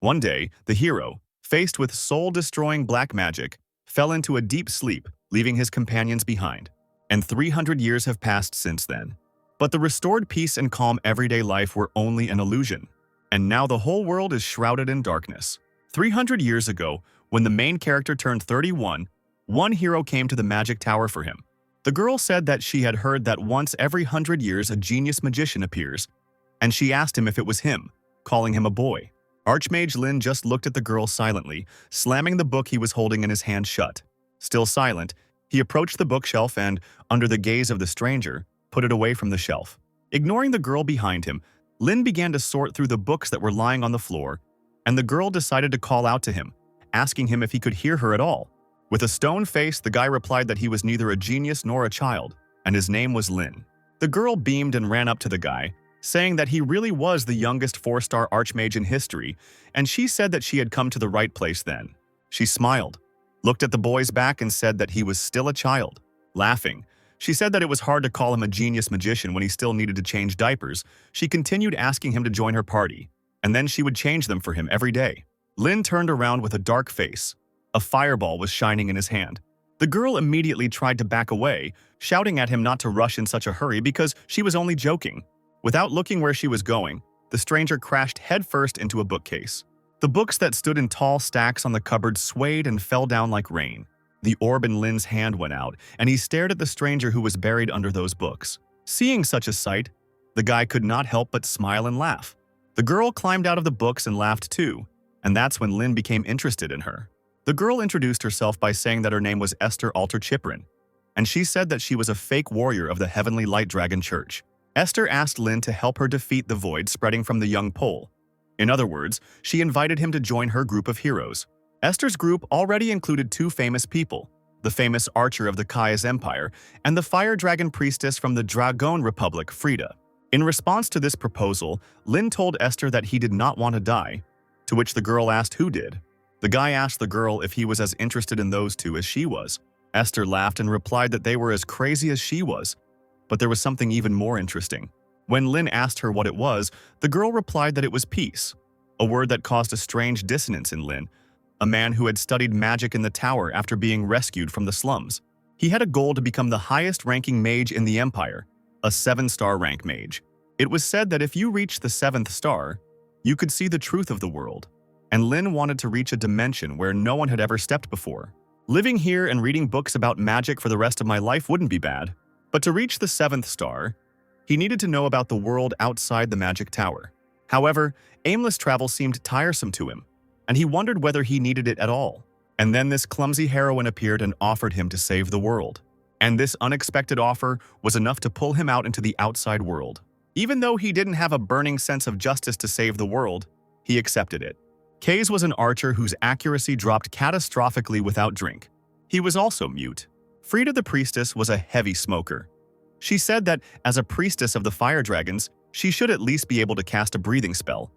One day, the hero, faced with soul-destroying black magic, fell into a deep sleep, leaving his companions behind. And 300 years have passed since then. But the restored peace and calm everyday life were only an illusion. And now the whole world is shrouded in darkness. 300 years ago, when the main character turned 31, one hero came to the magic tower for him. The girl said that she had heard that once every 100 years a genius magician appears, and she asked him if it was him, calling him a boy. Archmage Lynn just looked at the girl silently, slamming the book he was holding in his hand shut. Still silent, he approached the bookshelf and, under the gaze of the stranger, put it away from the shelf. Ignoring the girl behind him, Lynn began to sort through the books that were lying on the floor, and the girl decided to call out to him, asking him if he could hear her at all. With a stone face, the guy replied that he was neither a genius nor a child, and his name was Lynn. The girl beamed and ran up to the guy, saying that he really was the youngest 4-star archmage in history, and she said that she had come to the right place then. She smiled, looked at the boy's back and said that he was still a child. Laughing, she said that it was hard to call him a genius magician when he still needed to change diapers. She continued asking him to join her party, and then she would change them for him every day. Lynn turned around with a dark face. A fireball was shining in his hand. The girl immediately tried to back away, shouting at him not to rush in such a hurry because she was only joking. Without looking where she was going, the stranger crashed headfirst into a bookcase. The books that stood in tall stacks on the cupboard swayed and fell down like rain. The orb in Lynn's hand went out, and he stared at the stranger who was buried under those books. Seeing such a sight, the guy could not help but smile and laugh. The girl climbed out of the books and laughed too, and that's when Lynn became interested in her. The girl introduced herself by saying that her name was Esther Chiprin, and she said that she was a fake warrior of the Heavenly Light Dragon Church. Esther asked Lynn to help her defeat the void spreading from the young pole. In other words, she invited him to join her group of heroes. Esther's group already included 2 famous people, the famous archer of the Kaya's Empire and the fire dragon priestess from the Dragon Republic, Frida. In response to this proposal, Lynn told Esther that he did not want to die, to which the girl asked who did. The guy asked the girl if he was as interested in those 2 as she was. Esther laughed and replied that they were as crazy as she was. But there was something even more interesting. When Lynn asked her what it was, the girl replied that it was peace, a word that caused a strange dissonance in Lynn, a man who had studied magic in the tower after being rescued from the slums. He had a goal to become the highest-ranking mage in the Empire, a 7-star rank mage. It was said that if you reached the 7th star, you could see the truth of the world. And Lynn wanted to reach a dimension where no one had ever stepped before. Living here and reading books about magic for the rest of my life wouldn't be bad. But to reach the 7th star, he needed to know about the world outside the magic tower. However, aimless travel seemed tiresome to him, and he wondered whether he needed it at all. And then this clumsy heroine appeared and offered him to save the world. And this unexpected offer was enough to pull him out into the outside world. Even though he didn't have a burning sense of justice to save the world, he accepted it. Kays was an archer whose accuracy dropped catastrophically without drink. He was also mute. Frida the priestess was a heavy smoker. She said that, as a priestess of the fire dragons, she should at least be able to cast a breathing spell.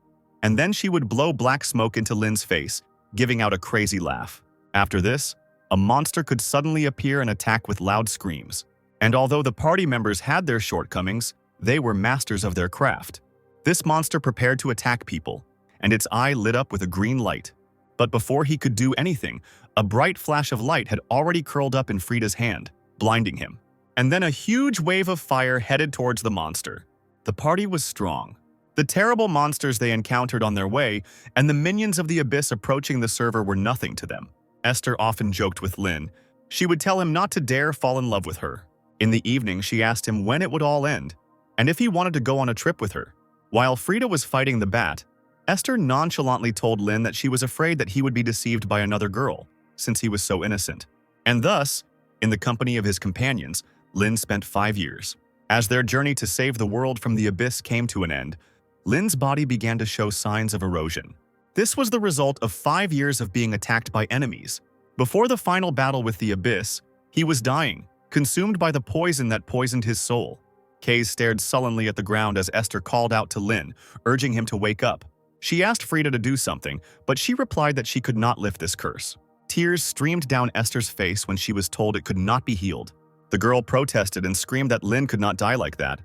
And then she would blow black smoke into Lynn's face, giving out a crazy laugh. After this, a monster could suddenly appear and attack with loud screams. And although the party members had their shortcomings, they were masters of their craft. This monster prepared to attack people, and its eye lit up with a green light. But before he could do anything, a bright flash of light had already curled up in Frida's hand, blinding him. And then a huge wave of fire headed towards the monster. The party was strong. The terrible monsters they encountered on their way and the minions of the abyss approaching the server were nothing to them. Esther often joked with Lynn. She would tell him not to dare fall in love with her. In the evening, she asked him when it would all end, and if he wanted to go on a trip with her. While Frida was fighting the bat, Esther nonchalantly told Lynn that she was afraid that he would be deceived by another girl, since he was so innocent. And thus, in the company of his companions, Lynn spent 5 years. As their journey to save the world from the abyss came to an end, Lynn's body began to show signs of erosion. This was the result of 5 years of being attacked by enemies. Before the final battle with the abyss, he was dying, consumed by the poison that poisoned his soul. Kays stared sullenly at the ground as Esther called out to Lynn, urging him to wake up. She asked Frida to do something, but she replied that she could not lift this curse. Tears streamed down Esther's face when she was told it could not be healed. The girl protested and screamed that Lynn could not die like that.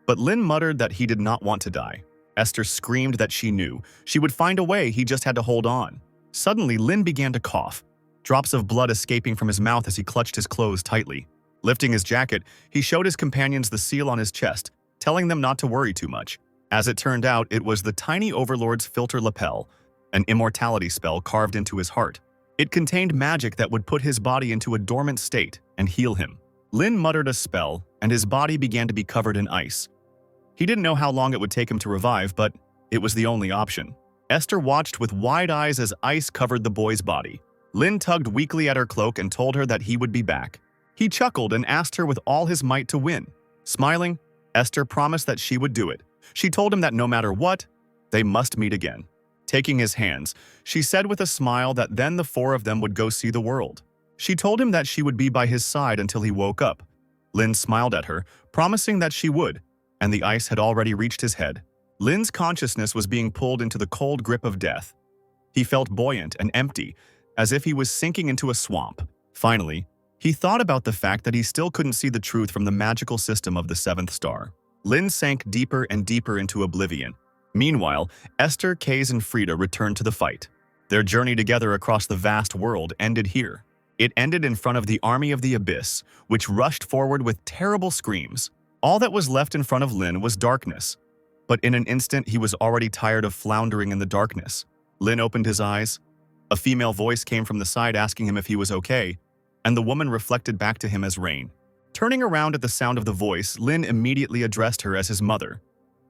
But Lynn muttered that he did not want to die. Esther screamed that she knew. She would find a way, he just had to hold on. Suddenly, Lynn began to cough, drops of blood escaping from his mouth as he clutched his clothes tightly. Lifting his jacket, he showed his companions the seal on his chest, telling them not to worry too much. As it turned out, it was the tiny overlord's filter lapel, an immortality spell carved into his heart. It contained magic that would put his body into a dormant state and heal him. Lynn muttered a spell, and his body began to be covered in ice. He didn't know how long it would take him to revive, but it was the only option. Esther watched with wide eyes as ice covered the boy's body. Lynn tugged weakly at her cloak and told her that he would be back. He chuckled and asked her with all his might to win. Smiling, Esther promised that she would do it. She told him that no matter what, they must meet again. Taking his hands, she said with a smile that then the four of them would go see the world. She told him that she would be by his side until he woke up. Lynn smiled at her, promising that she would, and the ice had already reached his head. Lynn's consciousness was being pulled into the cold grip of death. He felt buoyant and empty, as if he was sinking into a swamp. Finally, he thought about the fact that he still couldn't see the truth from the magical system of the seventh star. Lynn sank deeper and deeper into oblivion. Meanwhile, Esther, Kays, and Frida returned to the fight. Their journey together across the vast world ended here. It ended in front of the army of the Abyss, which rushed forward with terrible screams. All that was left in front of Lynn was darkness. But in an instant, he was already tired of floundering in the darkness. Lynn opened his eyes. A female voice came from the side asking him if he was okay, and the woman reflected back to him as rain. Turning around at the sound of the voice, Lynn immediately addressed her as his mother.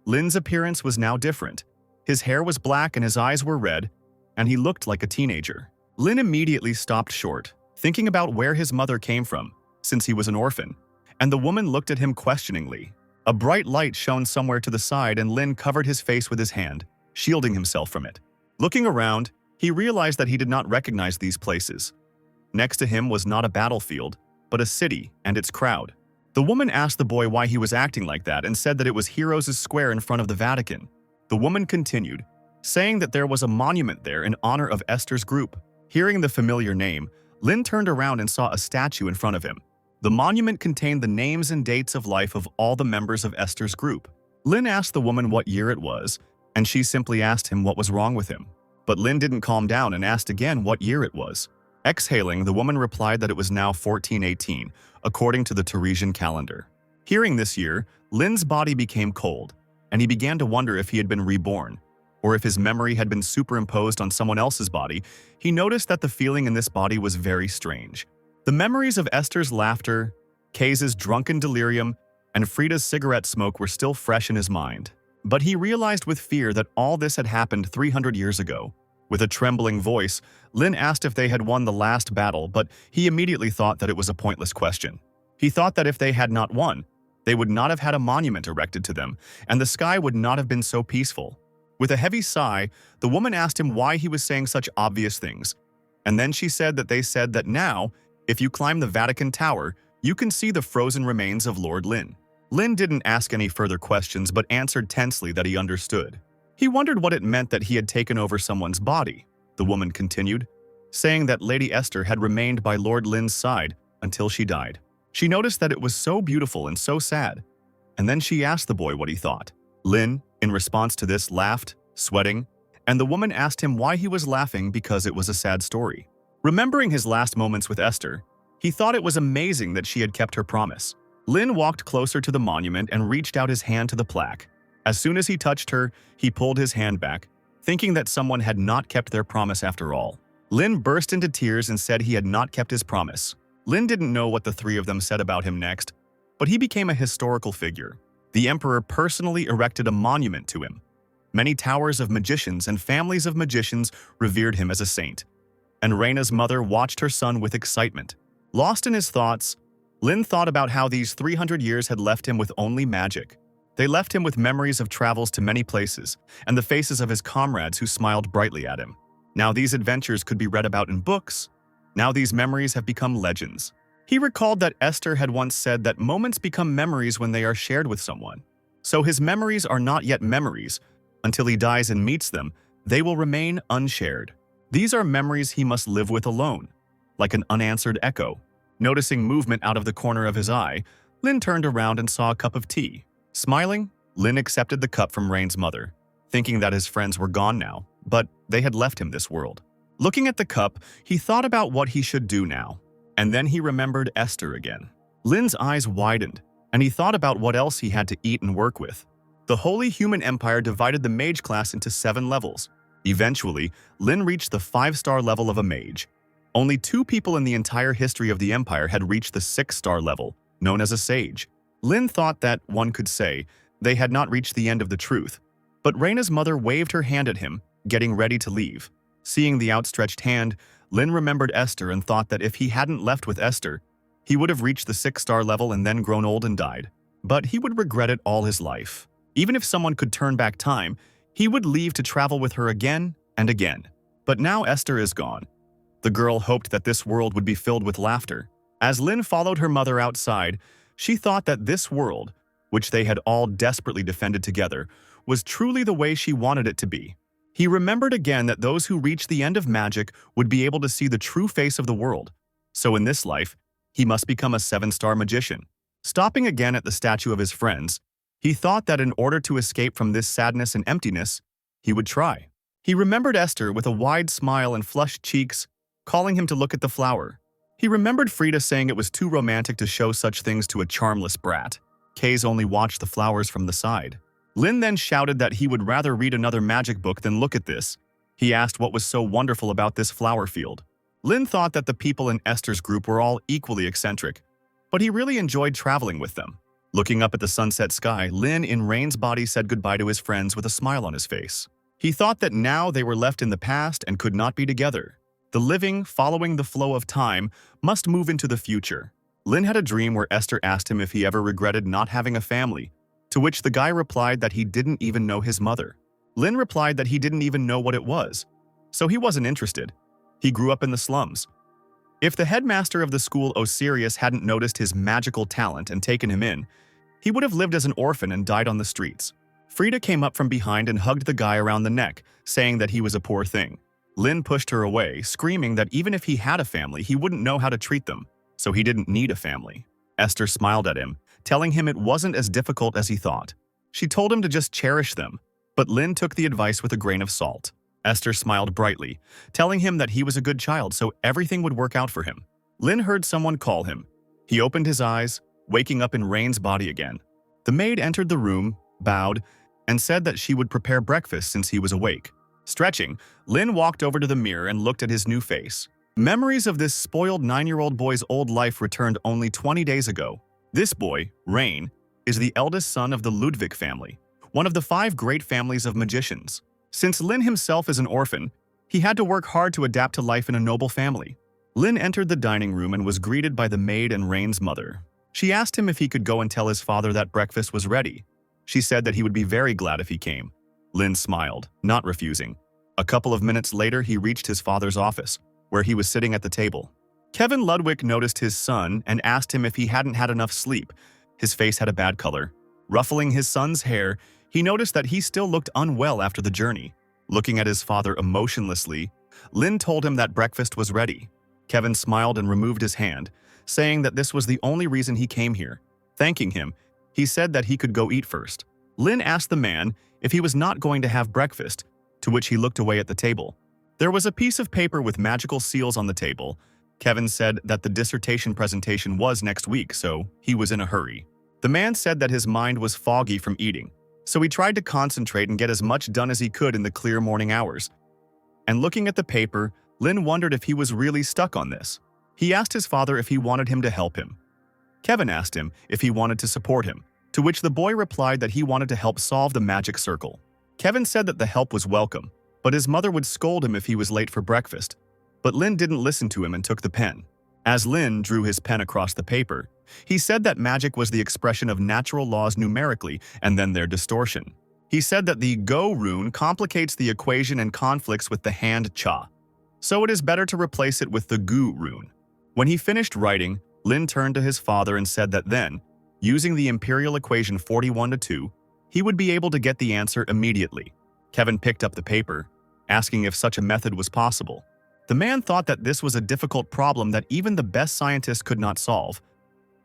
Lynn's appearance was now different. His hair was black and his eyes were red, and he looked like a teenager. Lynn immediately stopped short, thinking about where his mother came from, since he was an orphan, and the woman looked at him questioningly. A bright light shone somewhere to the side and Lynn covered his face with his hand, shielding himself from it. Looking around, he realized that he did not recognize these places. Next to him was not a battlefield, but a city and its crowd. The woman asked the boy why he was acting like that and said that it was Heroes' Square in front of the Vatican. The woman continued, saying that there was a monument there in honor of Esther's group. Hearing the familiar name, Lynn turned around and saw a statue in front of him. The monument contained the names and dates of life of all the members of Esther's group. Lynn asked the woman what year it was, and she simply asked him what was wrong with him. But Lynn didn't calm down and asked again what year it was. Exhaling, the woman replied that it was now 1418, according to the Teresian calendar. Hearing this year, Lynn's body became cold, and he began to wonder if he had been reborn, or if his memory had been superimposed on someone else's body. He noticed that the feeling in this body was very strange. The memories of Esther's laughter, Kays' drunken delirium, and Frida's cigarette smoke were still fresh in his mind. But he realized with fear that all this had happened 300 years ago. With a trembling voice, Lynn asked if they had won the last battle, but he immediately thought that it was a pointless question. He thought that if they had not won, they would not have had a monument erected to them, and the sky would not have been so peaceful. With a heavy sigh, the woman asked him why he was saying such obvious things. And then she said that they said that now, if you climb the Vatican Tower, you can see the frozen remains of Lord Lynn. Lynn didn't ask any further questions but answered tensely that he understood. He wondered what it meant that he had taken over someone's body. The woman continued, saying that Lady Esther had remained by Lord Lynn's side until she died. She noticed that it was so beautiful and so sad, and then she asked the boy what he thought. Lynn, in response to this, laughed, sweating, and the woman asked him why he was laughing because it was a sad story. Remembering his last moments with Esther, he thought it was amazing that she had kept her promise. Lynn walked closer to the monument and reached out his hand to the plaque. As soon as he touched her, he pulled his hand back, thinking that someone had not kept their promise after all. Lynn burst into tears and said he had not kept his promise. Lynn didn't know what the three of them said about him next, but he became a historical figure. The emperor personally erected a monument to him. Many towers of magicians and families of magicians revered him as a saint, and Reina's mother watched her son with excitement. Lost in his thoughts, Lynn thought about how these 300 years had left him with only magic. They left him with memories of travels to many places and the faces of his comrades who smiled brightly at him. Now these adventures could be read about in books. Now these memories have become legends. He recalled that Esther had once said that moments become memories when they are shared with someone. So his memories are not yet memories. Until he dies and meets them, they will remain unshared. These are memories he must live with alone, like an unanswered echo. Noticing movement out of the corner of his eye, Lynn turned around and saw a cup of tea. Smiling, Lynn accepted the cup from Rain's mother. thinking that his friends were gone now, but they had left him this world. Looking at the cup, he thought about what he should do now, and then he remembered Esther again. Lynn's eyes widened, and he thought about what else he had to eat and work with. The Holy Human Empire divided the mage class into 7 levels. Eventually, Lynn reached the 5-star level of a mage. Only 2 people in the entire history of the empire had reached the 6-star level, known as a sage. Lynn thought that, one could say, they had not reached the end of the truth. But Raina's mother waved her hand at him, getting ready to leave. Seeing the outstretched hand, Lynn remembered Esther and thought that if he hadn't left with Esther, he would have reached the 6-star level and then grown old and died. But he would regret it all his life. Even if someone could turn back time, he would leave to travel with her again and again. But now Esther is gone. The girl hoped that this world would be filled with laughter. As Lynn followed her mother outside, she thought that this world, which they had all desperately defended together, was truly the way she wanted it to be. He remembered again that those who reached the end of magic would be able to see the true face of the world. So in this life, he must become a 7-star magician. Stopping again at the statue of his friends, he thought that in order to escape from this sadness and emptiness, he would try. He remembered Esther with a wide smile and flushed cheeks, calling him to look at the flower. He remembered Frida saying it was too romantic to show such things to a charmless brat. Kays only watched the flowers from the side. Lynn then shouted that he would rather read another magic book than look at this. He asked what was so wonderful about this flower field. Lynn thought that the people in Esther's group were all equally eccentric, but he really enjoyed traveling with them. Looking up at the sunset sky, Lynn in Rain's body said goodbye to his friends with a smile on his face. He thought that now they were left in the past and could not be together. The living, following the flow of time, must move into the future. Lynn had a dream where Esther asked him if he ever regretted not having a family, to which the guy replied that he didn't even know his mother. Lynn replied that he didn't even know what it was, so he wasn't interested. He grew up in the slums. If the headmaster of the school Osiris hadn't noticed his magical talent and taken him in, he would have lived as an orphan and died on the streets. Frida came up from behind and hugged the guy around the neck, saying that he was a poor thing. Lynn pushed her away, screaming that even if he had a family, he wouldn't know how to treat them, so he didn't need a family. Esther smiled at him, telling him it wasn't as difficult as he thought. She told him to just cherish them, but Lynn took the advice with a grain of salt. Esther smiled brightly, telling him that he was a good child so everything would work out for him. Lynn heard someone call him. He opened his eyes, waking up in Rain's body again. The maid entered the room, bowed, and said that she would prepare breakfast since he was awake. Stretching, Lynn walked over to the mirror and looked at his new face. Memories of this spoiled 9-year-old boy's old life returned only 20 days ago. This boy, Rain, is the eldest son of the Ludvik family, one of the 5 great families of magicians. Since Lynn himself is an orphan, he had to work hard to adapt to life in a noble family. Lynn entered the dining room and was greeted by the maid and Rain's mother. She asked him if he could go and tell his father that breakfast was ready. She said that he would be very glad if he came. Lynn smiled, not refusing. A couple of minutes later, he reached his father's office, where he was sitting at the table. Kevin Ludvik noticed his son and asked him if he hadn't had enough sleep. His face had a bad color. Ruffling his son's hair, he noticed that he still looked unwell after the journey. Looking at his father emotionlessly, Lynn told him that breakfast was ready. Kevin smiled and removed his hand, saying that this was the only reason he came here. Thanking him, he said that he could go eat first. Lynn asked the man if he was not going to have breakfast, to which he looked away at the table. There was a piece of paper with magical seals on the table. Kevin said that the dissertation presentation was next week, so he was in a hurry. The man said that his mind was foggy from eating, so he tried to concentrate and get as much done as he could in the clear morning hours. And looking at the paper, Lynn wondered if he was really stuck on this. He asked his father if he wanted him to help him. Kevin asked him if he wanted to support him, to which the boy replied that he wanted to help solve the magic circle. Kevin said that the help was welcome, but his mother would scold him if he was late for breakfast. But Lynn didn't listen to him and took the pen. As Lynn drew his pen across the paper, he said that magic was the expression of natural laws numerically and then their distortion. He said that the Go rune complicates the equation and conflicts with the hand Cha, so it is better to replace it with the Gu rune. When he finished writing, Lynn turned to his father and said that then, using the imperial equation 41-2, he would be able to get the answer immediately. Kevin picked up the paper, asking if such a method was possible. The man thought that this was a difficult problem that even the best scientists could not solve,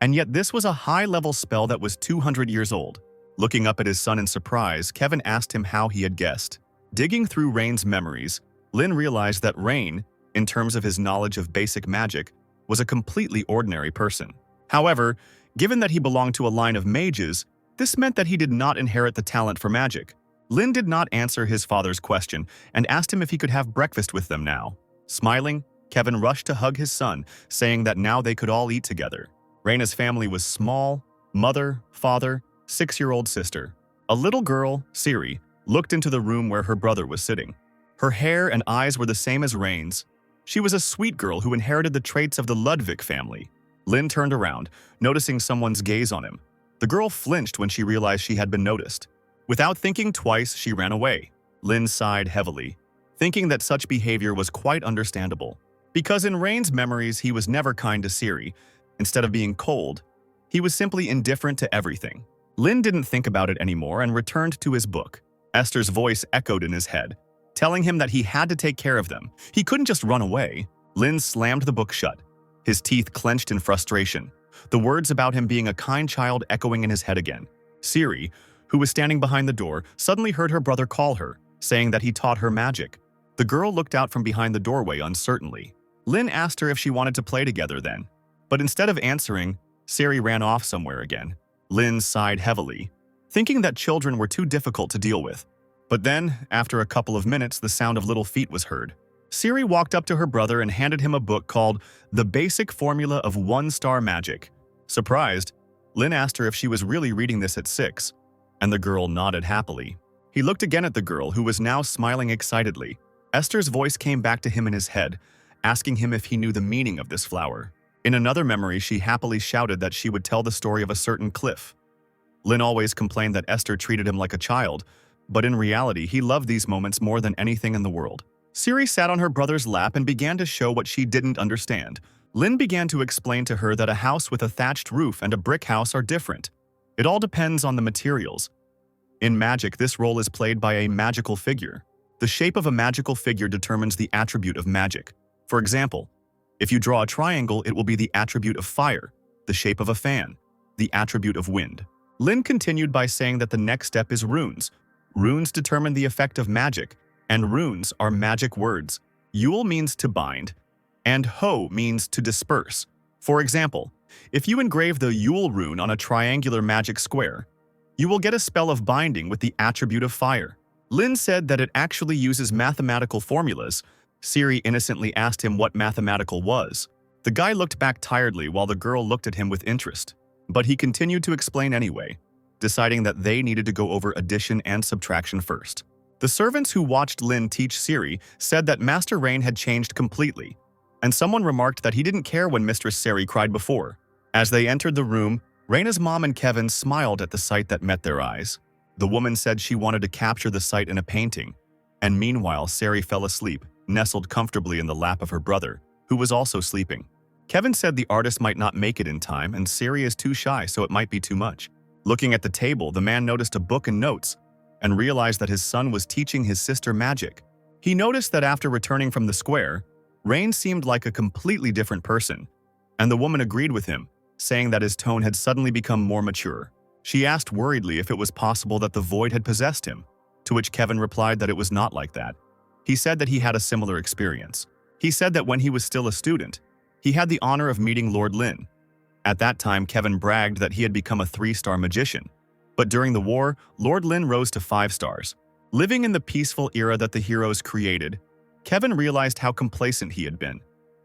and yet this was a high-level spell that was 200 years old. Looking up at his son in surprise, Kevin asked him how he had guessed. Digging through Rain's memories, Lynn realized that Rain, in terms of his knowledge of basic magic, was a completely ordinary person. However, given that he belonged to a line of mages, this meant that he did not inherit the talent for magic. Lynn did not answer his father's question and asked him if he could have breakfast with them now. Smiling, Kevin rushed to hug his son, saying that now they could all eat together. Raina's family was small: mother, father, 6-year-old sister. A little girl, Siri, looked into the room where her brother was sitting. Her hair and eyes were the same as Rain's. She was a sweet girl who inherited the traits of the Ludvik family. Lynn turned around, noticing someone's gaze on him. The girl flinched when she realized she had been noticed. Without thinking twice, she ran away. Lynn sighed heavily, thinking that such behavior was quite understandable. Because in Rain's memories, he was never kind to Siri. Instead of being cold, he was simply indifferent to everything. Lynn didn't think about it anymore and returned to his book. Esther's voice echoed in his head, telling him that he had to take care of them. He couldn't just run away. Lynn slammed the book shut, his teeth clenched in frustration, the words about him being a kind child echoing in his head again. Siri, who was standing behind the door, suddenly heard her brother call her, saying that he taught her magic. The girl looked out from behind the doorway uncertainly. Lynn asked her if she wanted to play together then, but instead of answering, Siri ran off somewhere again. Lynn sighed heavily, thinking that children were too difficult to deal with. But then, after a couple of minutes, the sound of little feet was heard. Siri walked up to her brother and handed him a book called The Basic Formula of One-Star Magic. Surprised, Lynn asked her if she was really reading this at 6, and the girl nodded happily. He looked again at the girl, who was now smiling excitedly. Esther's voice came back to him in his head, asking him if he knew the meaning of this flower. In another memory, she happily shouted that she would tell the story of a certain cliff. Lynn always complained that Esther treated him like a child, but in reality, he loved these moments more than anything in the world. Siri sat on her brother's lap and began to show what she didn't understand. Lynn began to explain to her that a house with a thatched roof and a brick house are different. It all depends on the materials. In magic, this role is played by a magical figure. The shape of a magical figure determines the attribute of magic. For example, if you draw a triangle, it will be the attribute of fire, the shape of a fan, the attribute of wind. Lynn continued by saying that the next step is runes. Runes determine the effect of magic, and runes are magic words. Yule means to bind, and ho means to disperse. For example, if you engrave the Yule rune on a triangular magic square, you will get a spell of binding with the attribute of fire. Lynn said that it actually uses mathematical formulas. Siri innocently asked him what mathematical was. The guy looked back tiredly while the girl looked at him with interest, but he continued to explain anyway, deciding that they needed to go over addition and subtraction first. The servants who watched Lynn teach Siri said that Master Rain had changed completely, and someone remarked that he didn't care when Mistress Siri cried before. As they entered the room, Raina's mom and Kevin smiled at the sight that met their eyes. The woman said she wanted to capture the sight in a painting, and meanwhile Siri fell asleep, nestled comfortably in the lap of her brother, who was also sleeping. Kevin said the artist might not make it in time, and Siri is too shy, so it might be too much. Looking at the table, the man noticed a book and notes, and realized that his son was teaching his sister magic. He noticed that after returning from the square, Rain seemed like a completely different person, and the woman agreed with him, saying that his tone had suddenly become more mature. She asked worriedly if it was possible that the void had possessed him, to which Kevin replied that it was not like that. He said that he had a similar experience. He said that when he was still a student, he had the honor of meeting Lord Lynn. At that time, Kevin bragged that he had become a 3-star magician. But during the war, Lord Lynn rose to 5 stars. Living in the peaceful era that the heroes created, Kevin realized how complacent he had been.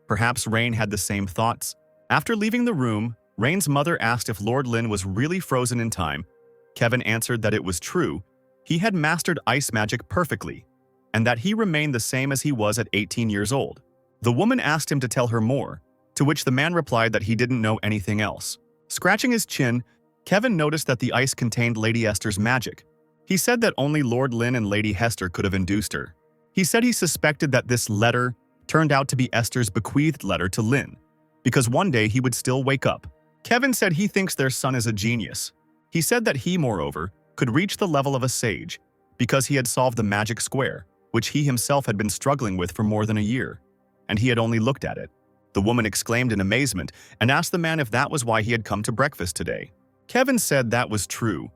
Perhaps Rain had the same thoughts. After leaving the room, Rain's mother asked if Lord Lynn was really frozen in time. Kevin answered that it was true. He had mastered ice magic perfectly, and that he remained the same as he was at 18 years old. The woman asked him to tell her more, to which the man replied that he didn't know anything else. Scratching his chin, Kevin noticed that the ice contained Lady Esther's magic. He said that only Lord Lynn and Lady Hester could have induced her. He said he suspected that this letter turned out to be Esther's bequeathed letter to Lynn, because one day he would still wake up. Kevin said he thinks their son is a genius. He said that he, moreover, could reach the level of a sage, because he had solved the magic square, which he himself had been struggling with for more than a year, and he had only looked at it. The woman exclaimed in amazement and asked the man if that was why he had come to breakfast today. Kevin said that was true,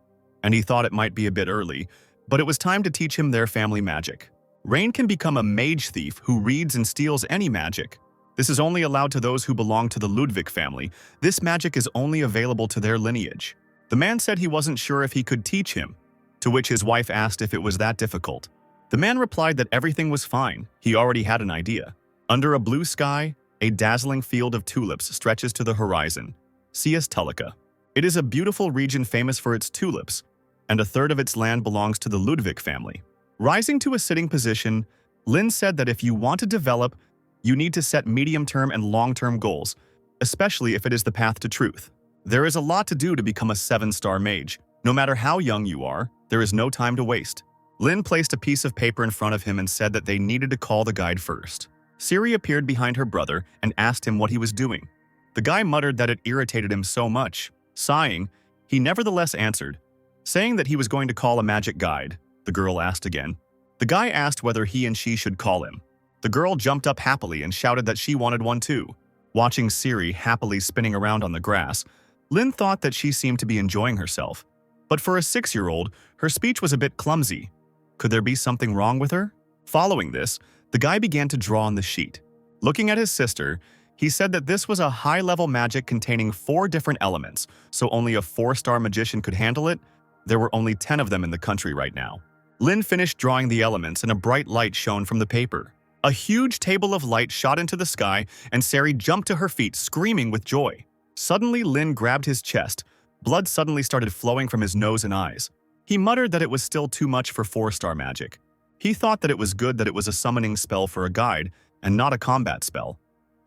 and he thought it might be a bit early, but it was time to teach him their family magic. Rain can become a mage thief who reads and steals any magic. This is only allowed to those who belong to the Ludvik family. This magic is only available to their lineage. The man said he wasn't sure if he could teach him, to which his wife asked if it was that difficult. The man replied that everything was fine. He already had an idea. Under a blue sky, a dazzling field of tulips stretches to the horizon. Cias Tulica. It is a beautiful region famous for its tulips, and a third of its land belongs to the Ludvik family. Rising to a sitting position, Lynn said that if you want to develop, you need to set medium-term and long-term goals, especially if it is the path to truth. There is a lot to do to become a 7-star mage. No matter how young you are, there is no time to waste. Lynn placed a piece of paper in front of him and said that they needed to call the guide first. Siri appeared behind her brother and asked him what he was doing. The guy muttered that it irritated him so much. Sighing, he nevertheless answered, saying that he was going to call a magic guide. The girl asked again. The guy asked whether he and she should call him. The girl jumped up happily and shouted that she wanted one too. Watching Siri happily spinning around on the grass, Lynn thought that she seemed to be enjoying herself. But for a 6-year-old, her speech was a bit clumsy. Could there be something wrong with her? Following this, the guy began to draw on the sheet. Looking at his sister, he said that this was a high-level magic containing 4 different elements, so only a 4-star magician could handle it. There were only 10 of them in the country right now. Lynn finished drawing the elements and a bright light shone from the paper. A huge table of light shot into the sky and Sari jumped to her feet, screaming with joy. Suddenly, Lynn grabbed his chest. Blood suddenly started flowing from his nose and eyes. He muttered that it was still too much for 4-star magic. He thought that it was good that it was a summoning spell for a guide and not a combat spell.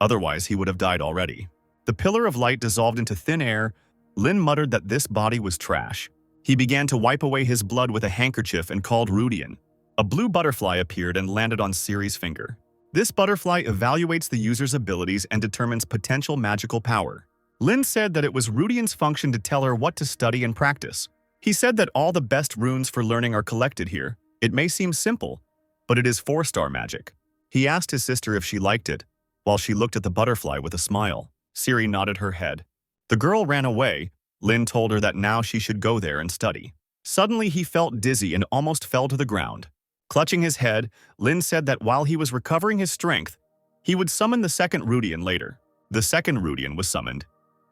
Otherwise, he would have died already. The pillar of light dissolved into thin air. Lynn muttered that this body was trash. He began to wipe away his blood with a handkerchief and called Rudian. A blue butterfly appeared and landed on Siri's finger. This butterfly evaluates the user's abilities and determines potential magical power. Lynn said that it was Rudian's function to tell her what to study and practice. He said that all the best runes for learning are collected here. It may seem simple, but it is 4-star magic. He asked his sister if she liked it, while she looked at the butterfly with a smile. Siri nodded her head. The girl ran away. Lynn told her that now she should go there and study. Suddenly, he felt dizzy and almost fell to the ground. Clutching his head, Lynn said that while he was recovering his strength, he would summon the second Rudian later. The second Rudian was summoned.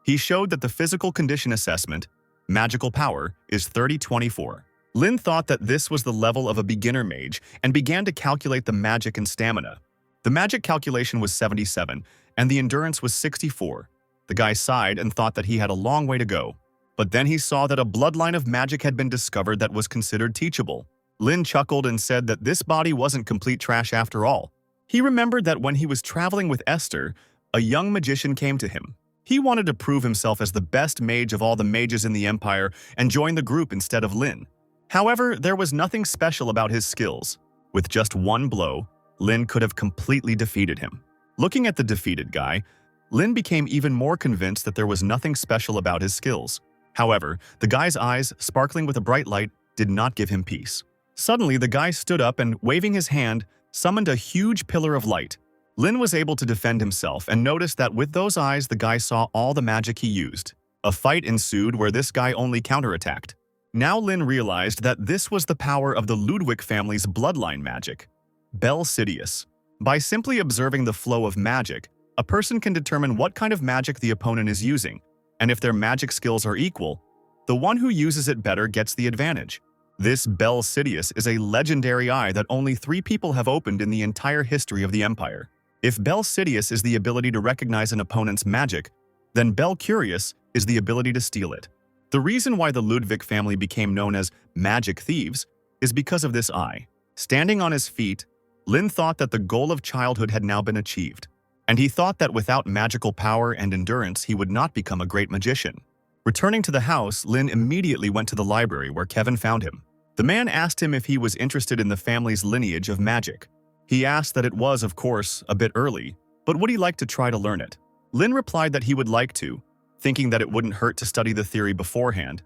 He showed that the physical condition assessment, magical power, is 30-24. Lynn thought that this was the level of a beginner mage and began to calculate the magic and stamina. The magic calculation was 77, and the endurance was 64. The guy sighed and thought that he had a long way to go. But then he saw that a bloodline of magic had been discovered that was considered teachable. Lynn chuckled and said that this body wasn't complete trash after all. He remembered that when he was traveling with Esther, a young magician came to him. He wanted to prove himself as the best mage of all the mages in the Empire and join the group instead of Lynn. However, there was nothing special about his skills. With just one blow, Lynn could have completely defeated him. Looking at the defeated guy, Lynn became even more convinced that there was nothing special about his skills. However, the guy's eyes, sparkling with a bright light, did not give him peace. Suddenly, the guy stood up and, waving his hand, summoned a huge pillar of light. Lynn was able to defend himself and noticed that with those eyes, the guy saw all the magic he used. A fight ensued where this guy only counterattacked. Now Lynn realized that this was the power of the Ludvik family's bloodline magic. Bel Sidious. By simply observing the flow of magic, a person can determine what kind of magic the opponent is using, and if their magic skills are equal, the one who uses it better gets the advantage. This Bel Sidious is a legendary eye that only 3 people have opened in the entire history of the Empire. If Bel Sidious is the ability to recognize an opponent's magic, then Bel Curious is the ability to steal it. The reason why the Ludvik family became known as magic thieves is because of this eye. Standing on his feet, Lynn thought that the goal of childhood had now been achieved, and he thought that without magical power and endurance, he would not become a great magician. Returning to the house, Lynn immediately went to the library where Kevin found him. The man asked him if he was interested in the family's lineage of magic. He asked that it was, of course, a bit early, but would he like to try to learn it? Lynn replied that he would like to, thinking that it wouldn't hurt to study the theory beforehand.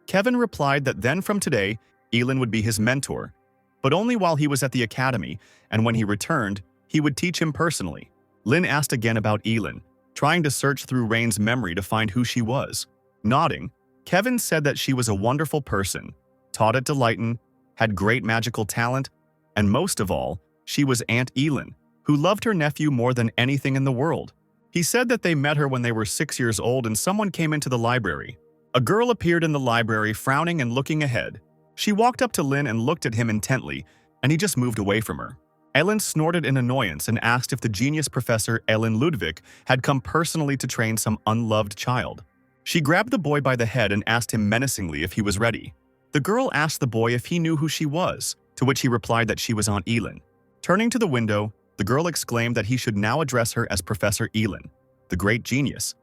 Kevin replied that then from today, Elen would be his mentor, but only while he was at the academy, and when he returned, he would teach him personally. Lynn asked again about Elen, trying to search through Rain's memory to find who she was. Nodding, Kevin said that she was a wonderful person, taught at Delaton, had great magical talent, and most of all, she was Aunt Elen, who loved her nephew more than anything in the world. He said that they met her when they were 6 years old and someone came into the library. A girl appeared in the library, frowning and looking ahead. She walked up to Lynn and looked at him intently, and he just moved away from her. Ellen snorted in annoyance and asked if the genius professor Ellen Ludvik had come personally to train some unloved child. She grabbed the boy by the head and asked him menacingly if he was ready. The girl asked the boy if he knew who she was, to which he replied that she was Aunt Elen. Turning to the window, the girl exclaimed that he should now address her as Professor Elen, the great genius,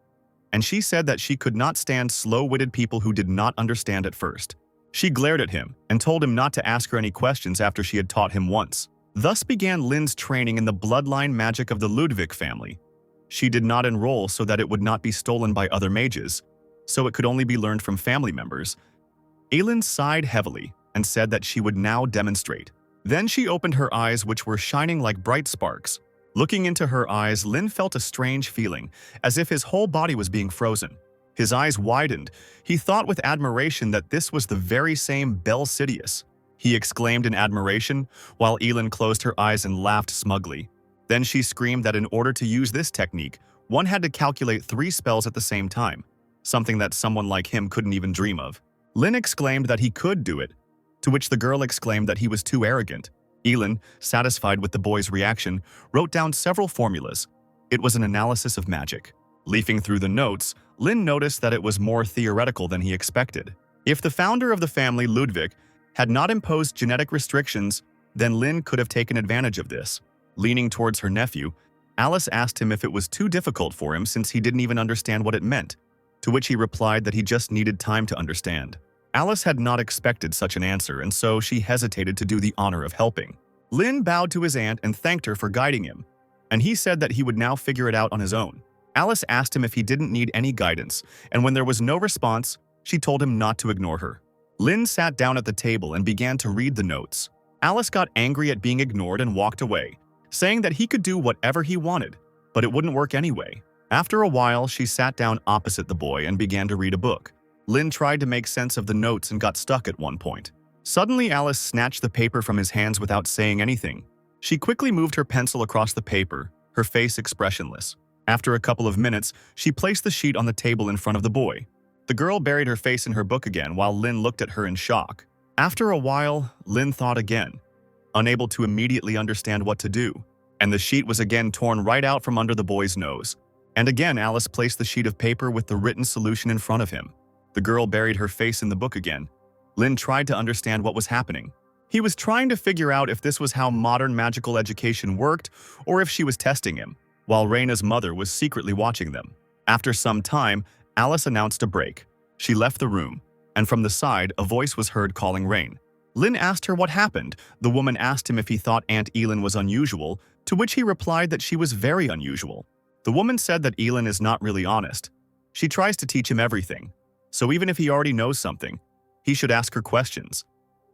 and she said that she could not stand slow-witted people who did not understand at first. She glared at him and told him not to ask her any questions after she had taught him once. Thus began Lynn's training in the bloodline magic of the Ludvik family. She did not enroll so that it would not be stolen by other mages, so it could only be learned from family members. Elen sighed heavily and said that she would now demonstrate. Then she opened her eyes, which were shining like bright sparks. Looking into her eyes, Lynn felt a strange feeling, as if his whole body was being frozen. His eyes widened. He thought with admiration that this was the very same Belle Sidious. He exclaimed in admiration, while Elen closed her eyes and laughed smugly. Then she screamed that in order to use this technique, one had to calculate 3 spells at the same time, something that someone like him couldn't even dream of. Lynn exclaimed that he could do it, to which the girl exclaimed that he was too arrogant. Elen, satisfied with the boy's reaction, wrote down several formulas. It was an analysis of magic. Leafing through the notes, Lynn noticed that it was more theoretical than he expected. If the founder of the family, Ludvik, had not imposed genetic restrictions, then Lynn could have taken advantage of this. Leaning towards her nephew, Alice asked him if it was too difficult for him since he didn't even understand what it meant, to which he replied that he just needed time to understand. Alice had not expected such an answer, and so she hesitated to do the honor of helping. Lynn bowed to his aunt and thanked her for guiding him, and he said that he would now figure it out on his own. Alice asked him if he didn't need any guidance, and when there was no response, she told him not to ignore her. Lynn sat down at the table and began to read the notes. Alice got angry at being ignored and walked away, saying that he could do whatever he wanted, but it wouldn't work anyway. After a while, she sat down opposite the boy and began to read a book. Lynn tried to make sense of the notes and got stuck at one point. Suddenly, Alice snatched the paper from his hands without saying anything. She quickly moved her pencil across the paper, her face expressionless. After a couple of minutes, she placed the sheet on the table in front of the boy. The girl buried her face in her book again while Lynn looked at her in shock. After a while, Lynn thought again, unable to immediately understand what to do, and the sheet was again torn right out from under the boy's nose. And again, Alice placed the sheet of paper with the written solution in front of him. The girl buried her face in the book again. Lynn tried to understand what was happening. He was trying to figure out if this was how modern magical education worked or if she was testing him, while Raina's mother was secretly watching them. After some time, Alice announced a break. She left the room, and from the side, a voice was heard calling Rain. Lynn asked her what happened. The woman asked him if he thought Aunt Elen was unusual, to which he replied that she was very unusual. The woman said that Elen is not really honest. She tries to teach him everything. So even if he already knows something, he should ask her questions.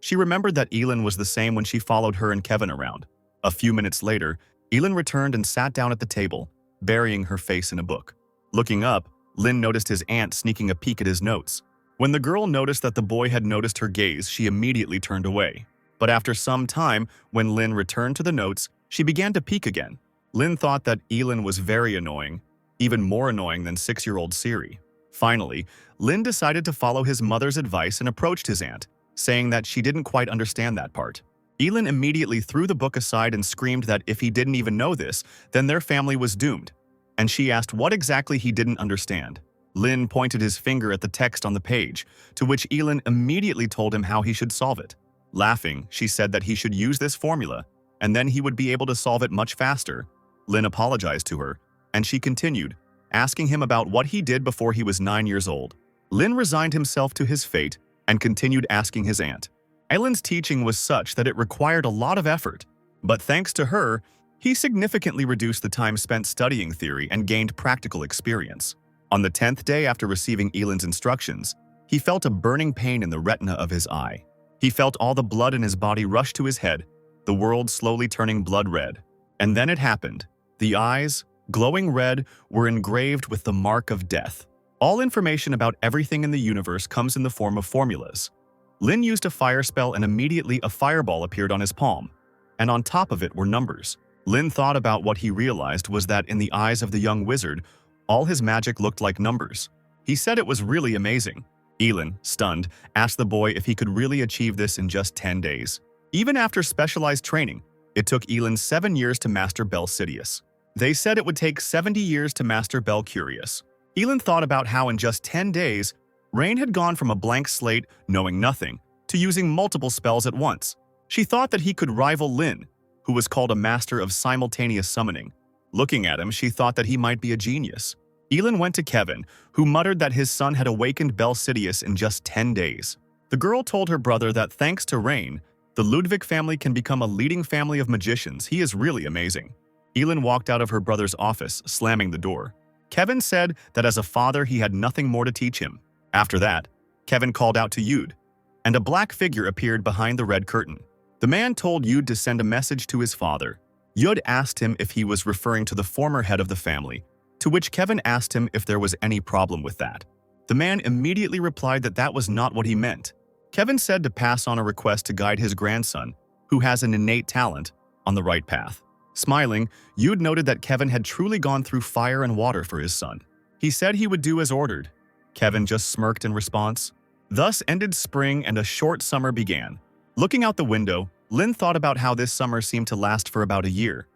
She remembered that Elen was the same when she followed her and Kevin around. A few minutes later, Elen returned and sat down at the table, burying her face in a book. Looking up, Lynn noticed his aunt sneaking a peek at his notes. When the girl noticed that the boy had noticed her gaze, she immediately turned away. But after some time, when Lynn returned to the notes, she began to peek again. Lynn thought that Elen was very annoying, even more annoying than 6-year-old Siri. Finally, Lynn decided to follow his mother's advice and approached his aunt, saying that she didn't quite understand that part. Elen immediately threw the book aside and screamed that if he didn't even know this, then their family was doomed. And she asked what exactly he didn't understand. Lynn pointed his finger at the text on the page, to which Elen immediately told him how he should solve it. Laughing, she said that he should use this formula, and then he would be able to solve it much faster. Lynn apologized to her, and she continued, asking him about what he did before he was 9 years old. Lynn resigned himself to his fate and continued asking his aunt. Elen's teaching was such that it required a lot of effort, but thanks to her, he significantly reduced the time spent studying theory and gained practical experience. On the 10th day after receiving Elen's instructions, he felt a burning pain in the retina of his eye. He felt all the blood in his body rush to his head, the world slowly turning blood red. And then it happened. The eyes, glowing red, were engraved with the mark of death. All information about everything in the universe comes in the form of formulas. Lynn used a fire spell and immediately a fireball appeared on his palm, and on top of it were numbers. Lynn thought about what he realized was that in the eyes of the young wizard, all his magic looked like numbers. He said it was really amazing. Elen, stunned, asked the boy if he could really achieve this in just 10 days. Even after specialized training, it took Elen 7 years to master Belcidius. They said it would take 70 years to master Belcurious. Elen thought about how in just 10 days, Rain had gone from a blank slate, knowing nothing, to using multiple spells at once. She thought that he could rival Lynn, who was called a master of simultaneous summoning. Looking at him, she thought that he might be a genius. Elen went to Kevin, who muttered that his son had awakened Belcidius in just 10 days. The girl told her brother that thanks to Rain, the Ludvik family can become a leading family of magicians. He is really amazing. Elen walked out of her brother's office, slamming the door. Kevin said that as a father he had nothing more to teach him. After that, Kevin called out to Yud, and a black figure appeared behind the red curtain. The man told Yud to send a message to his father. Yud asked him if he was referring to the former head of the family, to which Kevin asked him if there was any problem with that. The man immediately replied that that was not what he meant. Kevin said to pass on a request to guide his grandson, who has an innate talent, on the right path. Smiling, Yud noted that Kevin had truly gone through fire and water for his son. He said he would do as ordered. Kevin just smirked in response. Thus ended spring and a short summer began. Looking out the window, Lynn thought about how this summer seemed to last for about a year.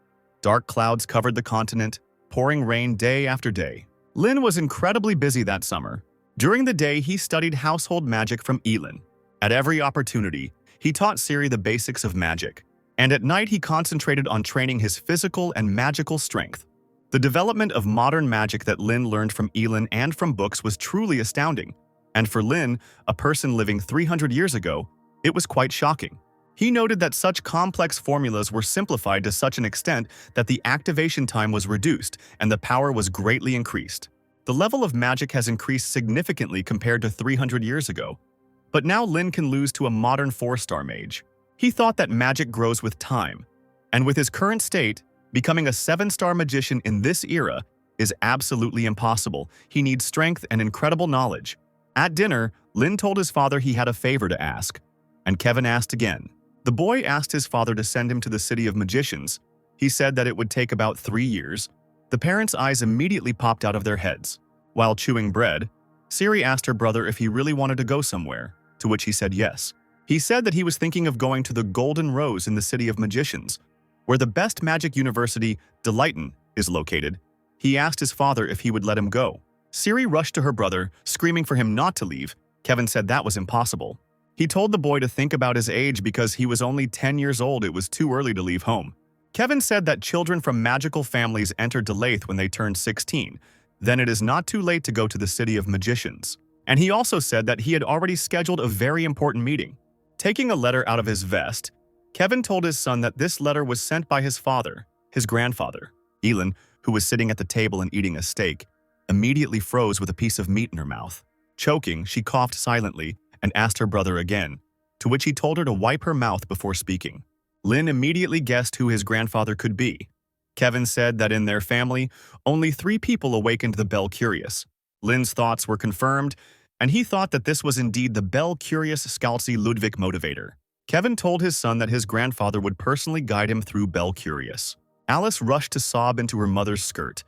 Dark clouds covered the continent, pouring rain day after day. Lynn was incredibly busy that summer. During the day, he studied household magic from Elen. At every opportunity, he taught Siri the basics of magic. And at night, he concentrated on training his physical and magical strength. The development of modern magic that Lynn learned from Elen and from books was truly astounding. And for Lynn, a person living 300 years ago, it was quite shocking. He noted that such complex formulas were simplified to such an extent that the activation time was reduced and the power was greatly increased. The level of magic has increased significantly compared to 300 years ago. But now Lynn can lose to a modern 4-star mage. He thought that magic grows with time, and with his current state, becoming a 7-star magician in this era is absolutely impossible. He needs strength and incredible knowledge. At dinner, Lynn told his father he had a favor to ask, and Kevin asked again. The boy asked his father to send him to the city of magicians. He said that it would take about 3 years. The parents' eyes immediately popped out of their heads. While chewing bread, Siri asked her brother if he really wanted to go somewhere, to which he said yes. He said that he was thinking of going to the Golden Rose in the city of magicians, where the best magic university, Delaton, is located. He asked his father if he would let him go. Siri rushed to her brother, screaming for him not to leave. Kevin said that was impossible. He told the boy to think about his age because he was only 10 years old. It was too early to leave home. Kevin said that children from magical families enter Delaton when they turn 16. Then it is not too late to go to the city of magicians. And he also said that he had already scheduled a very important meeting. Taking a letter out of his vest, Kevin told his son that this letter was sent by his father, his grandfather. Elen, who was sitting at the table and eating a steak, immediately froze with a piece of meat in her mouth. Choking, she coughed silently and asked her brother again, to which he told her to wipe her mouth before speaking. Lynn immediately guessed who his grandfather could be. Kevin said that in their family, only 3 people awakened the Belcurious. Lynn's thoughts were confirmed, and he thought that this was indeed the Belcurious Scalzi Ludvik motivator. Kevin told his son that his grandfather would personally guide him through Belcurious. Alice rushed to sob into her mother's skirt,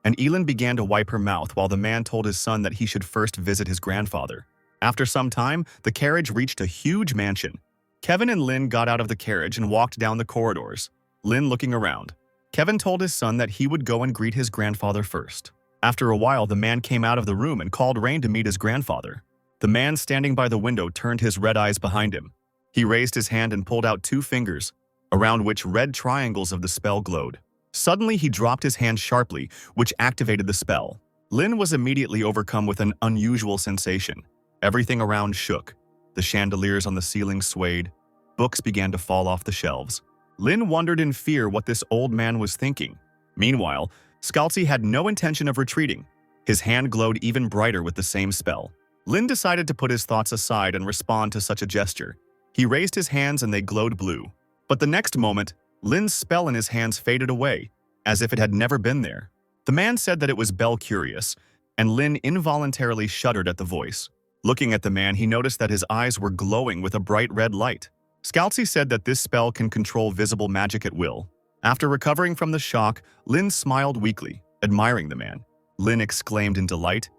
and Elen began to wipe her mouth while the man told his son that he should first visit his grandfather. After some time, the carriage reached a huge mansion. Kevin and Lynn got out of the carriage and walked down the corridors, Lynn looking around. Kevin told his son that he would go and greet his grandfather first. After a while, the man came out of the room and called Rain to meet his grandfather. The man standing by the window turned his red eyes behind him. He raised his hand and pulled out 2 fingers, around which red triangles of the spell glowed. Suddenly, he dropped his hand sharply, which activated the spell. Lynn was immediately overcome with an unusual sensation. Everything around shook. The chandeliers on the ceiling swayed. Books began to fall off the shelves. Lynn wondered in fear what this old man was thinking. Meanwhile, Scalzi had no intention of retreating. His hand glowed even brighter with the same spell. Lynn decided to put his thoughts aside and respond to such a gesture. He raised his hands and they glowed blue. But the next moment, Lynn's spell in his hands faded away, as if it had never been there. The man said that it was Belcurious, and Lynn involuntarily shuddered at the voice. Looking at the man, he noticed that his eyes were glowing with a bright red light. Scalzi said that this spell can control visible magic at will. After recovering from the shock, Lynn smiled weakly, admiring the man. Lynn exclaimed in delight,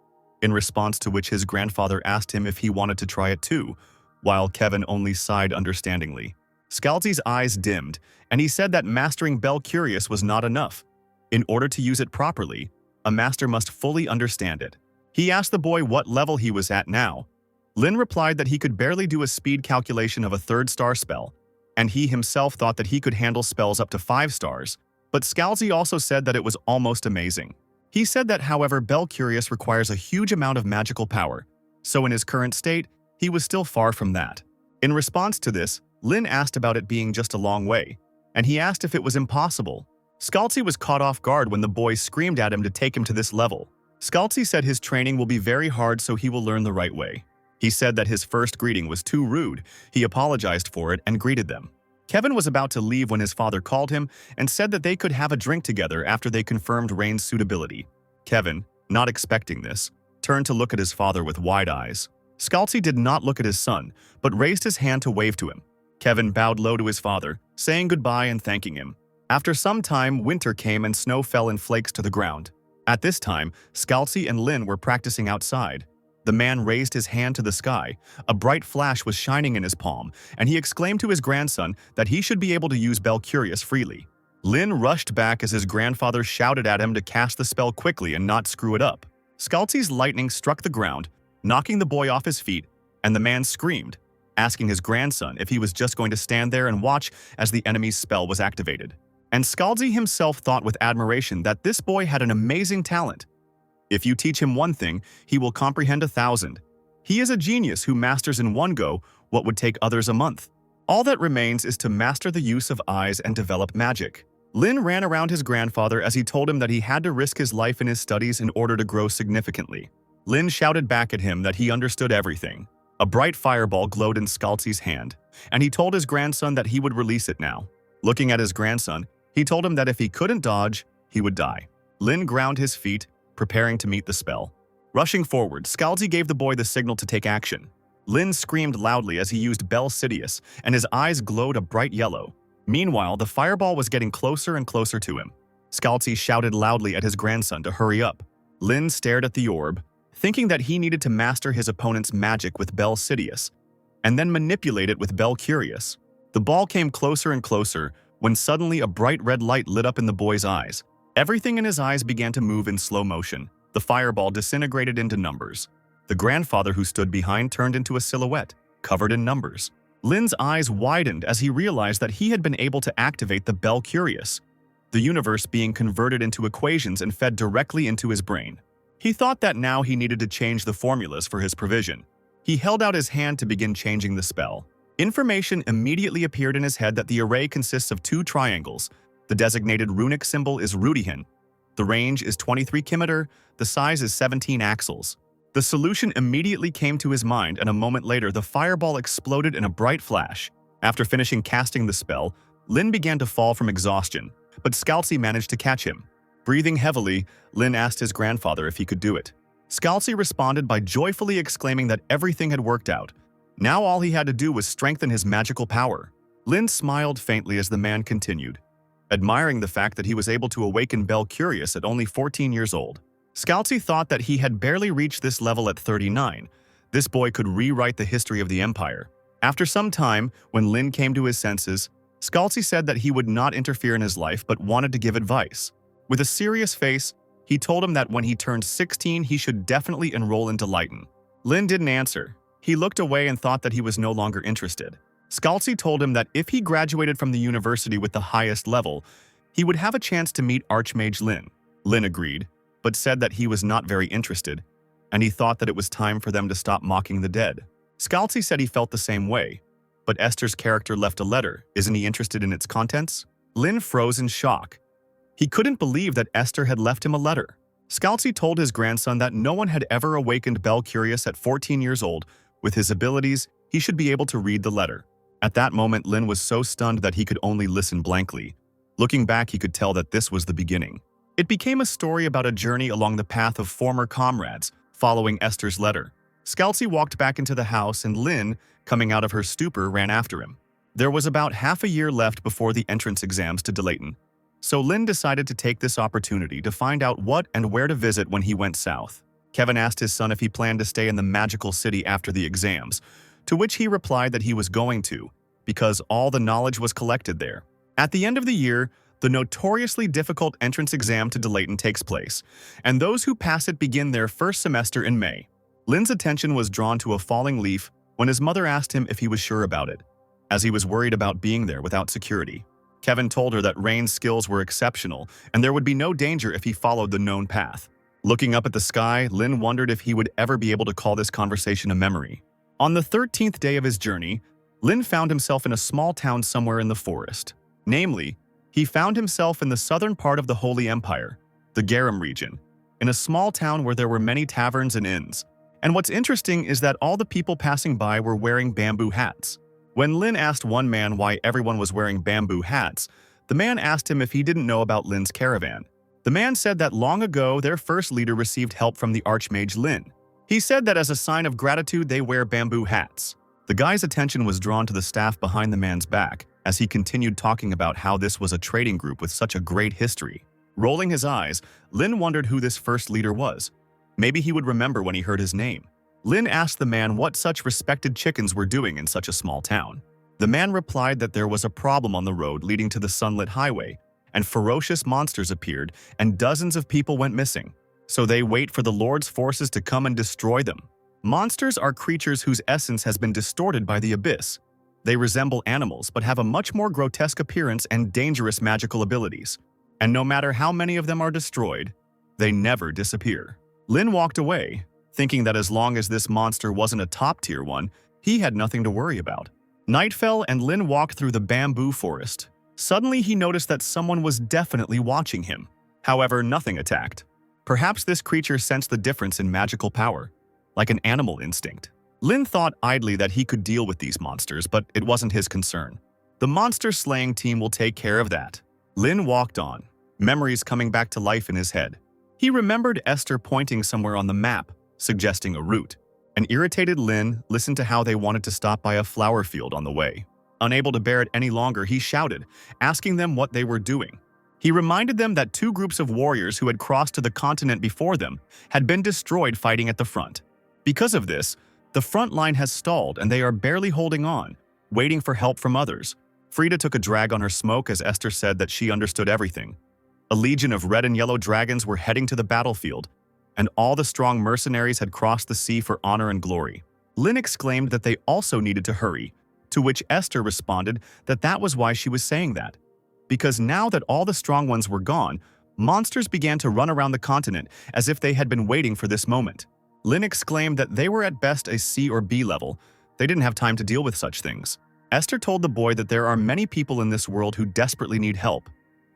in response to which his grandfather asked him if he wanted to try it too, while Kevin only sighed understandingly. Scalzi's eyes dimmed, and he said that mastering Bel Curious was not enough. In order to use it properly, a master must fully understand it. He asked the boy what level he was at now. Lynn replied that he could barely do a speed calculation of a 3rd-star spell, and he himself thought that he could handle spells up to 5 stars, but Scalzi also said that it was almost amazing. He said that, however, Bel Curious requires a huge amount of magical power, so in his current state, he was still far from that. In response to this, Lynn asked about it being just a long way, and he asked if it was impossible. Scalzi was caught off guard when the boy screamed at him to take him to this level. Scalzi said his training will be very hard, so he will learn the right way. He said that his first greeting was too rude. He apologized for it and greeted them. Kevin was about to leave when his father called him and said that they could have a drink together after they confirmed Rain's suitability. Kevin, not expecting this, turned to look at his father with wide eyes. Scalzi did not look at his son, but raised his hand to wave to him. Kevin bowed low to his father, saying goodbye and thanking him. After some time, winter came and snow fell in flakes to the ground. At this time, Scalzi and Lynn were practicing outside. The man raised his hand to the sky. A bright flash was shining in his palm, and he exclaimed to his grandson that he should be able to use Bel Curious freely. Lynn rushed back as his grandfather shouted at him to cast the spell quickly and not screw it up. Scalzi's lightning struck the ground, knocking the boy off his feet, and the man screamed, asking his grandson if he was just going to stand there and watch as the enemy's spell was activated. And Scalzi himself thought with admiration that this boy had an amazing talent. If you teach him one thing, he will comprehend 1,000. He is a genius who masters in one go what would take others a month. All that remains is to master the use of eyes and develop magic. Lynn ran around his grandfather as he told him that he had to risk his life in his studies in order to grow significantly. Lynn shouted back at him that he understood everything. A bright fireball glowed in Scalzi's hand, and he told his grandson that he would release it now. Looking at his grandson, he told him that if he couldn't dodge, he would die. Lynn ground his feet, preparing to meet the spell. Rushing forward, Scalzi gave the boy the signal to take action. Lynn screamed loudly as he used Bel Sidious, and his eyes glowed a bright yellow. Meanwhile, the fireball was getting closer and closer to him. Scalzi shouted loudly at his grandson to hurry up. Lynn stared at the orb, thinking that he needed to master his opponent's magic with Bel Sidious, and then manipulate it with Bel Curious. The ball came closer and closer when suddenly a bright red light lit up in the boy's eyes. Everything in his eyes began to move in slow motion. The fireball disintegrated into numbers. The grandfather who stood behind turned into a silhouette, covered in numbers. Lynn's eyes widened as he realized that he had been able to activate the Bel Curious, the universe being converted into equations and fed directly into his brain. He thought that now he needed to change the formulas for his provision. He held out his hand to begin changing the spell. Information immediately appeared in his head that the array consists of 2 triangles. The designated runic symbol is Rudihin. The range is 23 kilometer, the size is 17 axles. The solution immediately came to his mind, and a moment later the fireball exploded in a bright flash. After finishing casting the spell, Lynn began to fall from exhaustion, but Scalzi managed to catch him. Breathing heavily, Lynn asked his grandfather if he could do it. Scalzi responded by joyfully exclaiming that everything had worked out. Now all he had to do was strengthen his magical power. Lynn smiled faintly as the man continued, admiring the fact that he was able to awaken Bel Curious at only 14 years old. Scalzi thought that he had barely reached this level at 39. This boy could rewrite the history of the Empire. After some time, when Lynn came to his senses, Scalzi said that he would not interfere in his life but wanted to give advice. With a serious face, he told him that when he turned 16 he should definitely enroll in Delaton. Lynn didn't answer. He looked away and thought that he was no longer interested. Scalzi told him that if he graduated from the university with the highest level, he would have a chance to meet Archmage Lynn. Lynn agreed, but said that he was not very interested, and he thought that it was time for them to stop mocking the dead. Scalzi said he felt the same way, but Esther's character left a letter. Isn't he interested in its contents? Lynn froze in shock. He couldn't believe that Esther had left him a letter. Scalzi told his grandson that no one had ever awakened Bel Curious at 14 years old. With his abilities, he should be able to read the letter. At that moment, Lynn was so stunned that he could only listen blankly. Looking back, he could tell that this was the beginning. It became a story about a journey along the path of former comrades, following Esther's letter. Scalzi walked back into the house and Lynn, coming out of her stupor, ran after him. There was about half a year left before the entrance exams to Delaton, so Lynn decided to take this opportunity to find out what and where to visit when he went south. Kevin asked his son if he planned to stay in the magical city after the exams, to which he replied that he was going to, because all the knowledge was collected there. At the end of the year, the notoriously difficult entrance exam to Delaton takes place, and those who pass it begin their first semester in May. Lynn's attention was drawn to a falling leaf when his mother asked him if he was sure about it, as he was worried about being there without security. Kevin told her that Rain's skills were exceptional and there would be no danger if he followed the known path. Looking up at the sky, Lynn wondered if he would ever be able to call this conversation a memory. On the 13th day of his journey, Lynn found himself in a small town somewhere in the forest. Namely, he found himself in the southern part of the Holy Empire, the Garum region, in a small town where there were many taverns and inns. And what's interesting is that all the people passing by were wearing bamboo hats. When Lynn asked one man why everyone was wearing bamboo hats, the man asked him if he didn't know about Lynn's caravan. The man said that long ago their first leader received help from the archmage Lynn. He said that as a sign of gratitude they wear bamboo hats. The guy's attention was drawn to the staff behind the man's back as he continued talking about how this was a trading group with such a great history. Rolling his eyes, Lynn wondered who this first leader was. Maybe he would remember when he heard his name. Lynn asked the man what such respected chickens were doing in such a small town. The man replied that there was a problem on the road leading to the sunlit highway, and ferocious monsters appeared and dozens of people went missing. So they wait for the Lord's forces to come and destroy them. Monsters are creatures whose essence has been distorted by the abyss. They resemble animals but have a much more grotesque appearance and dangerous magical abilities. And no matter how many of them are destroyed, they never disappear. Lynn walked away, thinking that as long as this monster wasn't a top-tier one, he had nothing to worry about. Night fell and Lynn walked through the bamboo forest. Suddenly he noticed that someone was definitely watching him. However, nothing attacked. Perhaps this creature sensed the difference in magical power, like an animal instinct. Lynn thought idly that he could deal with these monsters, but it wasn't his concern. The monster-slaying team will take care of that. Lynn walked on, memories coming back to life in his head. He remembered Esther pointing somewhere on the map, suggesting a route. An irritated Lynn listened to how they wanted to stop by a flower field on the way. Unable to bear it any longer, he shouted, asking them what they were doing. He reminded them that two groups of warriors who had crossed to the continent before them had been destroyed fighting at the front. Because of this, the front line has stalled and they are barely holding on, waiting for help from others. Frida took a drag on her smoke as Esther said that she understood everything. A legion of red and yellow dragons were heading to the battlefield, and all the strong mercenaries had crossed the sea for honor and glory. Lynn exclaimed that they also needed to hurry, to which Esther responded that that was why she was saying that. Because now that all the strong ones were gone, monsters began to run around the continent as if they had been waiting for this moment. Lynn exclaimed that they were at best a C or B level. They didn't have time to deal with such things. Esther told the boy that there are many people in this world who desperately need help.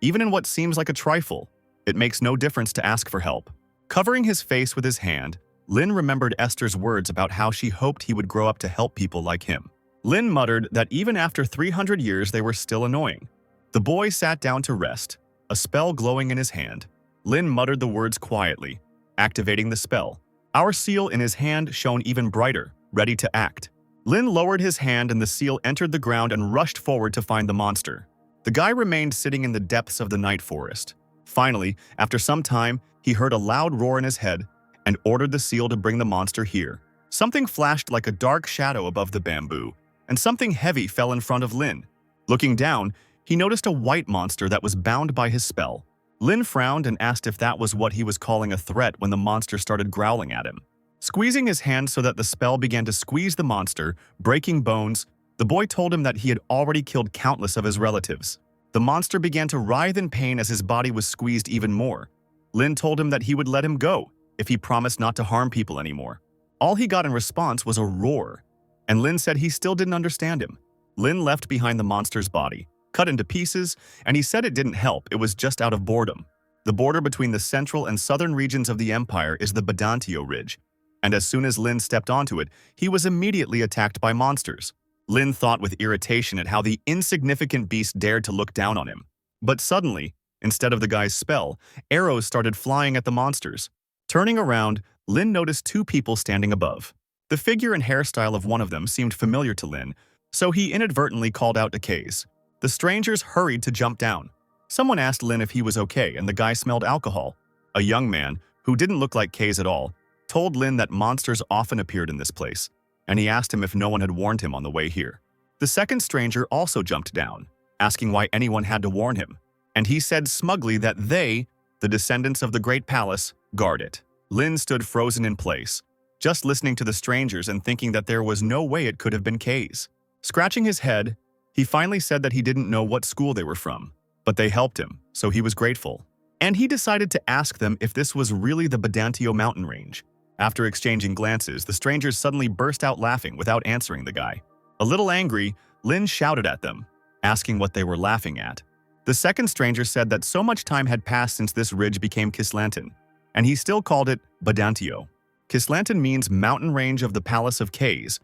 Even in what seems like a trifle, it makes no difference to ask for help. Covering his face with his hand, Lynn remembered Esther's words about how she hoped he would grow up to help people like him. Lynn muttered that even after 300 years they were still annoying. The boy sat down to rest, a spell glowing in his hand. Lynn muttered the words quietly, activating the spell. Our seal in his hand shone even brighter, ready to act. Lynn lowered his hand and the seal entered the ground and rushed forward to find the monster. The guy remained sitting in the depths of the night forest. Finally, after some time, he heard a loud roar in his head and ordered the seal to bring the monster here. Something flashed like a dark shadow above the bamboo, and something heavy fell in front of Lynn. Looking down, he noticed a white monster that was bound by his spell. Lynn frowned and asked if that was what he was calling a threat when the monster started growling at him. Squeezing his hand so that the spell began to squeeze the monster, breaking bones, the boy told him that he had already killed countless of his relatives. The monster began to writhe in pain as his body was squeezed even more. Lynn told him that he would let him go if he promised not to harm people anymore. All he got in response was a roar, and Lynn said he still didn't understand him. Lynn left behind the monster's body, cut into pieces, and he said it didn't help, it was just out of boredom. The border between the central and southern regions of the empire is the Badantio Ridge, and as soon as Lynn stepped onto it, he was immediately attacked by monsters. Lynn thought with irritation at how the insignificant beast dared to look down on him. But suddenly, instead of the guy's spell, arrows started flying at the monsters. Turning around, Lynn noticed two people standing above. The figure and hairstyle of one of them seemed familiar to Lynn, so he inadvertently called out to Kaze. The strangers hurried to jump down. Someone asked Lynn if he was okay, and the guy smelled alcohol. A young man, who didn't look like Kaze at all, told Lynn that monsters often appeared in this place, and he asked him if no one had warned him on the way here. The second stranger also jumped down, asking why anyone had to warn him, and he said smugly that they, the descendants of the Great Palace, guard it. Lynn stood frozen in place, just listening to the strangers and thinking that there was no way it could have been Kaze. Scratching his head, he finally said that he didn't know what school they were from, but they helped him, so he was grateful. And he decided to ask them if this was really the Badantio mountain range. After exchanging glances, the strangers suddenly burst out laughing without answering the guy. A little angry, Lynn shouted at them, asking what they were laughing at. The second stranger said that so much time had passed since this ridge became Kislanton, and he still called it Badantio. Kislanton means mountain range of the Palace of Kaze.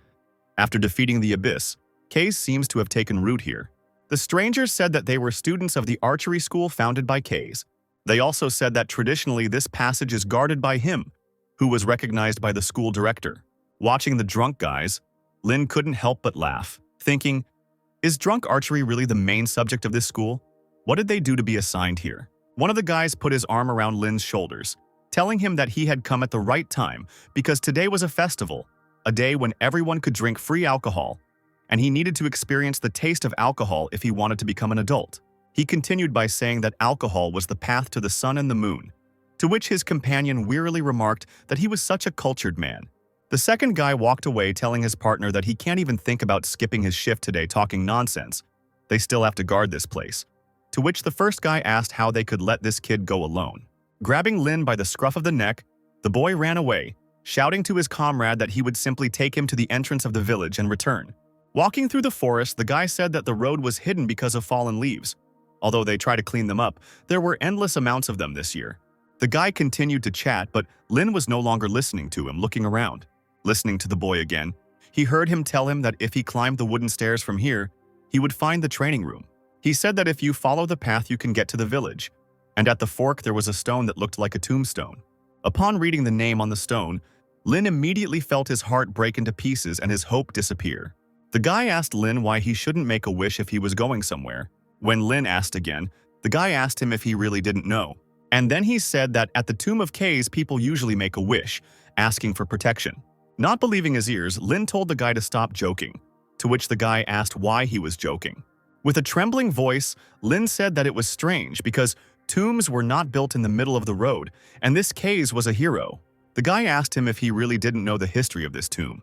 After defeating the Abyss, Kaze seems to have taken root here. The strangers said that they were students of the archery school founded by Kaze. They also said that traditionally this passage is guarded by him, who was recognized by the school director. Watching the drunk guys, Lynn couldn't help but laugh, thinking, is drunk archery really the main subject of this school? What did they do to be assigned here? One of the guys put his arm around Lynn's shoulders, telling him that he had come at the right time because today was a festival, a day when everyone could drink free alcohol, and he needed to experience the taste of alcohol if he wanted to become an adult. He continued by saying that alcohol was the path to the sun and the moon, to which his companion wearily remarked that he was such a cultured man. The second guy walked away telling his partner that he can't even think about skipping his shift today talking nonsense. They still have to guard this place. To which the first guy asked how they could let this kid go alone. Grabbing Lynn by the scruff of the neck, the boy ran away, shouting to his comrade that he would simply take him to the entrance of the village and return. Walking through the forest, the guy said that the road was hidden because of fallen leaves. Although they tried to clean them up, there were endless amounts of them this year. The guy continued to chat, but Lynn was no longer listening to him, looking around. Listening to the boy again, he heard him tell him that if he climbed the wooden stairs from here, he would find the training room. He said that if you follow the path you can get to the village, and at the fork there was a stone that looked like a tombstone. Upon reading the name on the stone, Lynn immediately felt his heart break into pieces and his hope disappear. The guy asked Lynn why he shouldn't make a wish if he was going somewhere. When Lynn asked again, the guy asked him if he really didn't know. And then he said that at the Tomb of Kaze, people usually make a wish, asking for protection. Not believing his ears, Lynn told the guy to stop joking, to which the guy asked why he was joking. With a trembling voice, Lynn said that it was strange because tombs were not built in the middle of the road, and this Kaze was a hero. The guy asked him if he really didn't know the history of this tomb,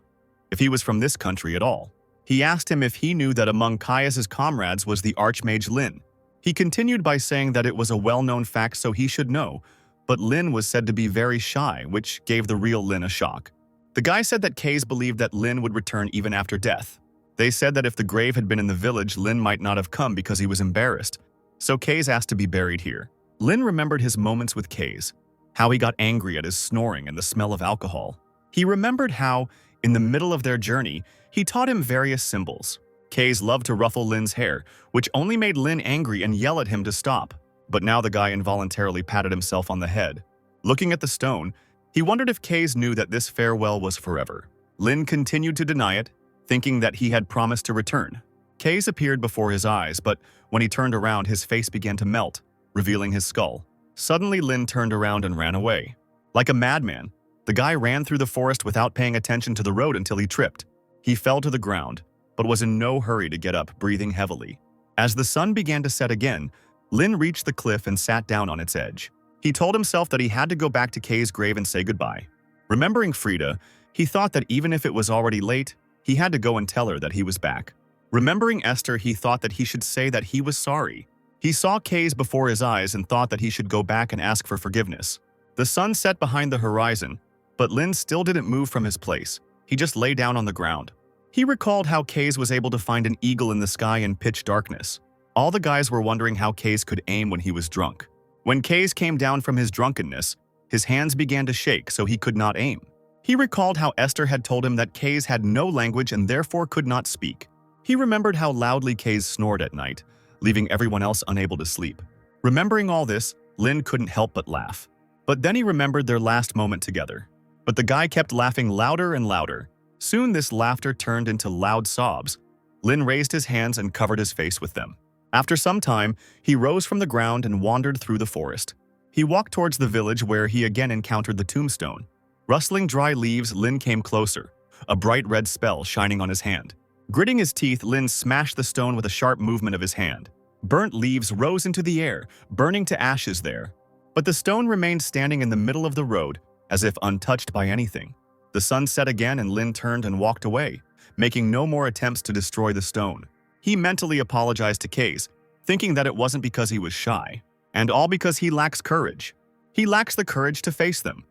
if he was from this country at all. He asked him if he knew that among Caius's comrades was the Archmage Lynn. He continued by saying that it was a well-known fact so he should know, but Lynn was said to be very shy, which gave the real Lynn a shock. The guy said that Kaze believed that Lynn would return even after death. They said that if the grave had been in the village, Lynn might not have come because he was embarrassed, so Kaze asked to be buried here. Lynn remembered his moments with Kaze, how he got angry at his snoring and the smell of alcohol. He remembered how, in the middle of their journey, he taught him various symbols. Kaze loved to ruffle Lynn's hair, which only made Lynn angry and yell at him to stop. But now the guy involuntarily patted himself on the head. Looking at the stone, he wondered if Kaze knew that this farewell was forever. Lynn continued to deny it, thinking that he had promised to return. Kaze appeared before his eyes, but when he turned around, his face began to melt, revealing his skull. Suddenly, Lynn turned around and ran away. Like a madman, the guy ran through the forest without paying attention to the road until he tripped. He fell to the ground, but was in no hurry to get up, breathing heavily. As the sun began to set again, Lynn reached the cliff and sat down on its edge. He told himself that he had to go back to Kaze's grave and say goodbye. Remembering Frida, he thought that even if it was already late, he had to go and tell her that he was back. Remembering Esther, he thought that he should say that he was sorry. He saw Kaze before his eyes and thought that he should go back and ask for forgiveness. The sun set behind the horizon, but Lynn still didn't move from his place. He just lay down on the ground. He recalled how Kaze was able to find an eagle in the sky in pitch darkness. All the guys were wondering how Kaze could aim when he was drunk. When Kaze came down from his drunkenness, his hands began to shake so he could not aim. He recalled how Esther had told him that Kaze had no language and therefore could not speak. He remembered how loudly Kaze snored at night, leaving everyone else unable to sleep. Remembering all this, Lynn couldn't help but laugh. But then he remembered their last moment together. But the guy kept laughing louder and louder, Soon this laughter turned into loud sobs. Lynn raised his hands and covered his face with them. After some time, he rose from the ground and wandered through the forest. He walked towards the village where he again encountered the tombstone. Rustling dry leaves, Lynn came closer, a bright red spell shining on his hand. Gritting his teeth, Lynn smashed the stone with a sharp movement of his hand. Burnt leaves rose into the air, burning to ashes there. But the stone remained standing in the middle of the road, as if untouched by anything. The sun set again and Lynn turned and walked away, making no more attempts to destroy the stone. He mentally apologized to Case, thinking that it wasn't because he was shy, and all because he lacks courage. He lacks the courage to face them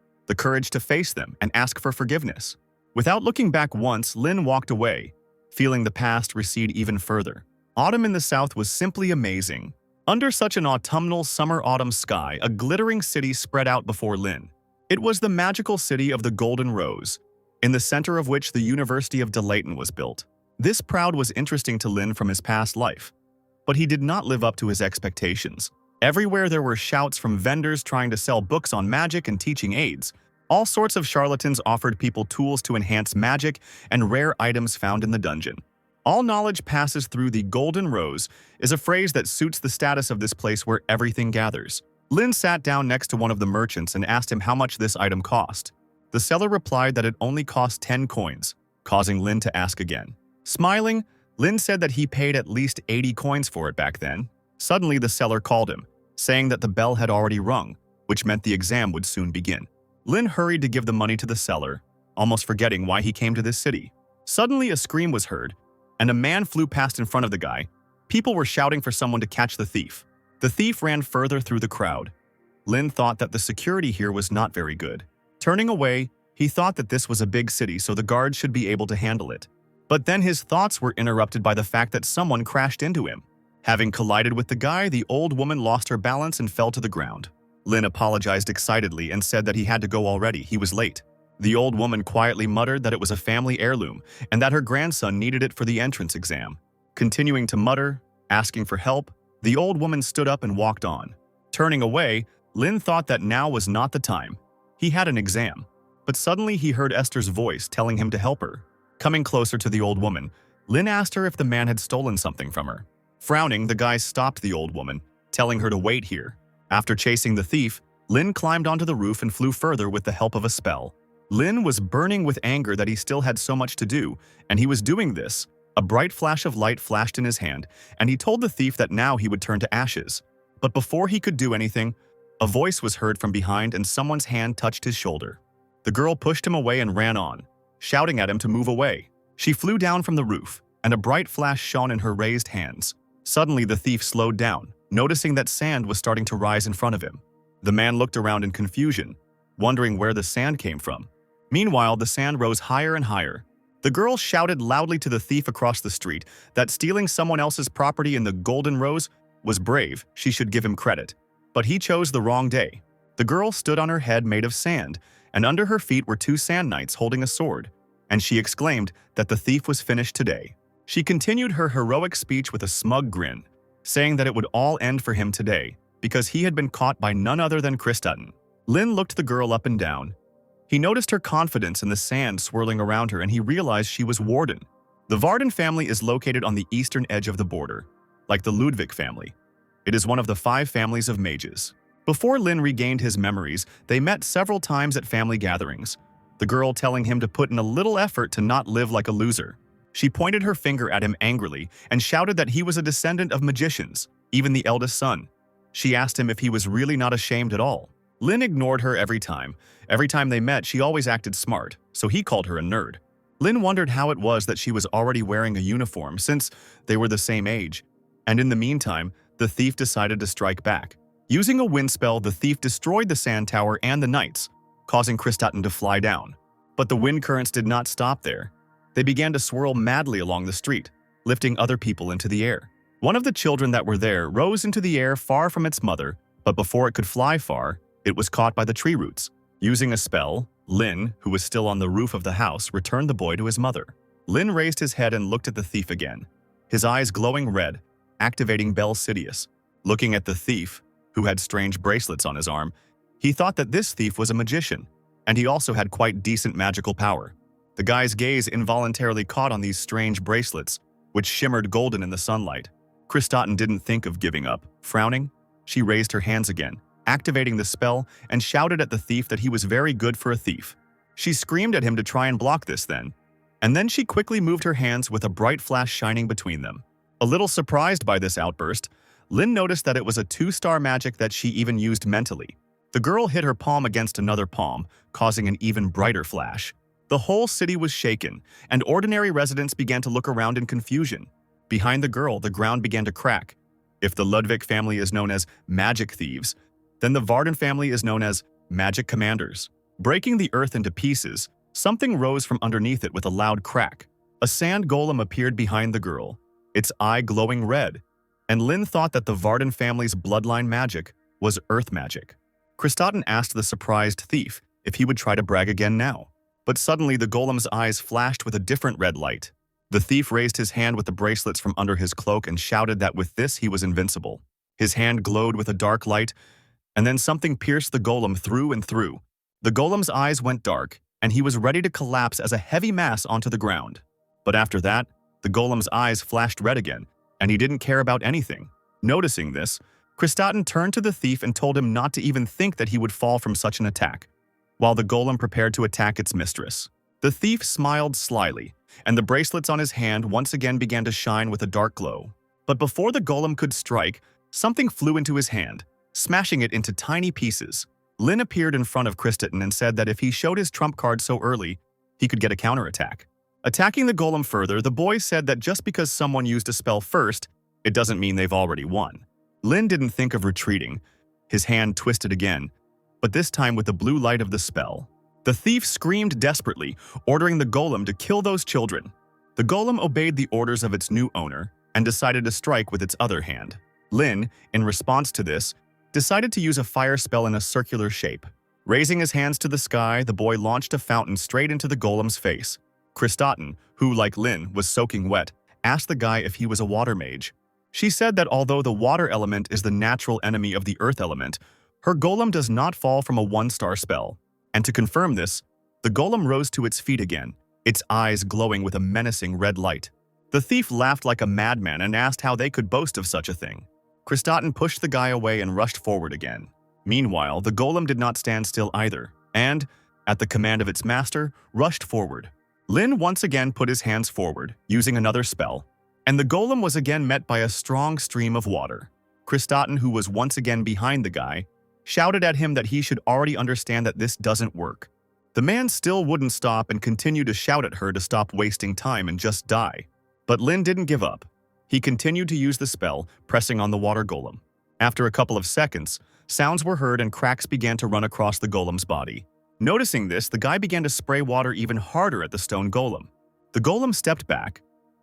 and ask for forgiveness. Without looking back once, Lynn walked away, feeling the past recede even further. Autumn in the south was simply amazing. Under such an autumnal summer-autumn sky, a glittering city spread out before Lynn. It was the magical city of the Golden Rose, in the center of which the University of Delaton was built. This proud was interesting to Lynn from his past life, but he did not live up to his expectations. Everywhere there were shouts from vendors trying to sell books on magic and teaching aids. All sorts of charlatans offered people tools to enhance magic and rare items found in the dungeon. All knowledge passes through the Golden Rose is a phrase that suits the status of this place where everything gathers. Lynn sat down next to one of the merchants and asked him how much this item cost. The seller replied that it only cost 10 coins, causing Lynn to ask again. Smiling, Lynn said that he paid at least 80 coins for it back then. Suddenly, the seller called him, saying that the bell had already rung, which meant the exam would soon begin. Lynn hurried to give the money to the seller, almost forgetting why he came to this city. Suddenly, a scream was heard, and a man flew past in front of the guy. People were shouting for someone to catch the thief. The thief ran further through the crowd. Lynn thought that the security here was not very good. Turning away, he thought that this was a big city, so the guards should be able to handle it. But then his thoughts were interrupted by the fact that someone crashed into him. Having collided with the guy, the old woman lost her balance and fell to the ground. Lynn apologized excitedly and said that he had to go already, he was late. The old woman quietly muttered that it was a family heirloom and that her grandson needed it for the entrance exam. Continuing to mutter, asking for help, the old woman stood up and walked on. Turning away, Lynn thought that now was not the time. He had an exam. But suddenly he heard Esther's voice telling him to help her. Coming closer to the old woman, Lynn asked her if the man had stolen something from her. Frowning, the guy stopped the old woman, telling her to wait here. After chasing the thief, Lynn climbed onto the roof and flew further with the help of a spell. Lynn was burning with anger that he still had so much to do, and he was doing this. A bright flash of light flashed in his hand, and he told the thief that now he would turn to ashes. But before he could do anything, a voice was heard from behind and someone's hand touched his shoulder. The girl pushed him away and ran on, shouting at him to move away. She flew down from the roof, and a bright flash shone in her raised hands. Suddenly, the thief slowed down, noticing that sand was starting to rise in front of him. The man looked around in confusion, wondering where the sand came from. Meanwhile, the sand rose higher and higher. The girl shouted loudly to the thief across the street that stealing someone else's property in the Golden Rose was brave, she should give him credit. But he chose the wrong day. The girl stood on her head made of sand, and under her feet were 2 sand knights holding a sword, and she exclaimed that the thief was finished today. She continued her heroic speech with a smug grin, saying that it would all end for him today, because he had been caught by none other than Delaton. Lynn looked the girl up and down. He noticed her confidence in the sand swirling around her, and he realized she was Warden. The Varden family is located on the eastern edge of the border, like the Ludvik family. It is one of the 5 families of mages. Before Lynn regained his memories, they met several times at family gatherings, the girl telling him to put in a little effort to not live like a loser. She pointed her finger at him angrily and shouted that he was a descendant of magicians, even the eldest son. She asked him if he was really not ashamed at all. Lynn ignored her every time. Every time they met, she always acted smart, so he called her a nerd. Lynn wondered how it was that she was already wearing a uniform since they were the same age. And in the meantime, the thief decided to strike back. Using a wind spell, the thief destroyed the sand tower and the knights, causing Delaton to fly down. But the wind currents did not stop there. They began to swirl madly along the street, lifting other people into the air. One of the children that were there rose into the air far from its mother, but before it could fly far, it was caught by the tree roots. Using a spell, Lynn, who was still on the roof of the house, returned the boy to his mother. Lynn raised his head and looked at the thief again, his eyes glowing red, activating Bel Sidious. Looking at the thief, who had strange bracelets on his arm, he thought that this thief was a magician, and he also had quite decent magical power. The guy's gaze involuntarily caught on these strange bracelets, which shimmered golden in the sunlight. Kristaten didn't think of giving up. Frowning, she raised her hands again, activating the spell, and shouted at the thief that he was very good for a thief. She screamed at him to try and block this then, and then she quickly moved her hands with a bright flash shining between them. A little surprised by this outburst, Lynn noticed that it was a 2-star magic that she even used mentally. The girl hit her palm against another palm, causing an even brighter flash. The whole city was shaken, and ordinary residents began to look around in confusion. Behind the girl, the ground began to crack. If the Ludvik family is known as magic thieves, then the Varden family is known as magic commanders. Breaking the earth into pieces, something rose from underneath it with a loud crack. A sand golem appeared behind the girl, its eye glowing red, and Lynn thought that the Varden family's bloodline magic was earth magic. Kristaten asked the surprised thief if he would try to brag again now. But suddenly the golem's eyes flashed with a different red light. The thief raised his hand with the bracelets from under his cloak and shouted that with this he was invincible. His hand glowed with a dark light, and then something pierced the golem through and through. The golem's eyes went dark, and he was ready to collapse as a heavy mass onto the ground. But after that, the golem's eyes flashed red again, and he didn't care about anything. Noticing this, Kristaten turned to the thief and told him not to even think that he would fall from such an attack, while the golem prepared to attack its mistress. The thief smiled slyly, and the bracelets on his hand once again began to shine with a dark glow. But before the golem could strike, something flew into his hand, smashing it into tiny pieces. Lynn appeared in front of Kristaten and said that if he showed his trump card so early, he could get a counterattack. Attacking the golem further, the boy said that just because someone used a spell first, it doesn't mean they've already won. Lynn didn't think of retreating. His hand twisted again, but this time with the blue light of the spell. The thief screamed desperately, ordering the golem to kill those children. The golem obeyed the orders of its new owner and decided to strike with its other hand. Lynn, in response to this, decided to use a fire spell in a circular shape. Raising his hands to the sky, the boy launched a fountain straight into the golem's face. Kristaten, who, like Lynn, was soaking wet, asked the guy if he was a water mage. She said that although the water element is the natural enemy of the earth element, her golem does not fall from a 1-star spell. And to confirm this, the golem rose to its feet again, its eyes glowing with a menacing red light. The thief laughed like a madman and asked how they could boast of such a thing. Kristaten pushed the guy away and rushed forward again. Meanwhile, the golem did not stand still either, and, at the command of its master, rushed forward. Lynn once again put his hands forward, using another spell, and the golem was again met by a strong stream of water. Kristaten, who was once again behind the guy, shouted at him that he should already understand that this doesn't work. The man still wouldn't stop and continued to shout at her to stop wasting time and just die. But Lynn didn't give up. He continued to use the spell, pressing on the water golem. After a couple of seconds, sounds were heard and cracks began to run across the golem's body. Noticing this, the guy began to spray water even harder at the stone golem. The golem stepped back,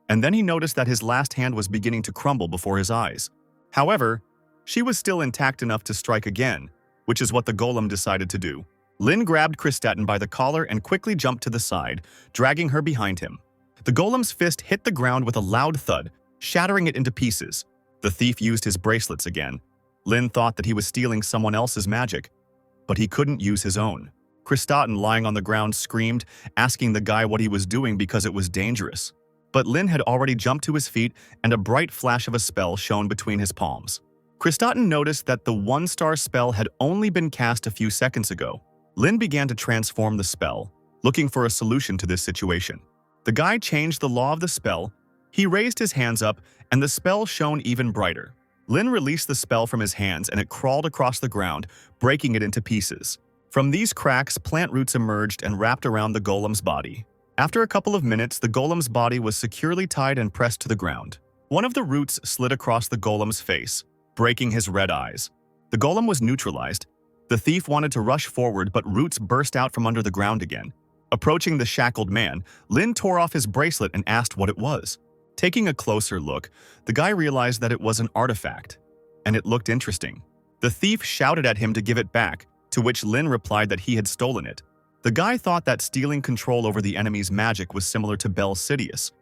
and then he noticed that his last hand was beginning to crumble before his eyes. However, she was still intact enough to strike again, which is what the golem decided to do. Lynn grabbed Kristaten by the collar and quickly jumped to the side, dragging her behind him. The golem's fist hit the ground with a loud thud, shattering it into pieces. The thief used his bracelets again. Lynn thought that he was stealing someone else's magic, but he couldn't use his own. Kristaten, lying on the ground, screamed, asking the guy what he was doing because it was dangerous. But Lynn had already jumped to his feet, and a bright flash of a spell shone between his palms. Kristaten noticed that the 1-star spell had only been cast a few seconds ago. Lynn began to transform the spell, looking for a solution to this situation. The guy changed the law of the spell. He raised his hands up, and the spell shone even brighter. Lynn released the spell from his hands, and it crawled across the ground, breaking it into pieces. From these cracks, plant roots emerged and wrapped around the golem's body. After a couple of minutes, the golem's body was securely tied and pressed to the ground. One of the roots slid across the golem's face, breaking his red eyes. The golem was neutralized. The thief wanted to rush forward, but roots burst out from under the ground again. Approaching the shackled man, Lynn tore off his bracelet and asked what it was. Taking a closer look, the guy realized that it was an artifact, and it looked interesting. The thief shouted at him to give it back, to which Lynn replied that he had stolen it. The guy thought that stealing control over the enemy's magic was similar to Bel Sidious.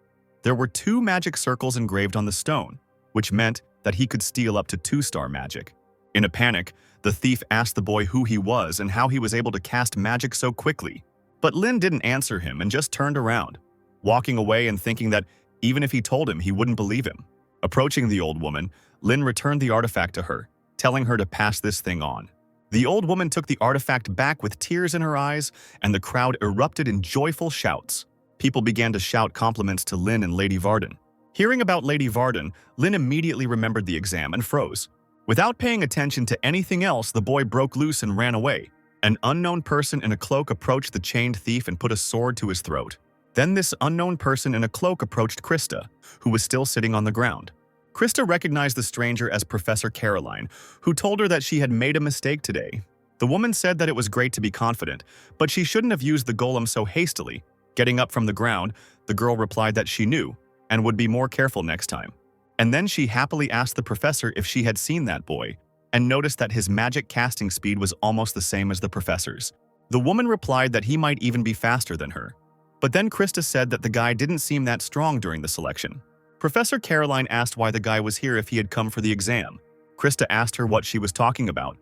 There were 2 magic circles engraved on the stone, which meant that he could steal up to 2-star magic. In a panic, the thief asked the boy who he was and how he was able to cast magic so quickly. But Lynn didn't answer him and just turned around, walking away and thinking that even if he told him, he wouldn't believe him. Approaching the old woman, Lynn returned the artifact to her, telling her to pass this thing on. The old woman took the artifact back with tears in her eyes, and the crowd erupted in joyful shouts. People began to shout compliments to Lynn and Lady Varden. Hearing about Lady Varden, Lynn immediately remembered the exam and froze. Without paying attention to anything else, the boy broke loose and ran away. An unknown person in a cloak approached the chained thief and put a sword to his throat. Then this unknown person in a cloak approached Krista, who was still sitting on the ground. Krista recognized the stranger as Professor Caroline, who told her that she had made a mistake today. The woman said that it was great to be confident, but she shouldn't have used the golem so hastily. Getting up from the ground, the girl replied that she knew and would be more careful next time. And then she happily asked the professor if she had seen that boy, and noticed that his magic casting speed was almost the same as the professor's. The woman replied that he might even be faster than her. But then Krista said that the guy didn't seem that strong during the selection. Professor Caroline asked why the guy was here if he had come for the exam. Krista asked her what she was talking about,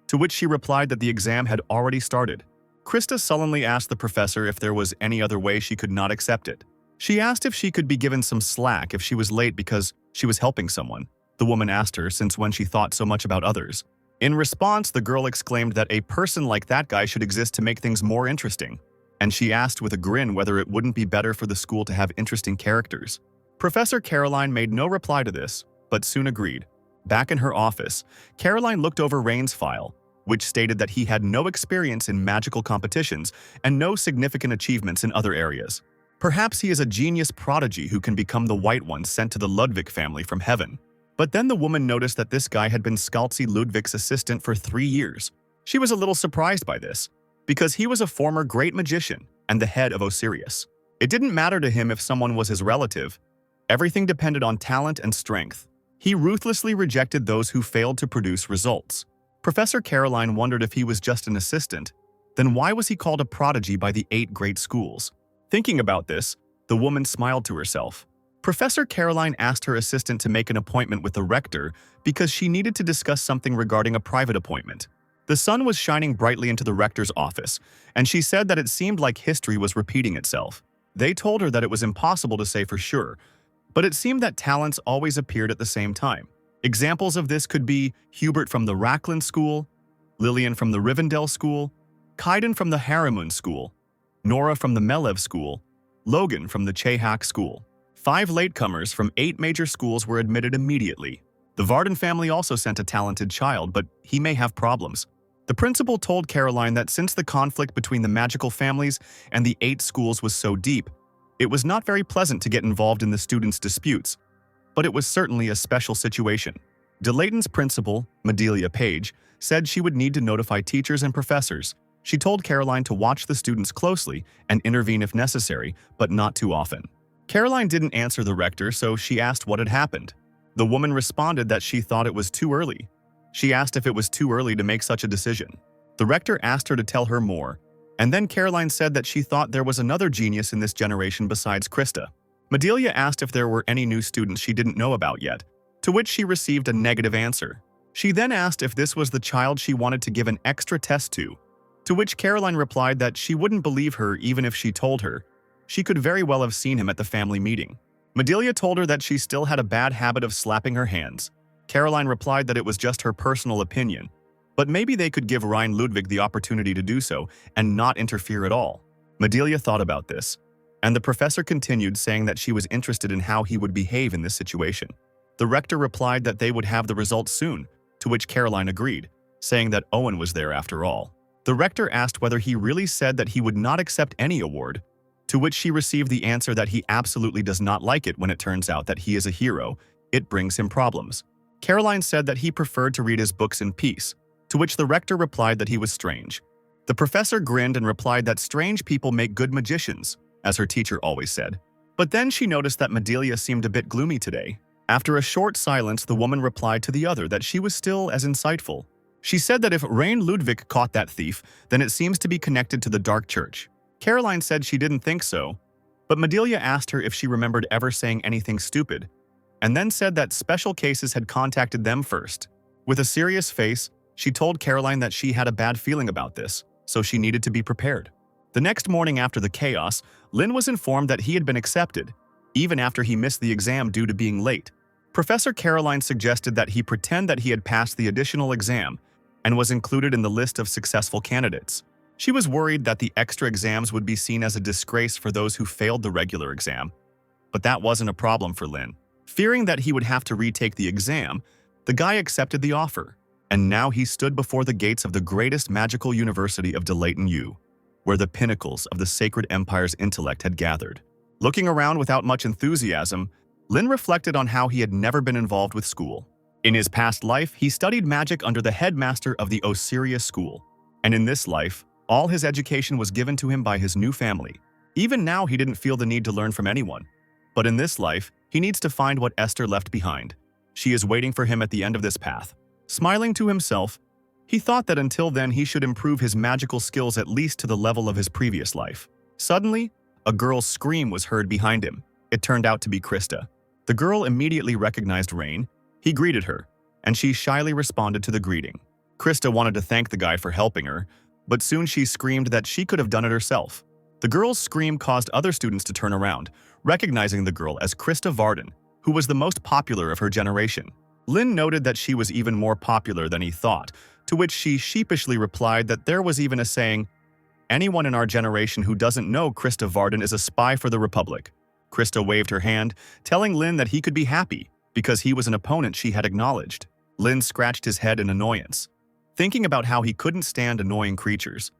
to which she replied that the exam had already started. Krista sullenly asked the professor if there was any other way she could not accept it. She asked if she could be given some slack if she was late because she was helping someone. The woman asked her since when she thought so much about others. In response, the girl exclaimed that a person like that guy should exist to make things more interesting. And she asked with a grin whether it wouldn't be better for the school to have interesting characters. Professor Caroline made no reply to this, but soon agreed. Back in her office, Caroline looked over Rain's file, which stated that he had no experience in magical competitions and no significant achievements in other areas. Perhaps he is a genius prodigy who can become the White One sent to the Ludvik family from heaven. But then the woman noticed that this guy had been Scalzi Ludvik's assistant for 3 years. She was a little surprised by this, because he was a former great magician and the head of Osiris. It didn't matter to him if someone was his relative. Everything depended on talent and strength. He ruthlessly rejected those who failed to produce results. Professor Caroline wondered if he was just an assistant. Then why was he called a prodigy by the 8 great schools? Thinking about this, the woman smiled to herself. Professor Caroline asked her assistant to make an appointment with the rector because she needed to discuss something regarding a private appointment. The sun was shining brightly into the rector's office, and she said that it seemed like history was repeating itself. They told her that it was impossible to say for sure, but it seemed that talents always appeared at the same time. Examples of this could be Hubert from the Rackland School, Lillian from the Rivendell School, Kaiden from the Harimun School, Nora from the Melev School, Logan from the Chehak School. 5 latecomers from 8 major schools were admitted immediately. The Varden family also sent a talented child, but he may have problems. The principal told Caroline that since the conflict between the magical families and the 8 schools was so deep, it was not very pleasant to get involved in the students' disputes, but it was certainly a special situation. Delaton's principal, Madelia Page, said she would need to notify teachers and professors. She told Caroline to watch the students closely and intervene if necessary, but not too often. Caroline didn't answer the rector, so she asked what had happened. The woman responded that she thought it was too early. She asked if it was too early to make such a decision. The rector asked her to tell her more, and then Caroline said that she thought there was another genius in this generation besides Krista. Madelia asked if there were any new students she didn't know about yet, to which she received a negative answer. She then asked if this was the child she wanted to give an extra test to which Caroline replied that she wouldn't believe her even if she told her. She could very well have seen him at the family meeting. Madelia told her that she still had a bad habit of slapping her hands. Caroline replied that it was just her personal opinion, but maybe they could give Ryan Ludvik the opportunity to do so and not interfere at all. Madelia thought about this, and the professor continued saying that she was interested in how he would behave in this situation. The rector replied that they would have the results soon, to which Caroline agreed, saying that Owen was there after all. The rector asked whether he really said that he would not accept any award, to which she received the answer that he absolutely does not like it when it turns out that he is a hero. It brings him problems. Caroline said that he preferred to read his books in peace, to which the rector replied that he was strange. The professor grinned and replied that strange people make good magicians, as her teacher always said. But then she noticed that Madelia seemed a bit gloomy today. After a short silence, the woman replied to the other that she was still as insightful. She said that if Rain Ludvik caught that thief, then it seems to be connected to the Dark Church. Caroline said she didn't think so, but Madelia asked her if she remembered ever saying anything stupid, and then said that special cases had contacted them first. With a serious face, she told Caroline that she had a bad feeling about this, so she needed to be prepared. The next morning after the chaos, Lynn was informed that he had been accepted, even after he missed the exam due to being late. Professor Caroline suggested that he pretend that he had passed the additional exam and was included in the list of successful candidates. She was worried that the extra exams would be seen as a disgrace for those who failed the regular exam, but that wasn't a problem for Lynn. Fearing that he would have to retake the exam, the guy accepted the offer, and now he stood before the gates of the greatest magical university of Delaton, where the pinnacles of the Sacred Empire's intellect had gathered. Looking around without much enthusiasm, Lynn reflected on how he had never been involved with school. In his past life, he studied magic under the headmaster of the Asura school, and in this life, all his education was given to him by his new family. Even now, he didn't feel the need to learn from anyone. But in this life, he needs to find what Esther left behind. She is waiting for him at the end of this path. Smiling to himself, he thought that until then he should improve his magical skills at least to the level of his previous life. Suddenly, a girl's scream was heard behind him. It turned out to be Krista. The girl immediately recognized Rain. He greeted her, and she shyly responded to the greeting. Krista wanted to thank the guy for helping her, but soon she screamed that she could have done it herself. The girl's scream caused other students to turn around, recognizing the girl as Krista Varden, who was the most popular of her generation. Lynn noted that she was even more popular than he thought, to which she sheepishly replied that there was even a saying, "Anyone in our generation who doesn't know Krista Varden is a spy for the Republic." Krista waved her hand, telling Lynn that he could be happy because he was an opponent she had acknowledged. Lynn scratched his head in annoyance, thinking about how he couldn't stand annoying creatures,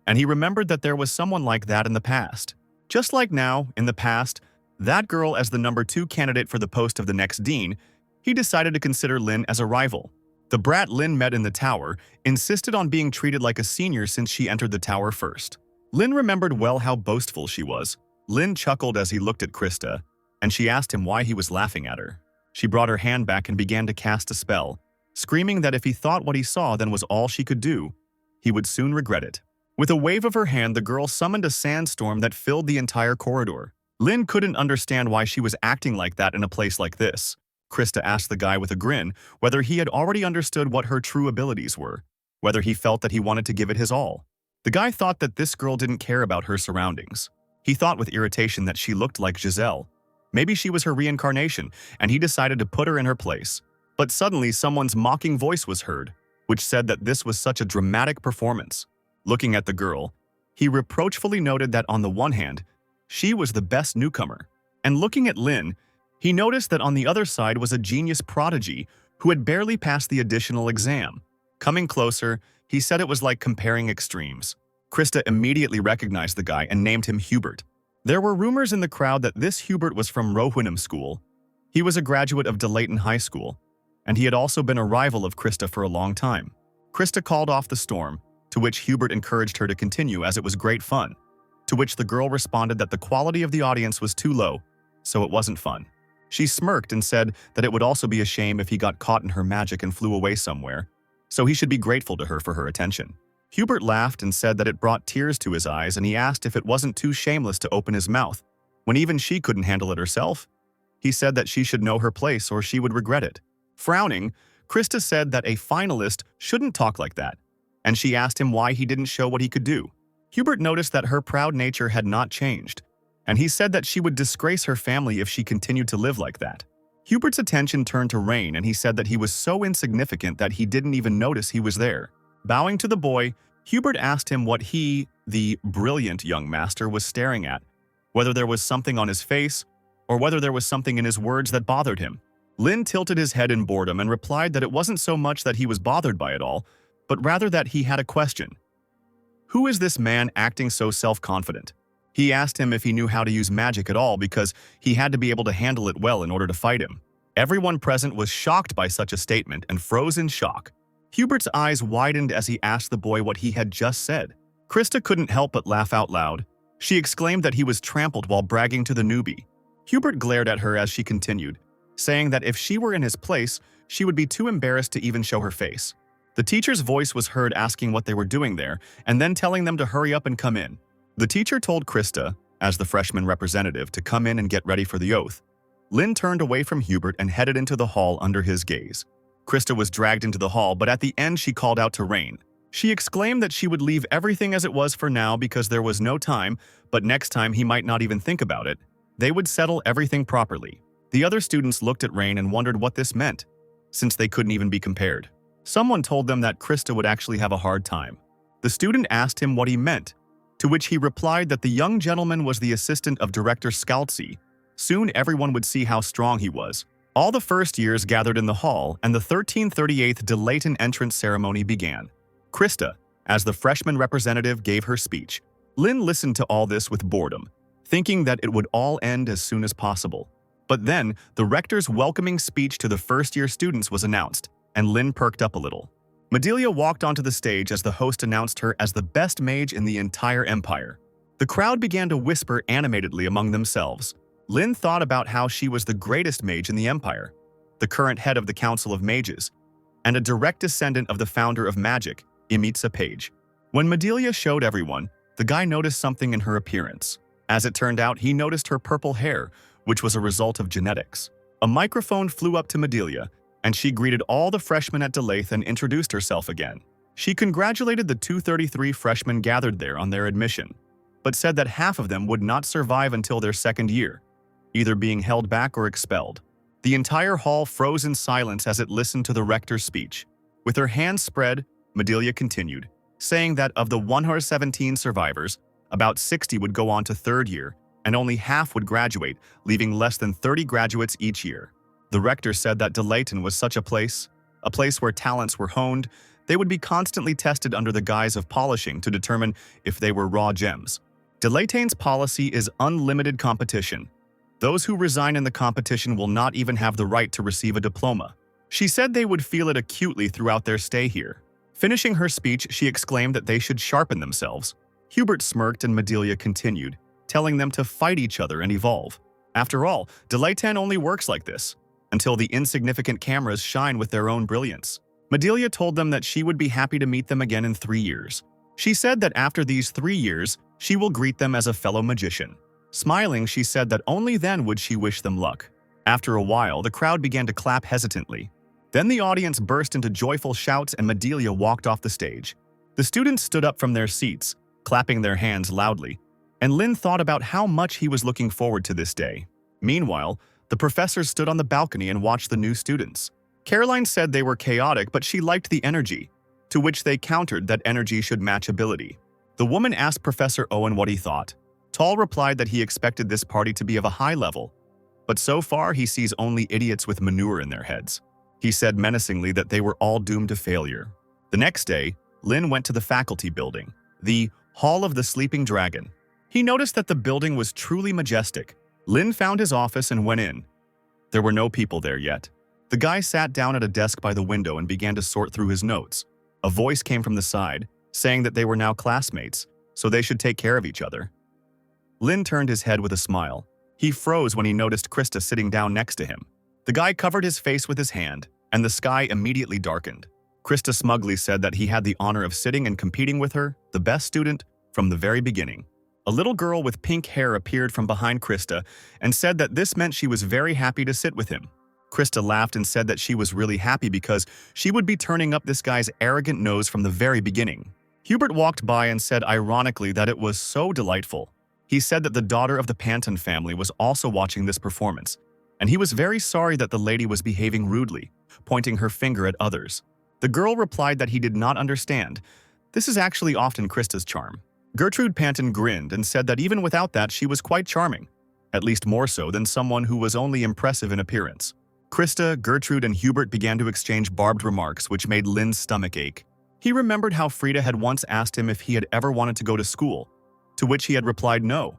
and he remembered that there was someone like that in the past. Just like now, in the past, that girl as the number 2 candidate for the post of the next dean, he decided to consider Lynn as a rival. The brat Lynn met in the tower insisted on being treated like a senior since she entered the tower first. Lynn remembered well how boastful she was. Lynn chuckled as he looked at Krista, and she asked him why he was laughing at her. She brought her hand back and began to cast a spell, screaming that if he thought what he saw then was all she could do, he would soon regret it. With a wave of her hand, the girl summoned a sandstorm that filled the entire corridor. Lynn couldn't understand why she was acting like that in a place like this. Krista asked the guy with a grin whether he had already understood what her true abilities were, whether he felt that he wanted to give it his all. The guy thought that this girl didn't care about her surroundings. He thought with irritation that she looked like Giselle. Maybe she was her reincarnation, and he decided to put her in her place. But suddenly someone's mocking voice was heard, which said that this was such a dramatic performance. Looking at the girl, he reproachfully noted that on the one hand, she was the best newcomer, and looking at Lynn, he noticed that on the other side was a genius prodigy who had barely passed the additional exam. Coming closer, he said it was like comparing extremes. Krista immediately recognized the guy and named him Hubert. There were rumors in the crowd that this Hubert was from Rohwinham School. He was a graduate of Delaton High School, and he had also been a rival of Krista for a long time. Krista called off the storm, to which Hubert encouraged her to continue as it was great fun, to which the girl responded that the quality of the audience was too low, so it wasn't fun. She smirked and said that it would also be a shame if he got caught in her magic and flew away somewhere, so he should be grateful to her for her attention. Hubert laughed and said that it brought tears to his eyes, and he asked if it wasn't too shameless to open his mouth, when even she couldn't handle it herself. He said that she should know her place or she would regret it. Frowning, Krista said that a finalist shouldn't talk like that, and she asked him why he didn't show what he could do. Hubert noticed that her proud nature had not changed, and he said that she would disgrace her family if she continued to live like that. Hubert's attention turned to Rain, and he said that he was so insignificant that he didn't even notice he was there. Bowing to the boy, Hubert asked him what he, the brilliant young master, was staring at, whether there was something on his face, or whether there was something in his words that bothered him. Lynn tilted his head in boredom and replied that it wasn't so much that he was bothered by it all, but rather that he had a question. Who is this man acting so self-confident? He asked him if he knew how to use magic at all because he had to be able to handle it well in order to fight him. Everyone present was shocked by such a statement and froze in shock. Hubert's eyes widened as he asked the boy what he had just said. Krista couldn't help but laugh out loud. She exclaimed that he was trampled while bragging to the newbie. Hubert glared at her as she continued, saying that if she were in his place, she would be too embarrassed to even show her face. The teacher's voice was heard asking what they were doing there, and then telling them to hurry up and come in. The teacher told Krista, as the freshman representative, to come in and get ready for the oath. Lynn turned away from Hubert and headed into the hall under his gaze. Krista was dragged into the hall, but at the end she called out to Rain, She exclaimed that she would leave everything as it was for now because there was no time, but next time he might not even think about it. They would settle everything properly. The other students looked at Rain and wondered what this meant, since they couldn't even be compared. Someone told them that Krista would actually have a hard time. The student asked him what he meant, to which he replied that the young gentleman was the assistant of Director Scalzi. Soon everyone would see how strong he was. All the first years gathered in the hall, and the 1338th Delaton entrance ceremony began. Krista, as the freshman representative, gave her speech. Lynn listened to all this with boredom, thinking that it would all end as soon as possible. But then, the rector's welcoming speech to the first-year students was announced, and Lynn perked up a little. Madelia walked onto the stage as the host announced her as the best mage in the entire empire. The crowd began to whisper animatedly among themselves. Lynn thought about how she was the greatest mage in the empire, the current head of the Council of Mages, and a direct descendant of the founder of magic, Imitsa Page. When Madelia showed everyone, the guy noticed something in her appearance. As it turned out, he noticed her purple hair, which was a result of genetics. A microphone flew up to Madelia, and she greeted all the freshmen at Delaton and introduced herself again. She congratulated the 233 freshmen gathered there on their admission, but said that half of them would not survive until their second year, either being held back or expelled. The entire hall froze in silence as it listened to the rector's speech. With her hands spread, Madelia continued, saying that of the 117 survivors, about 60 would go on to third year, and only half would graduate, leaving less than 30 graduates each year. The rector said that Delaton was such a place where talents were honed. They would be constantly tested under the guise of polishing to determine if they were raw gems. Delaton's policy is unlimited competition. Those who resign in the competition will not even have the right to receive a diploma. She said they would feel it acutely throughout their stay here. Finishing her speech, she exclaimed that they should sharpen themselves. Hubert smirked and Madelia continued, telling them to fight each other and evolve. After all, Delaton only works like this, until the insignificant cameras shine with their own brilliance. Madelia told them that she would be happy to meet them again in 3 years. She said that after these 3 years, she will greet them as a fellow magician. Smiling, she said that only then would she wish them luck. After a while, the crowd began to clap hesitantly. Then the audience burst into joyful shouts and Madelia walked off the stage. The students stood up from their seats, clapping their hands loudly, and Lynn thought about how much he was looking forward to this day. Meanwhile, the professors stood on the balcony and watched the new students. Caroline said they were chaotic, but she liked the energy, to which they countered that energy should match ability. The woman asked Professor Owen what he thought. Tall replied that he expected this party to be of a high level, but so far he sees only idiots with manure in their heads. He said menacingly that they were all doomed to failure. The next day, Lynn went to the faculty building, the Hall of the Sleeping Dragon. He noticed that the building was truly majestic. Lynn found his office and went in. There were no people there yet. The guy sat down at a desk by the window and began to sort through his notes. A voice came from the side, saying that they were now classmates, so they should take care of each other. Lynn turned his head with a smile. He froze when he noticed Krista sitting down next to him. The guy covered his face with his hand, and the sky immediately darkened. Krista smugly said that he had the honor of sitting and competing with her, the best student, from the very beginning. A little girl with pink hair appeared from behind Krista and said that this meant she was very happy to sit with him. Krista laughed and said that she was really happy because she would be turning up this guy's arrogant nose from the very beginning. Hubert walked by and said ironically that it was so delightful. He said that the daughter of the Panton family was also watching this performance, and he was very sorry that the lady was behaving rudely, pointing her finger at others. The girl replied that he did not understand. This is actually often Krista's charm. Gertrude Panton grinned and said that even without that she was quite charming, at least more so than someone who was only impressive in appearance. Krista, Gertrude, and Hubert began to exchange barbed remarks which made Lynn's stomach ache. He remembered how Frida had once asked him if he had ever wanted to go to school, to which he had replied no,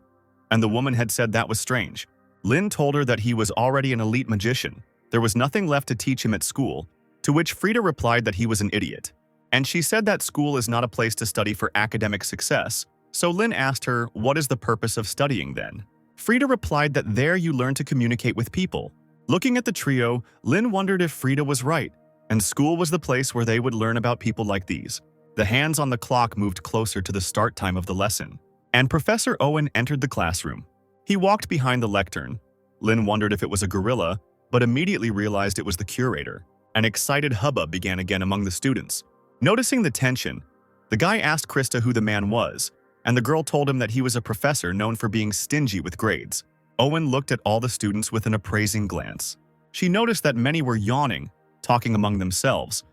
and the woman had said that was strange. Lynn told her that he was already an elite magician. There was nothing left to teach him at school, to which Frida replied that he was an idiot. And she said that school is not a place to study for academic success, so Lynn asked her, what is the purpose of studying then? Frida replied that there you learn to communicate with people. Looking at the trio, Lynn wondered if Frida was right, and school was the place where they would learn about people like these. The hands on the clock moved closer to the start time of the lesson, and Professor Owen entered the classroom. He walked behind the lectern. Lynn wondered if it was a gorilla, but immediately realized it was the curator. An excited hubbub began again among the students. Noticing the tension, The guy asked Krista who the man was, and the girl told him that he was a professor known for being stingy with grades. Owen looked at all the students with an appraising glance. She noticed that many were yawning, talking among themselves,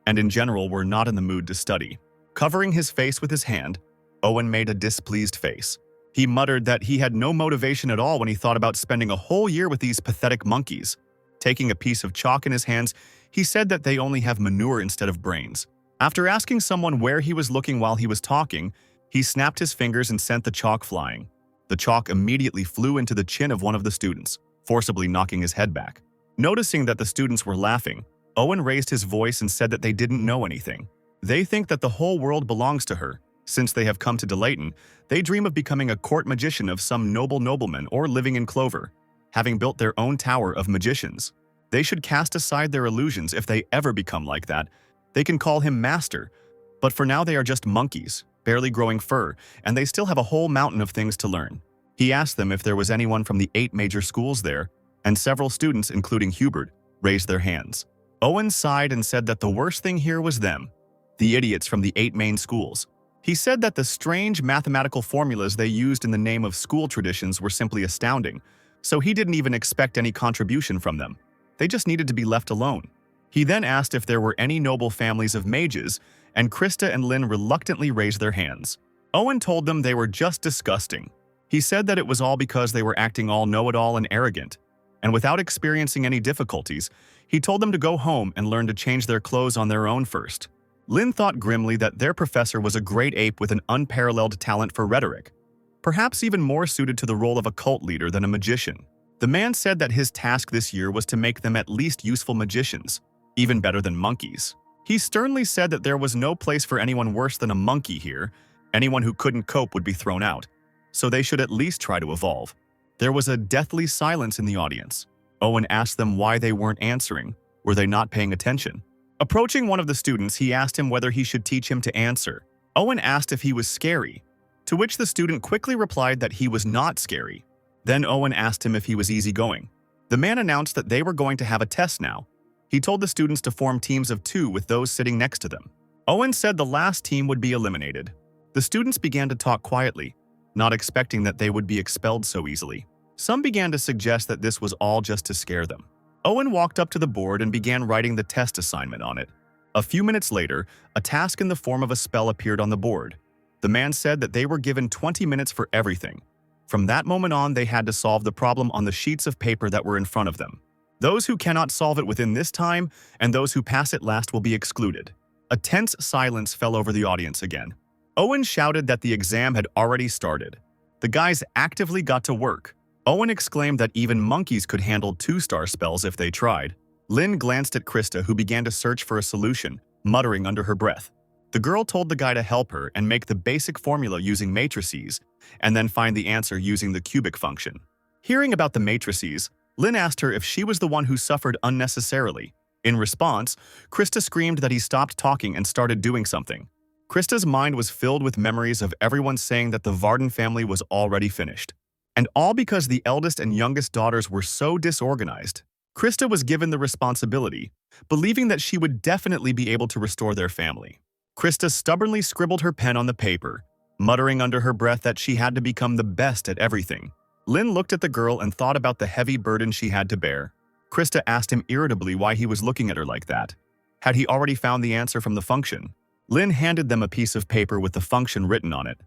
and in general were not in the mood to study. Covering his face with his hand, Owen made a displeased face. He muttered that he had no motivation at all when he thought about spending a whole year with these pathetic monkeys. Taking a piece of chalk in his hands, he said that they only have manure instead of brains. After asking someone where he was looking while he was talking, he snapped his fingers and sent the chalk flying. The chalk immediately flew into the chin of one of the students, forcibly knocking his head back. Noticing that the students were laughing, Owen raised his voice and said that they didn't know anything. They think that the whole world belongs to her. Since they have come to Delaton, they dream of becoming a court magician of some noble nobleman or living in clover, having built their own tower of magicians. They should cast aside their illusions if they ever become like that. They can call him master, but for now they are just monkeys, barely growing fur, and they still have a whole mountain of things to learn. He asked them if there was anyone from the 8 major schools there, and several students, including Hubert, raised their hands. Owen sighed and said that the worst thing here was them, the idiots from the 8 main schools. He said that the strange mathematical formulas they used in the name of school traditions were simply astounding, so he didn't even expect any contribution from them. They just needed to be left alone. He then asked if there were any noble families of mages, and Krista and Lynn reluctantly raised their hands. Owen told them they were just disgusting. He said that it was all because they were acting all know-it-all and arrogant, and without experiencing any difficulties, he told them to go home and learn to change their clothes on their own first. Lynn thought grimly that their professor was a great ape with an unparalleled talent for rhetoric, perhaps even more suited to the role of a cult leader than a magician. The man said that his task this year was to make them at least useful magicians, even better than monkeys. He sternly said that there was no place for anyone worse than a monkey here. Anyone who couldn't cope would be thrown out, so they should at least try to evolve. There was a deathly silence in the audience. Owen asked them why they weren't answering. Were they not paying attention? Approaching one of the students, he asked him whether he should teach him to answer. Owen asked if he was scary, to which the student quickly replied that he was not scary. Then Owen asked him if he was easygoing. The man announced that they were going to have a test now. He told the students to form teams of 2 with those sitting next to them. Owen said the last team would be eliminated. The students began to talk quietly, not expecting that they would be expelled so easily. Some began to suggest that this was all just to scare them. Owen walked up to the board and began writing the test assignment on it. A few minutes later, a task in the form of a spell appeared on the board. The man said that they were given 20 minutes for everything. From that moment on, they had to solve the problem on the sheets of paper that were in front of them. Those who cannot solve it within this time and those who pass it last will be excluded. A tense silence fell over the audience again. Owen shouted that the exam had already started. The guys actively got to work. Owen exclaimed that even monkeys could handle 2-star spells if they tried. Lynn glanced at Krista, who began to search for a solution, muttering under her breath. The girl told the guy to help her and make the basic formula using matrices, and then find the answer using the cubic function. Hearing about the matrices, Lynn asked her if she was the one who suffered unnecessarily. In response, Krista screamed that he stopped talking and started doing something. Krista's mind was filled with memories of everyone saying that the Varden family was already finished. And all because the eldest and youngest daughters were so disorganized. Krista was given the responsibility, believing that she would definitely be able to restore their family. Krista stubbornly scribbled her pen on the paper, muttering under her breath that she had to become the best at everything. Lynn looked at the girl and thought about the heavy burden she had to bear. Krista asked him irritably why he was looking at her like that. Had he already found the answer from the function? Lynn handed them a piece of paper with the function written on it,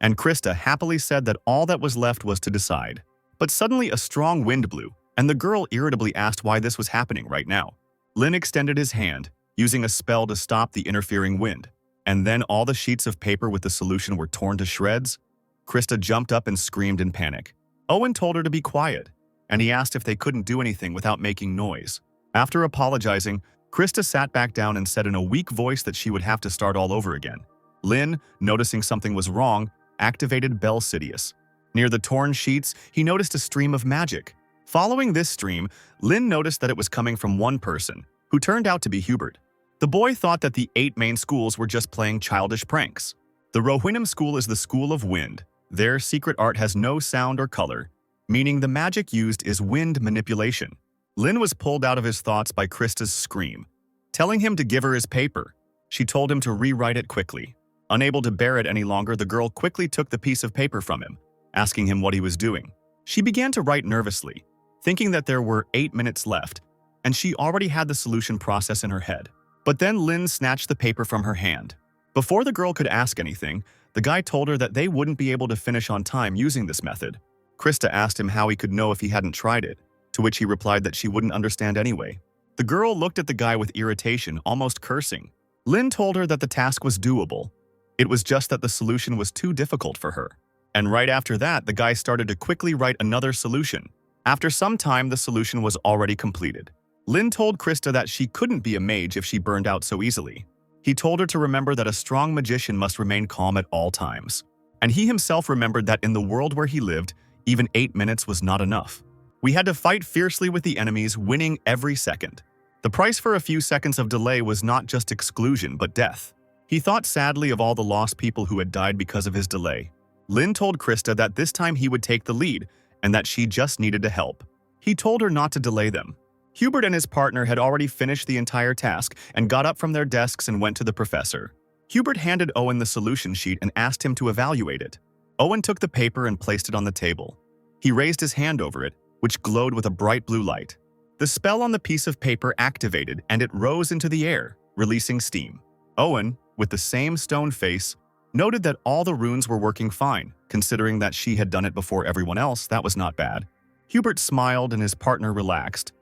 and Krista happily said that all that was left was to decide. But suddenly a strong wind blew, and the girl irritably asked why this was happening right now. Lynn extended his hand, using a spell to stop the interfering wind, and then all the sheets of paper with the solution were torn to shreds. Krista jumped up and screamed in panic. Owen told her to be quiet, and he asked if they couldn't do anything without making noise. After apologizing, Krista sat back down and said in a weak voice that she would have to start all over again. Lynn, noticing something was wrong, activated Bell Sidious. Near the torn sheets, he noticed a stream of magic. Following this stream, Lynn noticed that it was coming from one person, who turned out to be Hubert. The boy thought that the 8 main schools were just playing childish pranks. The Rohirrim school is the school of wind. Their secret art has no sound or color, meaning the magic used is wind manipulation. Lynn was pulled out of his thoughts by Krista's scream, telling him to give her his paper. She told him to rewrite it quickly. Unable to bear it any longer, the girl quickly took the piece of paper from him, asking him what he was doing. She began to write nervously, thinking that there were 8 minutes left, and she already had the solution process in her head. But then Lynn snatched the paper from her hand. Before the girl could ask anything, the guy told her that they wouldn't be able to finish on time using this method. Krista asked him how he could know if he hadn't tried it, to which he replied that she wouldn't understand anyway. The girl looked at the guy with irritation, almost cursing. Lynn told her that the task was doable. It was just that the solution was too difficult for her. And right after that, the guy started to quickly write another solution. After some time, the solution was already completed. Lynn told Krista that she couldn't be a mage if she burned out so easily. He told her to remember that a strong magician must remain calm at all times. And he himself remembered that in the world where he lived, even 8 minutes was not enough. We had to fight fiercely with the enemies, winning every second. The price for a few seconds of delay was not just exclusion, but death. He thought sadly of all the lost people who had died because of his delay. Lynn told Krista that this time he would take the lead and that she just needed to help. He told her not to delay them. Hubert and his partner had already finished the entire task and got up from their desks and went to the professor. Hubert handed Owen the solution sheet and asked him to evaluate it. Owen took the paper and placed it on the table. He raised his hand over it, which glowed with a bright blue light. The spell on the piece of paper activated and it rose into the air, releasing steam. Owen, with the same stone face, noted that all the runes were working fine. Considering that she had done it before everyone else, that was not bad. Hubert smiled and his partner relaxed.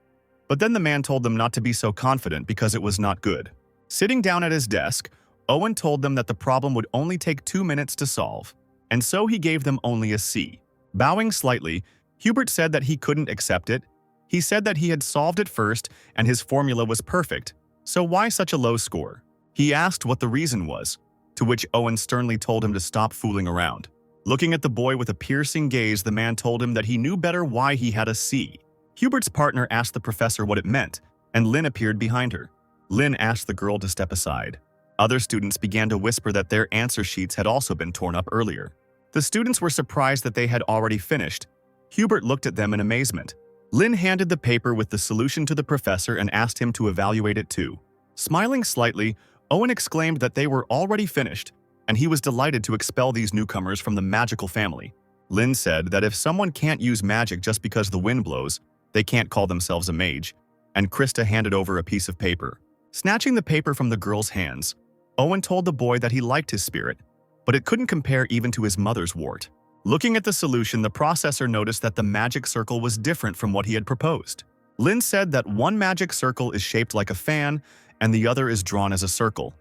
But then the man told them not to be so confident because it was not good. Sitting down at his desk, Owen told them that the problem would only take 2 minutes to solve, and so he gave them only a C. Bowing slightly, Hubert said that he couldn't accept it. He said that he had solved it first and his formula was perfect, so why such a low score? He asked what the reason was, to which Owen sternly told him to stop fooling around. Looking at the boy with a piercing gaze, the man told him that he knew better why he had a C. Hubert's partner asked the professor what it meant, and Lynn appeared behind her. Lynn asked the girl to step aside. Other students began to whisper that their answer sheets had also been torn up earlier. The students were surprised that they had already finished. Hubert looked at them in amazement. Lynn handed the paper with the solution to the professor and asked him to evaluate it too. Smiling slightly, Owen exclaimed that they were already finished, and he was delighted to expel these newcomers from the magical family. Lynn said that if someone can't use magic just because the wind blows, they can't call themselves a mage, and Krista handed over a piece of paper. Snatching the paper from the girl's hands, Owen told the boy that he liked his spirit, but it couldn't compare even to his mother's wart. Looking at the solution, the processor noticed that the magic circle was different from what he had proposed. Lynn said that one magic circle is shaped like a fan and the other is drawn as a circle.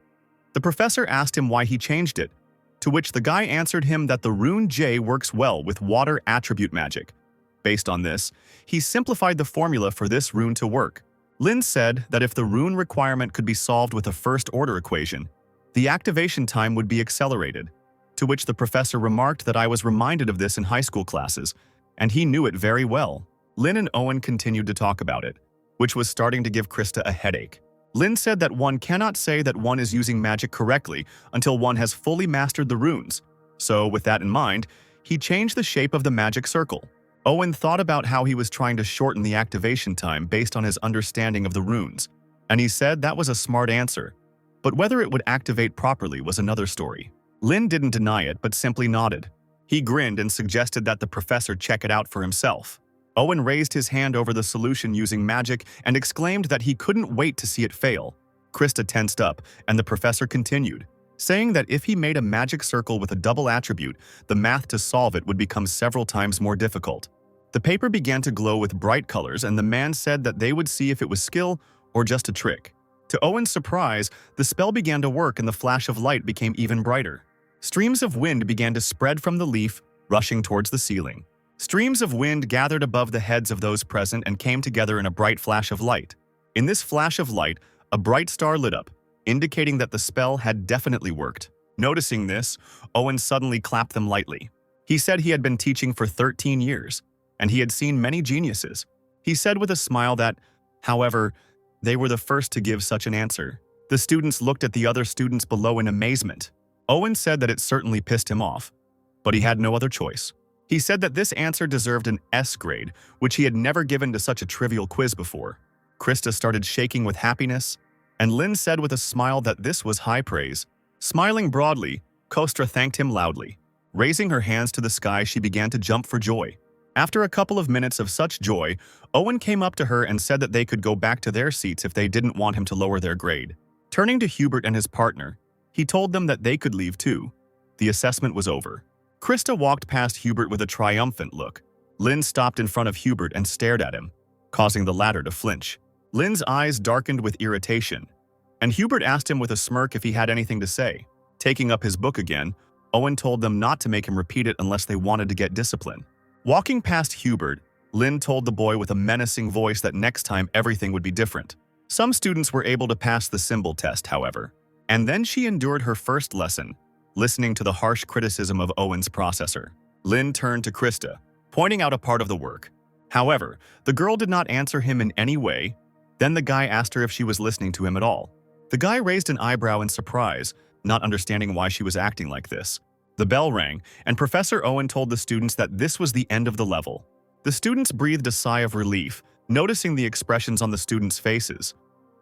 The professor asked him why he changed it, to which the guy answered him that the rune J works well with water attribute magic. Based on this, he simplified the formula for this rune to work. Lynn said that if the rune requirement could be solved with a first-order equation, the activation time would be accelerated, to which the professor remarked that I was reminded of this in high school classes, and he knew it very well. Lynn and Owen continued to talk about it, which was starting to give Krista a headache. Lynn said that one cannot say that one is using magic correctly until one has fully mastered the runes. So, with that in mind, he changed the shape of the magic circle. Owen thought about how he was trying to shorten the activation time based on his understanding of the runes, and he said that was a smart answer. But whether it would activate properly was another story. Lynn didn't deny it, but simply nodded. He grinned and suggested that the professor check it out for himself. Owen raised his hand over the solution using magic and exclaimed that he couldn't wait to see it fail. Krista tensed up, and the professor continued, saying that if he made a magic circle with a double attribute, the math to solve it would become several times more difficult. The paper began to glow with bright colors, and the man said that they would see if it was skill or just a trick. To Owen's surprise, the spell began to work and the flash of light became even brighter. Streams of wind began to spread from the leaf, rushing towards the ceiling. Streams of wind gathered above the heads of those present and came together in a bright flash of light. In this flash of light, a bright star lit up, indicating that the spell had definitely worked. Noticing this, Owen suddenly clapped them lightly. He said he had been teaching for 13 years, and he had seen many geniuses. He said with a smile that, however, they were the first to give such an answer. The students looked at the other students below in amazement. Owen said that it certainly pissed him off, but he had no other choice. He said that this answer deserved an S grade, which he had never given to such a trivial quiz before. Krista started shaking with happiness, and Lynn said with a smile that this was high praise. Smiling broadly, Kostra thanked him loudly. Raising her hands to the sky, she began to jump for joy. After a couple of minutes of such joy, Owen came up to her and said that they could go back to their seats if they didn't want him to lower their grade. Turning to Hubert and his partner, he told them that they could leave too. The assessment was over. Krista walked past Hubert with a triumphant look. Lynn stopped in front of Hubert and stared at him, causing the latter to flinch. Lynn's eyes darkened with irritation, and Hubert asked him with a smirk if he had anything to say. Taking up his book again, Owen told them not to make him repeat it unless they wanted to get discipline. Walking past Hubert, Lynn told the boy with a menacing voice that next time everything would be different. Some students were able to pass the symbol test, however, and then she endured her first lesson, listening to the harsh criticism of Owen's processor. Lynn turned to Krista, pointing out a part of the work. However, the girl did not answer him in any way. Then the guy asked her if she was listening to him at all. The guy raised an eyebrow in surprise, not understanding why she was acting like this. The bell rang, and Professor Owen told the students that this was the end of the level. The students breathed a sigh of relief, noticing the expressions on the students' faces.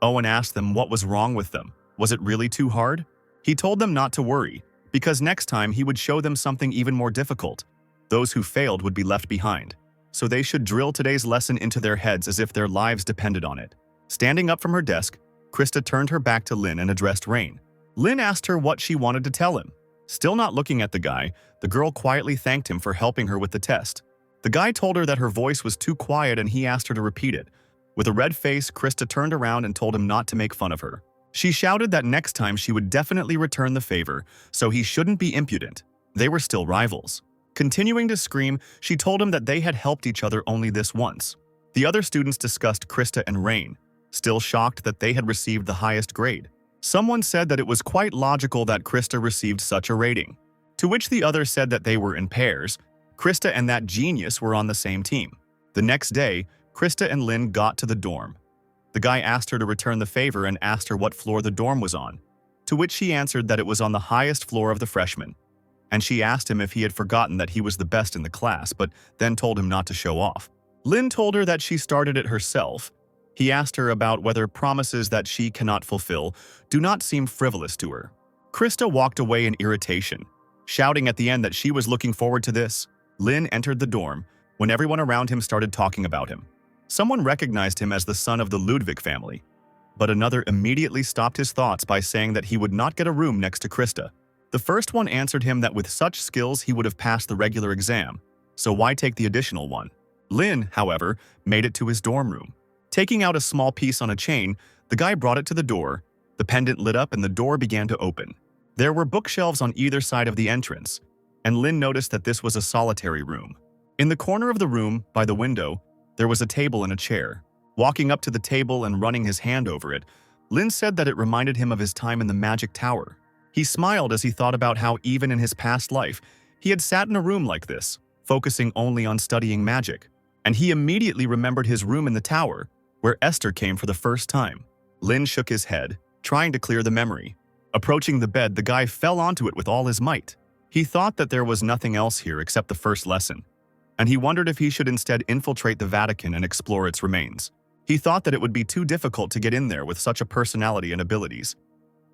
Owen asked them what was wrong with them. Was it really too hard? He told them not to worry, because next time he would show them something even more difficult. Those who failed would be left behind, so they should drill today's lesson into their heads as if their lives depended on it. Standing up from her desk, Krista turned her back to Lynn and addressed Rain. Lynn asked her what she wanted to tell him. Still not looking at the guy, the girl quietly thanked him for helping her with the test. The guy told her that her voice was too quiet and he asked her to repeat it. With a red face, Krista turned around and told him not to make fun of her. She shouted that next time she would definitely return the favor, so he shouldn't be impudent. They were still rivals. Continuing to scream, she told him that they had helped each other only this once. The other students discussed Krista and Rain, still shocked that they had received the highest grade. Someone said that it was quite logical that Krista received such a rating, to which the other said that they were in pairs. Krista and that genius were on the same team. The next day, Krista and Lynn got to the dorm. The guy asked her to return the favor and asked her what floor the dorm was on, to which she answered that it was on the highest floor of the freshmen. And she asked him if he had forgotten that he was the best in the class, but then told him not to show off. Lynn told her that she started it herself. He asked her about whether promises that she cannot fulfill do not seem frivolous to her. Krista walked away in irritation, shouting at the end that she was looking forward to this. Lynn entered the dorm when everyone around him started talking about him. Someone recognized him as the son of the Ludvik family, but another immediately stopped his thoughts by saying that he would not get a room next to Krista. The first one answered him that with such skills he would have passed the regular exam, so why take the additional one? Lynn, however, made it to his dorm room. Taking out a small piece on a chain, the guy brought it to the door. The pendant lit up and the door began to open. There were bookshelves on either side of the entrance, and Lynn noticed that this was a solitary room. In the corner of the room, by the window, there was a table and a chair. Walking up to the table and running his hand over it, Lynn said that it reminded him of his time in the magic tower. He smiled as he thought about how even in his past life, he had sat in a room like this, focusing only on studying magic. And he immediately remembered his room in the tower, where Esther came for the first time. Lynn shook his head, trying to clear the memory. Approaching the bed, the guy fell onto it with all his might. He thought that there was nothing else here except the first lesson, and he wondered if he should instead infiltrate the Vatican and explore its remains. He thought that it would be too difficult to get in there with such a personality and abilities.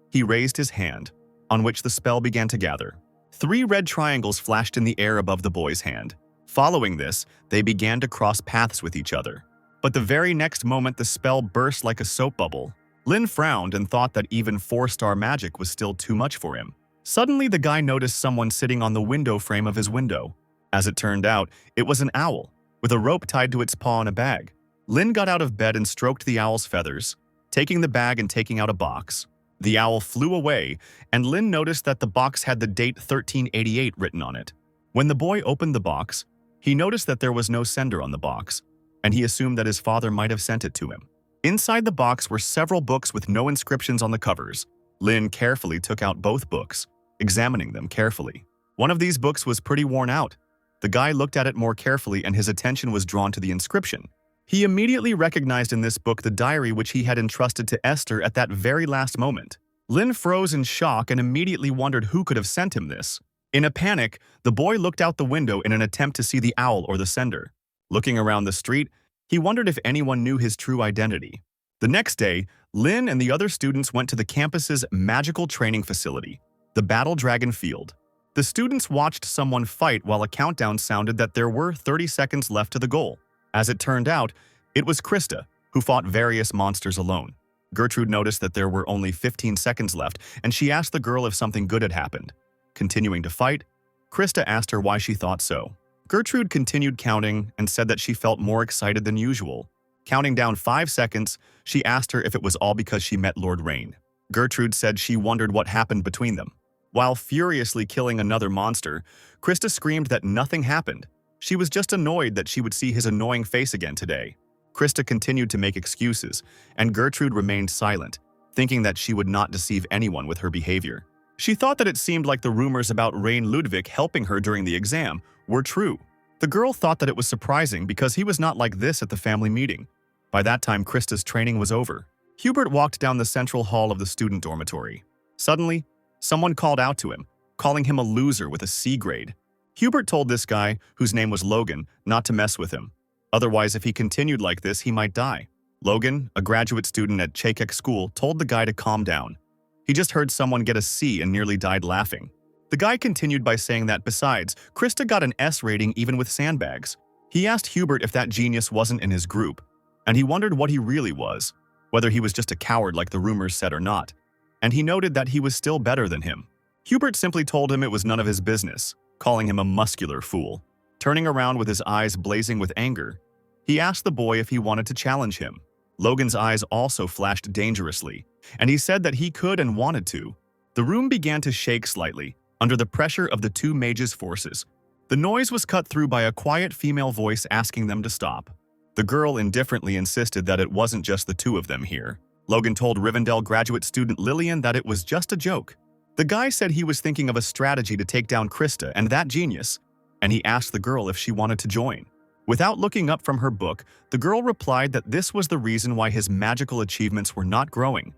He raised his hand, on which the spell began to gather. 3 red triangles flashed in the air above the boy's hand. Following this, they began to cross paths with each other. But the very next moment, the spell burst like a soap bubble. Lynn frowned and thought that even 4-star magic was still too much for him. Suddenly, the guy noticed someone sitting on the window frame of his window. As it turned out, it was an owl, with a rope tied to its paw in a bag. Lynn got out of bed and stroked the owl's feathers, taking the bag and taking out a box. The owl flew away, and Lynn noticed that the box had the date 1388 written on it. When the boy opened the box, he noticed that there was no sender on the box, and he assumed that his father might have sent it to him. Inside the box were several books with no inscriptions on the covers. Lynn carefully took out both books, examining them carefully. One of these books was pretty worn out. The guy looked at it more carefully and his attention was drawn to the inscription. He immediately recognized in this book the diary which he had entrusted to Esther at that very last moment. Lynn froze in shock and immediately wondered who could have sent him this. In a panic, the boy looked out the window in an attempt to see the owl or the sender. Looking around the street, he wondered if anyone knew his true identity. The next day, Lynn and the other students went to the campus's magical training facility. the Battle Dragon Field. The students watched someone fight while a countdown sounded that there were 30 seconds left to the goal. As it turned out, it was Krista, who fought various monsters alone. Gertrude noticed that there were only 15 seconds left, and she asked the girl if something good had happened. Continuing to fight, Krista asked her why she thought so. Gertrude continued counting and said that she felt more excited than usual. Counting down 5 seconds, she asked her if it was all because she met Lord Rain. Gertrude said she wondered what happened between them. While furiously killing another monster, Krista screamed that nothing happened. She was just annoyed that she would see his annoying face again today. Krista continued to make excuses, and Gertrude remained silent, thinking that she would not deceive anyone with her behavior. She thought that it seemed like the rumors about Rain Ludvik helping her during the exam were true. The girl thought that it was surprising because he was not like this at the family meeting. By that time, Krista's training was over. Hubert walked down the central hall of the student dormitory. Suddenly, someone called out to him, calling him a loser with a C grade. Hubert told this guy, whose name was Logan, not to mess with him. Otherwise, if he continued like this, he might die. Logan, a graduate student at Chakek School, told the guy to calm down. He just heard someone get a C and nearly died laughing. The guy continued by saying that besides, Krista got an S rating even with sandbags. He asked Hubert if that genius wasn't in his group, and he wondered what he really was, whether he was just a coward like the rumors said or not. And he noted that he was still better than him. Hubert simply told him it was none of his business, calling him a muscular fool. Turning around with his eyes blazing with anger, he asked the boy if he wanted to challenge him. Logan's eyes also flashed dangerously, and he said that he could and wanted to. The room began to shake slightly, under the pressure of the two mages' forces. The noise was cut through by a quiet female voice asking them to stop. The girl indifferently insisted that it wasn't just the two of them here. Logan told Rivendell graduate student Lillian that it was just a joke. The guy said he was thinking of a strategy to take down Krista and that genius, and he asked the girl if she wanted to join. Without looking up from her book, the girl replied that this was the reason why his magical achievements were not growing.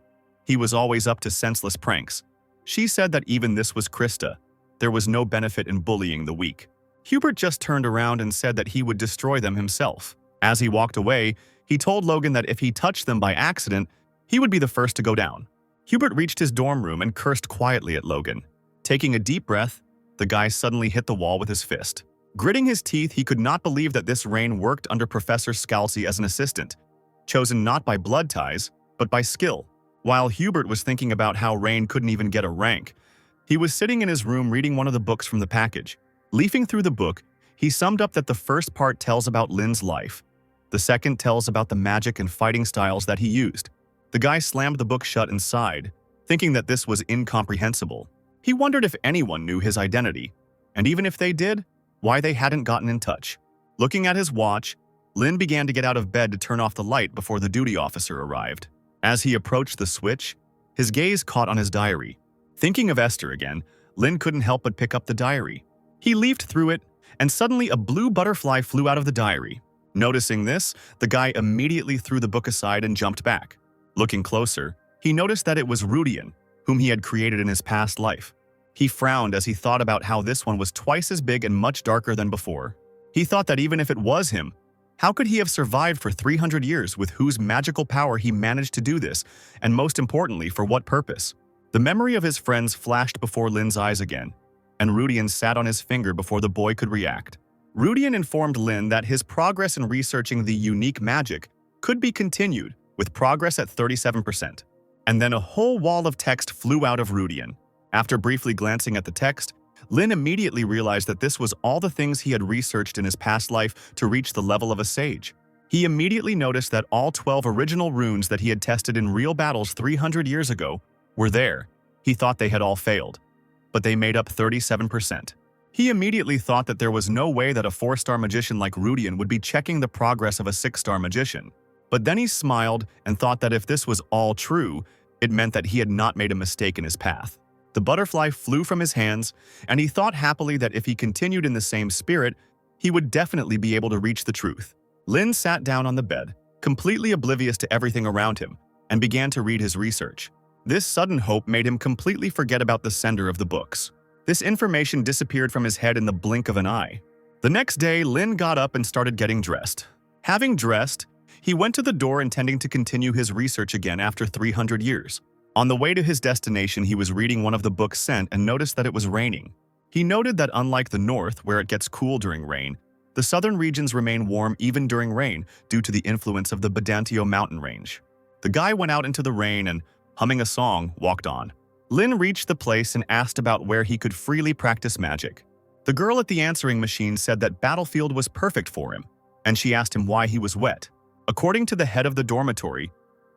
He was always up to senseless pranks. She said that even this was Krista. There was no benefit in bullying the weak. Hubert just turned around and said that he would destroy them himself. As he walked away, he told Logan that if he touched them by accident, he would be the first to go down. Hubert reached his dorm room and cursed quietly at Logan. Taking a deep breath, the guy suddenly hit the wall with his fist. Gritting his teeth, he could not believe that this Rain worked under Professor Scalzi as an assistant, chosen not by blood ties, but by skill. While Hubert was thinking about how Rain couldn't even get a rank, he was sitting in his room reading one of the books from the package. Leafing through the book, he summed up that the first part tells about Lynn's life. The second tells about the magic and fighting styles that he used. The guy slammed the book shut and sighed, thinking that this was incomprehensible. He wondered if anyone knew his identity, and even if they did, why they hadn't gotten in touch. Looking at his watch, Lynn began to get out of bed to turn off the light before the duty officer arrived. As he approached the switch, his gaze caught on his diary. Thinking of Esther again, Lynn couldn't help but pick up the diary. He leafed through it, and suddenly a blue butterfly flew out of the diary. Noticing this, the guy immediately threw the book aside and jumped back. Looking closer, he noticed that it was Rudian, whom he had created in his past life. He frowned as he thought about how this one was twice as big and much darker than before. He thought that even if it was him, how could he have survived for 300 years with whose magical power he managed to do this, and most importantly, for what purpose? The memory of his friends flashed before Lynn's eyes again, and Rudian sat on his finger before the boy could react. Rudian informed Lynn that his progress in researching the unique magic could be continued, with progress at 37%. And then a whole wall of text flew out of Rudian. After briefly glancing at the text, Lynn immediately realized that this was all the things he had researched in his past life to reach the level of a sage. He immediately noticed that all 12 original runes that he had tested in real battles 300 years ago were there. He thought they had all failed, but they made up 37%. He immediately thought that there was no way that a 4-star magician like Rudian would be checking the progress of a 6-star magician. But then he smiled and thought that if this was all true, it meant that he had not made a mistake in his path. The butterfly flew from his hands, and he thought happily that if he continued in the same spirit, he would definitely be able to reach the truth. Lynn sat down on the bed, completely oblivious to everything around him, and began to read his research. This sudden hope made him completely forget about the sender of the books. This information disappeared from his head in the blink of an eye. The next day, Lynn got up and started getting dressed. Having dressed, he went to the door intending to continue his research again after 300 years. On the way to his destination, he was reading one of the books sent and noticed that it was raining. He noted that unlike the north, where it gets cool during rain, the southern regions remain warm even during rain due to the influence of the Badantio mountain range. The guy went out into the rain and, humming a song, walked on. Lynn reached the place and asked about where he could freely practice magic. The girl at the answering machine said that Battlefield was perfect for him, and she asked him why he was wet. According to the head of the dormitory,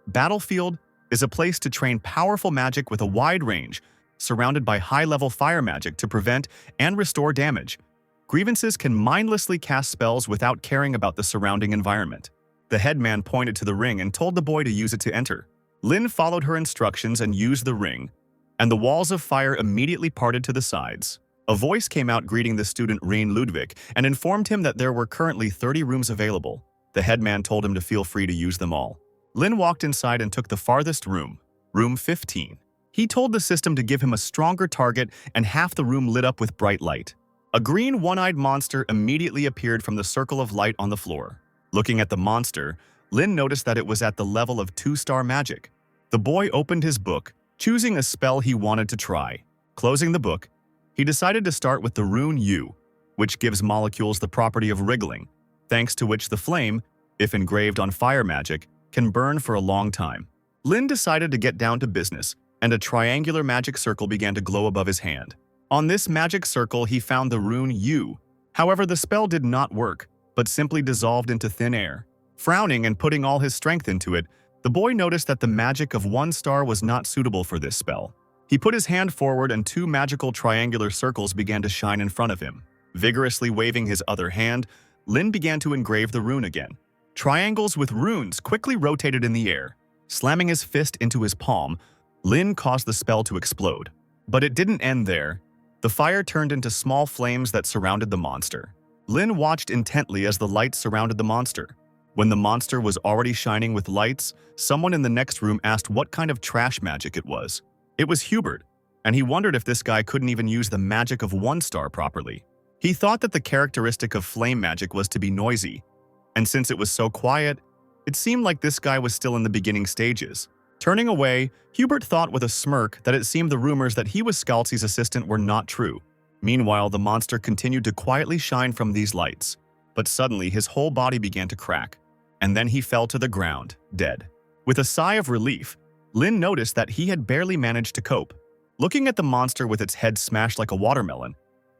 Battlefield is a place to train powerful magic with a wide range, surrounded by high-level fire magic to prevent and restore damage. Grievances can mindlessly cast spells without caring about the surrounding environment. The headman pointed to the ring and told the boy to use it to enter. Lynn followed her instructions and used the ring, and the walls of fire immediately parted to the sides. A voice came out greeting the student Ludvik and informed him that there were currently 30 rooms available. The headman told him to feel free to use them all. Lynn walked inside and took the farthest room, room 15. He told the system to give him a stronger target, and half the room lit up with bright light. A green one-eyed monster immediately appeared from the circle of light on the floor. Looking at the monster, Lynn noticed that it was at the level of 2-star magic. The boy opened his book, choosing a spell he wanted to try. Closing the book, he decided to start with the rune U, which gives molecules the property of wriggling, thanks to which the flame, if engraved on fire magic, can burn for a long time. Lynn decided to get down to business, and a triangular magic circle began to glow above his hand. On this magic circle, he found the rune U. However, the spell did not work, but simply dissolved into thin air. Frowning and putting all his strength into it, the boy noticed that the magic of 1 star was not suitable for this spell. He put his hand forward and 2 magical triangular circles began to shine in front of him. Vigorously waving his other hand, Lynn began to engrave the rune again. Triangles with runes quickly rotated in the air. Slamming his fist into his palm, Lynn caused the spell to explode. But it didn't end there. The fire turned into small flames that surrounded the monster. Lynn watched intently as the lights surrounded the monster. When the monster was already shining with lights, someone in the next room asked what kind of trash magic it was. It was Hubert, and he wondered if this guy couldn't even use the magic of 1 star properly. He thought that the characteristic of flame magic was to be noisy, and since it was so quiet, it seemed like this guy was still in the beginning stages. Turning away, Hubert thought with a smirk that it seemed the rumors that he was Scalzi's assistant were not true. Meanwhile, the monster continued to quietly shine from these lights, but suddenly his whole body began to crack, and then he fell to the ground, dead. With a sigh of relief, Lynn noticed that he had barely managed to cope. Looking at the monster with its head smashed like a watermelon,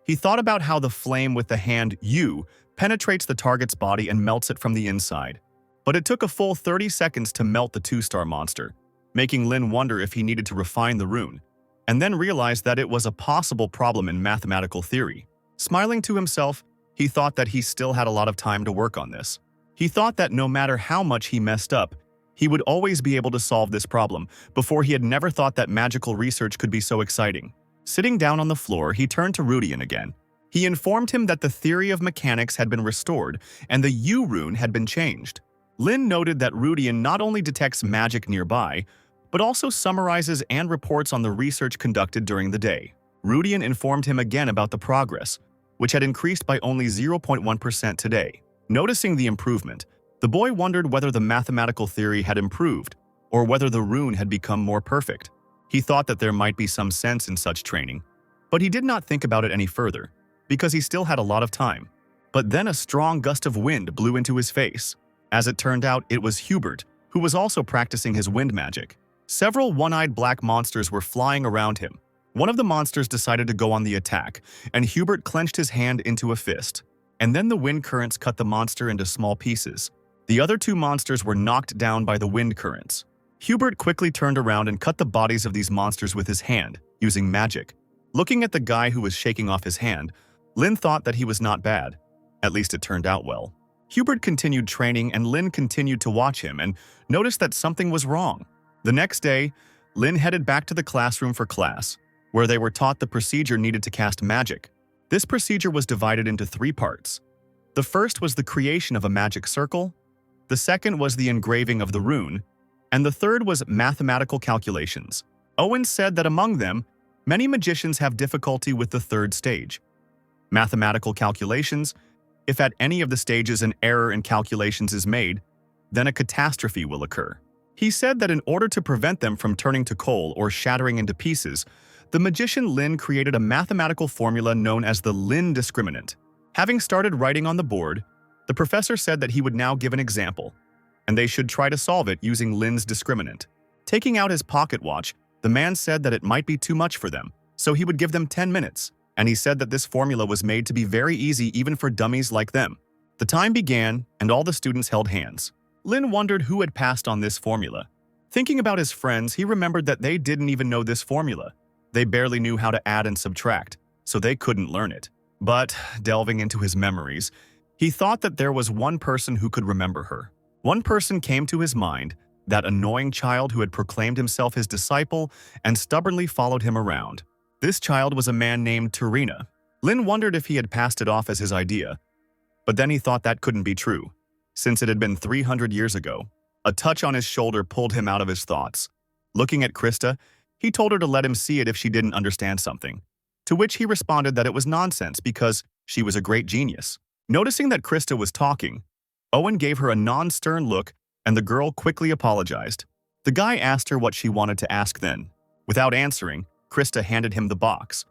he thought about how the flame with the hand U penetrates the target's body and melts it from the inside. But it took a full 30 seconds to melt the 2-star monster, making Lynn wonder if he needed to refine the rune, and then realized that it was a possible problem in mathematical theory. Smiling to himself, he thought that he still had a lot of time to work on this. He thought that no matter how much he messed up, he would always be able to solve this problem. Before, he had never thought that magical research could be so exciting. Sitting down on the floor, he turned to Rudian again. He informed him that the theory of mechanics had been restored and the U rune had been changed. Lynn noted that Rudian not only detects magic nearby, but also summarizes and reports on the research conducted during the day. Rudian informed him again about the progress, which had increased by only 0.1% today. Noticing the improvement, the boy wondered whether the mathematical theory had improved or whether the rune had become more perfect. He thought that there might be some sense in such training, but he did not think about it any further, because he still had a lot of time. But then a strong gust of wind blew into his face. As it turned out, it was Hubert, who was also practicing his wind magic. Several one-eyed black monsters were flying around him. One of the monsters decided to go on the attack, and Hubert clenched his hand into a fist. And then the wind currents cut the monster into small pieces. The other 2 monsters were knocked down by the wind currents. Hubert quickly turned around and cut the bodies of these monsters with his hand, using magic. Looking at the guy who was shaking off his hand, Lynn thought that he was not bad. At least it turned out well. Hubert continued training and Lynn continued to watch him and noticed that something was wrong. The next day, Lynn headed back to the classroom for class, where they were taught the procedure needed to cast magic. This procedure was divided into 3 parts. The first was the creation of a magic circle, the second was the engraving of the rune, and the third was mathematical calculations. Owen said that among them, many magicians have difficulty with the 3rd stage. Mathematical calculations. If at any of the stages an error in calculations is made, then a catastrophe will occur. He said that in order to prevent them from turning to coal or shattering into pieces, the magician Lynn created a mathematical formula known as the Lynn discriminant. Having started writing on the board, the professor said that he would now give an example, and they should try to solve it using Lynn's discriminant. Taking out his pocket watch, the man said that it might be too much for them, so he would give them 10 minutes, and he said that this formula was made to be very easy even for dummies like them. The time began, and all the students held hands. Lynn wondered who had passed on this formula. Thinking about his friends, he remembered that they didn't even know this formula. They barely knew how to add and subtract, so they couldn't learn it. But, delving into his memories, he thought that there was one person who could remember her. One person came to his mind, that annoying child who had proclaimed himself his disciple and stubbornly followed him around. This child was a man named Tarina. Lynn wondered if he had passed it off as his idea, but then he thought that couldn't be true, since it had been 300 years ago. A touch on his shoulder pulled him out of his thoughts. Looking at Krista, he told her to let him see it if she didn't understand something, to which he responded that it was nonsense because she was a great genius. Noticing that Krista was talking, Owen gave her a non-stern look and the girl quickly apologized. The guy asked her what she wanted to ask then. Without answering, Krista handed him the box.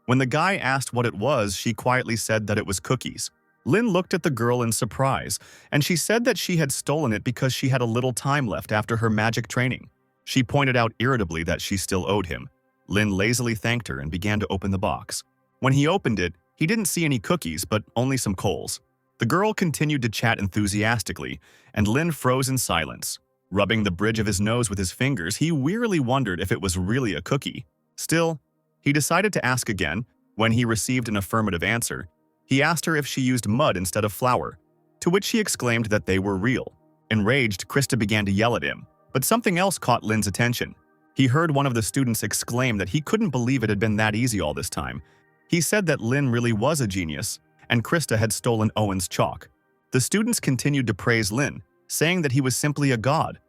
When the guy asked what it was, she quietly said that it was cookies. Lynn looked at the girl in surprise, and she said that she had stolen it because she had a little time left after her magic training. She pointed out irritably that she still owed him. Lynn lazily thanked her and began to open the box. When he opened it, he didn't see any cookies, but only some coals. The girl continued to chat enthusiastically, and Lynn froze in silence. Rubbing the bridge of his nose with his fingers, he wearily wondered if it was really a cookie. Still, he decided to ask again. When he received an affirmative answer, he asked her if she used mud instead of flour, to which she exclaimed that they were real. Enraged, Krista began to yell at him, but something else caught Lynn's attention. He heard one of the students exclaim that he couldn't believe it had been that easy all this time. He said that Lynn really was a genius, and Krista had stolen Owen's chalk. The students continued to praise Lynn, saying that he was simply a god,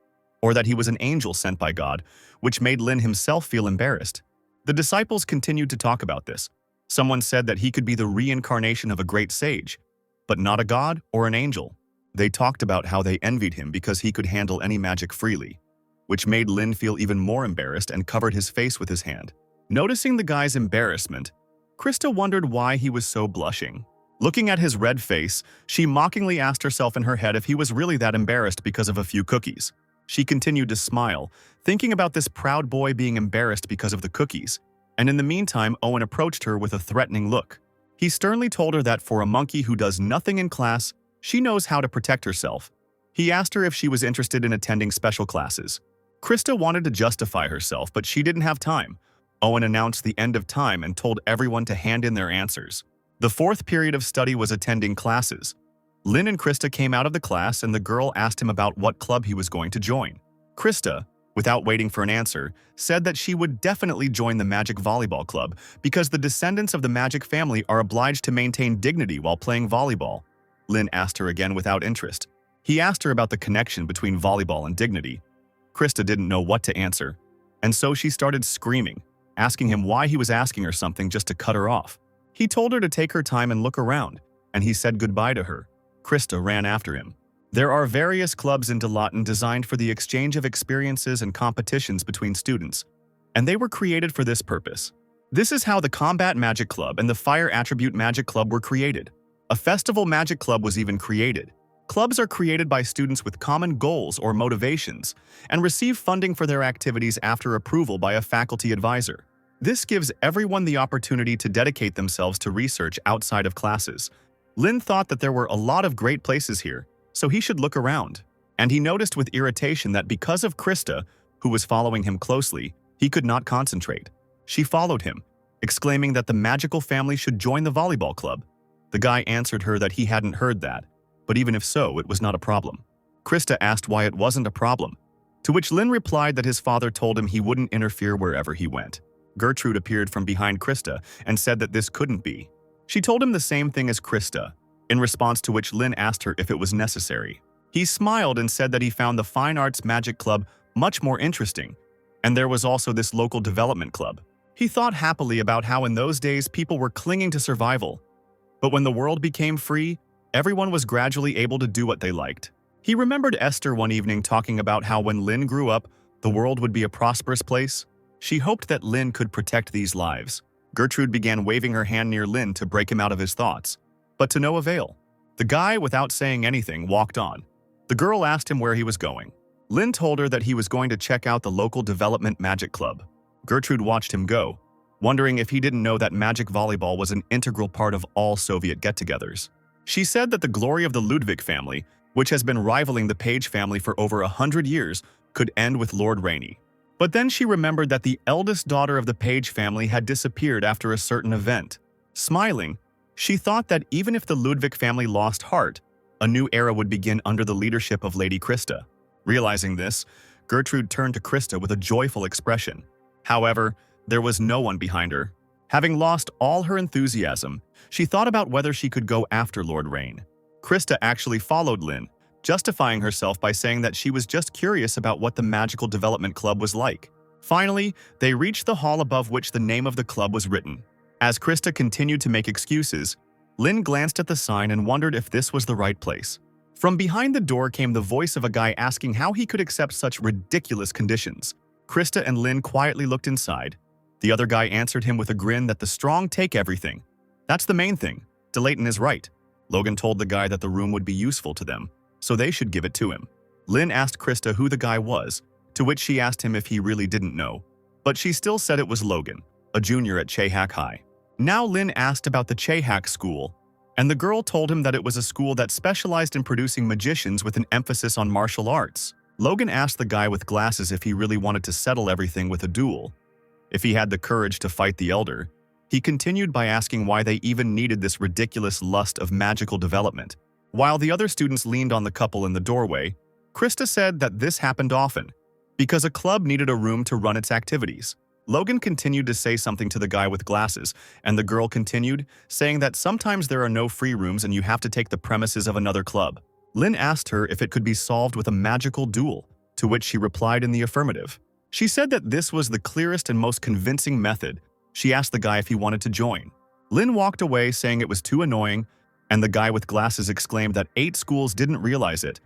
or that he was an angel sent by God, which made Lynn himself feel embarrassed. The disciples continued to talk about this. Someone said that he could be the reincarnation of a great sage, but not a god or an angel. They talked about how they envied him because he could handle any magic freely, which made Lynn feel even more embarrassed and covered his face with his hand. Noticing the guy's embarrassment, Krista wondered why he was so blushing. Looking at his red face, she mockingly asked herself in her head if he was really that embarrassed because of a few cookies. She continued to smile, thinking about this proud boy being embarrassed because of the cookies, and in the meantime, Owen approached her with a threatening look. He sternly told her that for a monkey who does nothing in class, she knows how to protect herself. He asked her if she was interested in attending special classes. Krista wanted to justify herself, but she didn't have time. Owen announced the end of time and told everyone to hand in their answers. The fourth period of study was attending classes. Lynn and Krista came out of the class and the girl asked him about what club he was going to join. Krista, without waiting for an answer, said that she would definitely join the Magic Volleyball Club because the descendants of the Magic family are obliged to maintain dignity while playing volleyball. Lynn asked her again without interest. He asked her about the connection between volleyball and dignity. Krista didn't know what to answer, and so she started screaming, asking him why he was asking her something just to cut her off. He told her to take her time and look around, and he said goodbye to her. Krista ran after him. There are various clubs in Delaton designed for the exchange of experiences and competitions between students, and they were created for this purpose. This is how the Combat Magic Club and the Fire Attribute Magic Club were created. A Festival Magic Club was even created. Clubs are created by students with common goals or motivations and receive funding for their activities after approval by a faculty advisor. This gives everyone the opportunity to dedicate themselves to research outside of classes. Lynn thought that there were a lot of great places here, so he should look around. And he noticed with irritation that because of Krista, who was following him closely, he could not concentrate. She followed him, exclaiming that the magical family should join the volleyball club. The guy answered her that he hadn't heard that, but even if so, it was not a problem. Krista asked why it wasn't a problem, to which Lynn replied that his father told him he wouldn't interfere wherever he went. Gertrude appeared from behind Krista and said that this couldn't be. She told him the same thing as Krista, in response to which Lynn asked her if it was necessary. He smiled and said that he found the Fine Arts Magic Club much more interesting, and there was also this local development club. He thought happily about how in those days people were clinging to survival, but when the world became free, everyone was gradually able to do what they liked. He remembered Esther one evening talking about how when Lynn grew up, the world would be a prosperous place. She hoped that Lynn could protect these lives. Gertrude began waving her hand near Lynn to break him out of his thoughts, but to no avail. The guy, without saying anything, walked on. The girl asked him where he was going. Lynn told her that he was going to check out the local development magic club. Gertrude watched him go, wondering if he didn't know that magic volleyball was an integral part of all Soviet get-togethers. She said that the glory of the Ludvik family, which has been rivaling the Page family for over 100 years, could end with Lord Rainey. But then she remembered that the eldest daughter of the Page family had disappeared after a certain event. Smiling, she thought that even if the Ludvik family lost heart, a new era would begin under the leadership of Lady Krista. Realizing this, Gertrude turned to Krista with a joyful expression. However, there was no one behind her. Having lost all her enthusiasm, she thought about whether she could go after Lord Rain. Krista actually followed Lynn, justifying herself by saying that she was just curious about what the Magical Development Club was like. Finally, they reached the hall above which the name of the club was written. As Krista continued to make excuses, Lynn glanced at the sign and wondered if this was the right place. From behind the door came the voice of a guy asking how he could accept such ridiculous conditions. Krista and Lynn quietly looked inside. The other guy answered him with a grin that the strong take everything. That's the main thing. Delaton is right. Logan told the guy that the room would be useful to them, so they should give it to him. Lynn asked Krista who the guy was, to which she asked him if he really didn't know. But she still said it was Logan, a junior at Chehak High. Now Lynn asked about the Chehak school, and the girl told him that it was a school that specialized in producing magicians with an emphasis on martial arts. Logan asked the guy with glasses if he really wanted to settle everything with a duel, if he had the courage to fight the elder. He continued by asking why they even needed this ridiculous lust of magical development. While the other students leaned on the couple in the doorway, Krista said that this happened often, because a club needed a room to run its activities. Logan continued to say something to the guy with glasses, and the girl continued, saying that sometimes there are no free rooms and you have to take the premises of another club. Lynn asked her if it could be solved with a magical duel, to which she replied in the affirmative. She said that this was the clearest and most convincing method. She asked the guy if he wanted to join. Lynn walked away saying it was too annoying, and the guy with glasses exclaimed that 8 schools didn't realize it.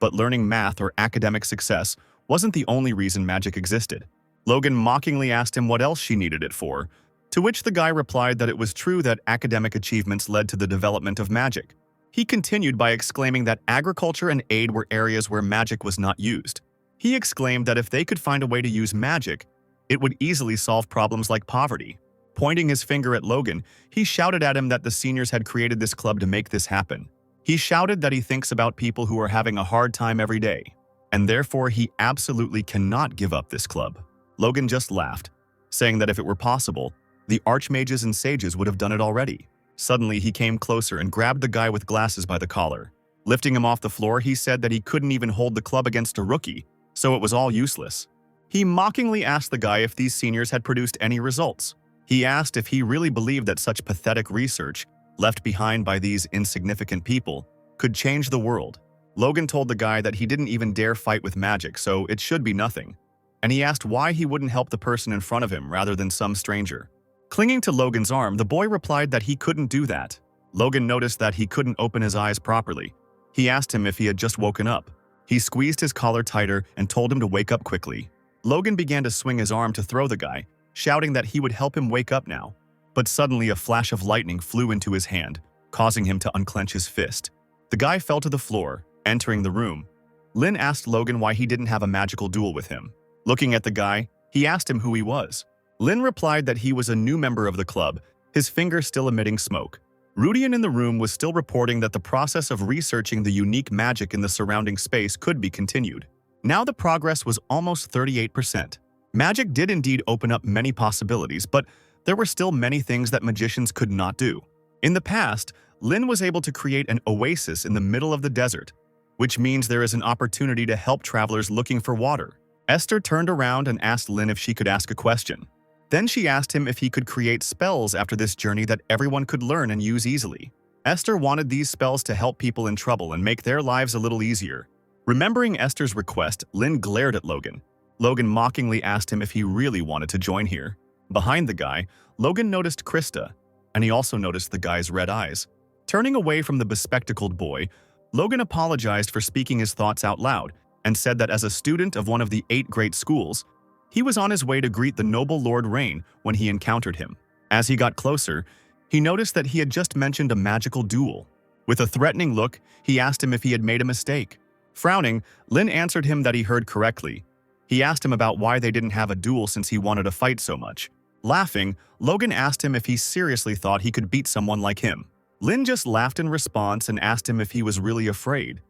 But learning math or academic success wasn't the only reason magic existed. Logan mockingly asked him what else she needed it for, to which the guy replied that it was true that academic achievements led to the development of magic. He continued by exclaiming that agriculture and aid were areas where magic was not used. He exclaimed that if they could find a way to use magic, it would easily solve problems like poverty. Pointing his finger at Logan, he shouted at him that the seniors had created this club to make this happen. He shouted that he thinks about people who are having a hard time every day, and therefore he absolutely cannot give up this club. Logan just laughed, saying that if it were possible, the archmages and sages would have done it already. Suddenly, he came closer and grabbed the guy with glasses by the collar. Lifting him off the floor, he said that he couldn't even hold the club against a rookie, so it was all useless. He mockingly asked the guy if these seniors had produced any results. He asked if he really believed that such pathetic research, left behind by these insignificant people, could change the world. Logan told the guy that he didn't even dare fight with magic, so it should be nothing. And he asked why he wouldn't help the person in front of him rather than some stranger. Clinging to Logan's arm, the boy replied that he couldn't do that. Logan noticed that he couldn't open his eyes properly. He asked him if he had just woken up. He squeezed his collar tighter and told him to wake up quickly. Logan began to swing his arm to throw the guy, shouting that he would help him wake up now. But suddenly a flash of lightning flew into his hand, causing him to unclench his fist. The guy fell to the floor, entering the room. Lynn asked Logan why he didn't have a magical duel with him. Looking at the guy, he asked him who he was. Lynn replied that he was a new member of the club, his finger still emitting smoke. Rudian in the room was still reporting that the process of researching the unique magic in the surrounding space could be continued. Now the progress was almost 38%. Magic did indeed open up many possibilities, but there were still many things that magicians could not do. In the past, Lynn was able to create an oasis in the middle of the desert, which means there is an opportunity to help travelers looking for water. Esther turned around and asked Lynn if she could ask a question. Then she asked him if he could create spells after this journey that everyone could learn and use easily. Esther wanted these spells to help people in trouble and make their lives a little easier. Remembering Esther's request, Lynn glared at Logan. Logan mockingly asked him if he really wanted to join here. Behind the guy, Logan noticed Krista, and he also noticed the guy's red eyes. Turning away from the bespectacled boy, Logan apologized for speaking his thoughts out loud and said that as a student of one of the 8 great schools, he was on his way to greet the noble Lord Rain when he encountered him. As he got closer, he noticed that he had just mentioned a magical duel. With a threatening look, he asked him if he had made a mistake. Frowning, Lynn answered him that he heard correctly. He asked him about why they didn't have a duel since he wanted to fight so much. Laughing, Logan asked him if he seriously thought he could beat someone like him. Lynn just laughed in response and asked him if he was really afraid.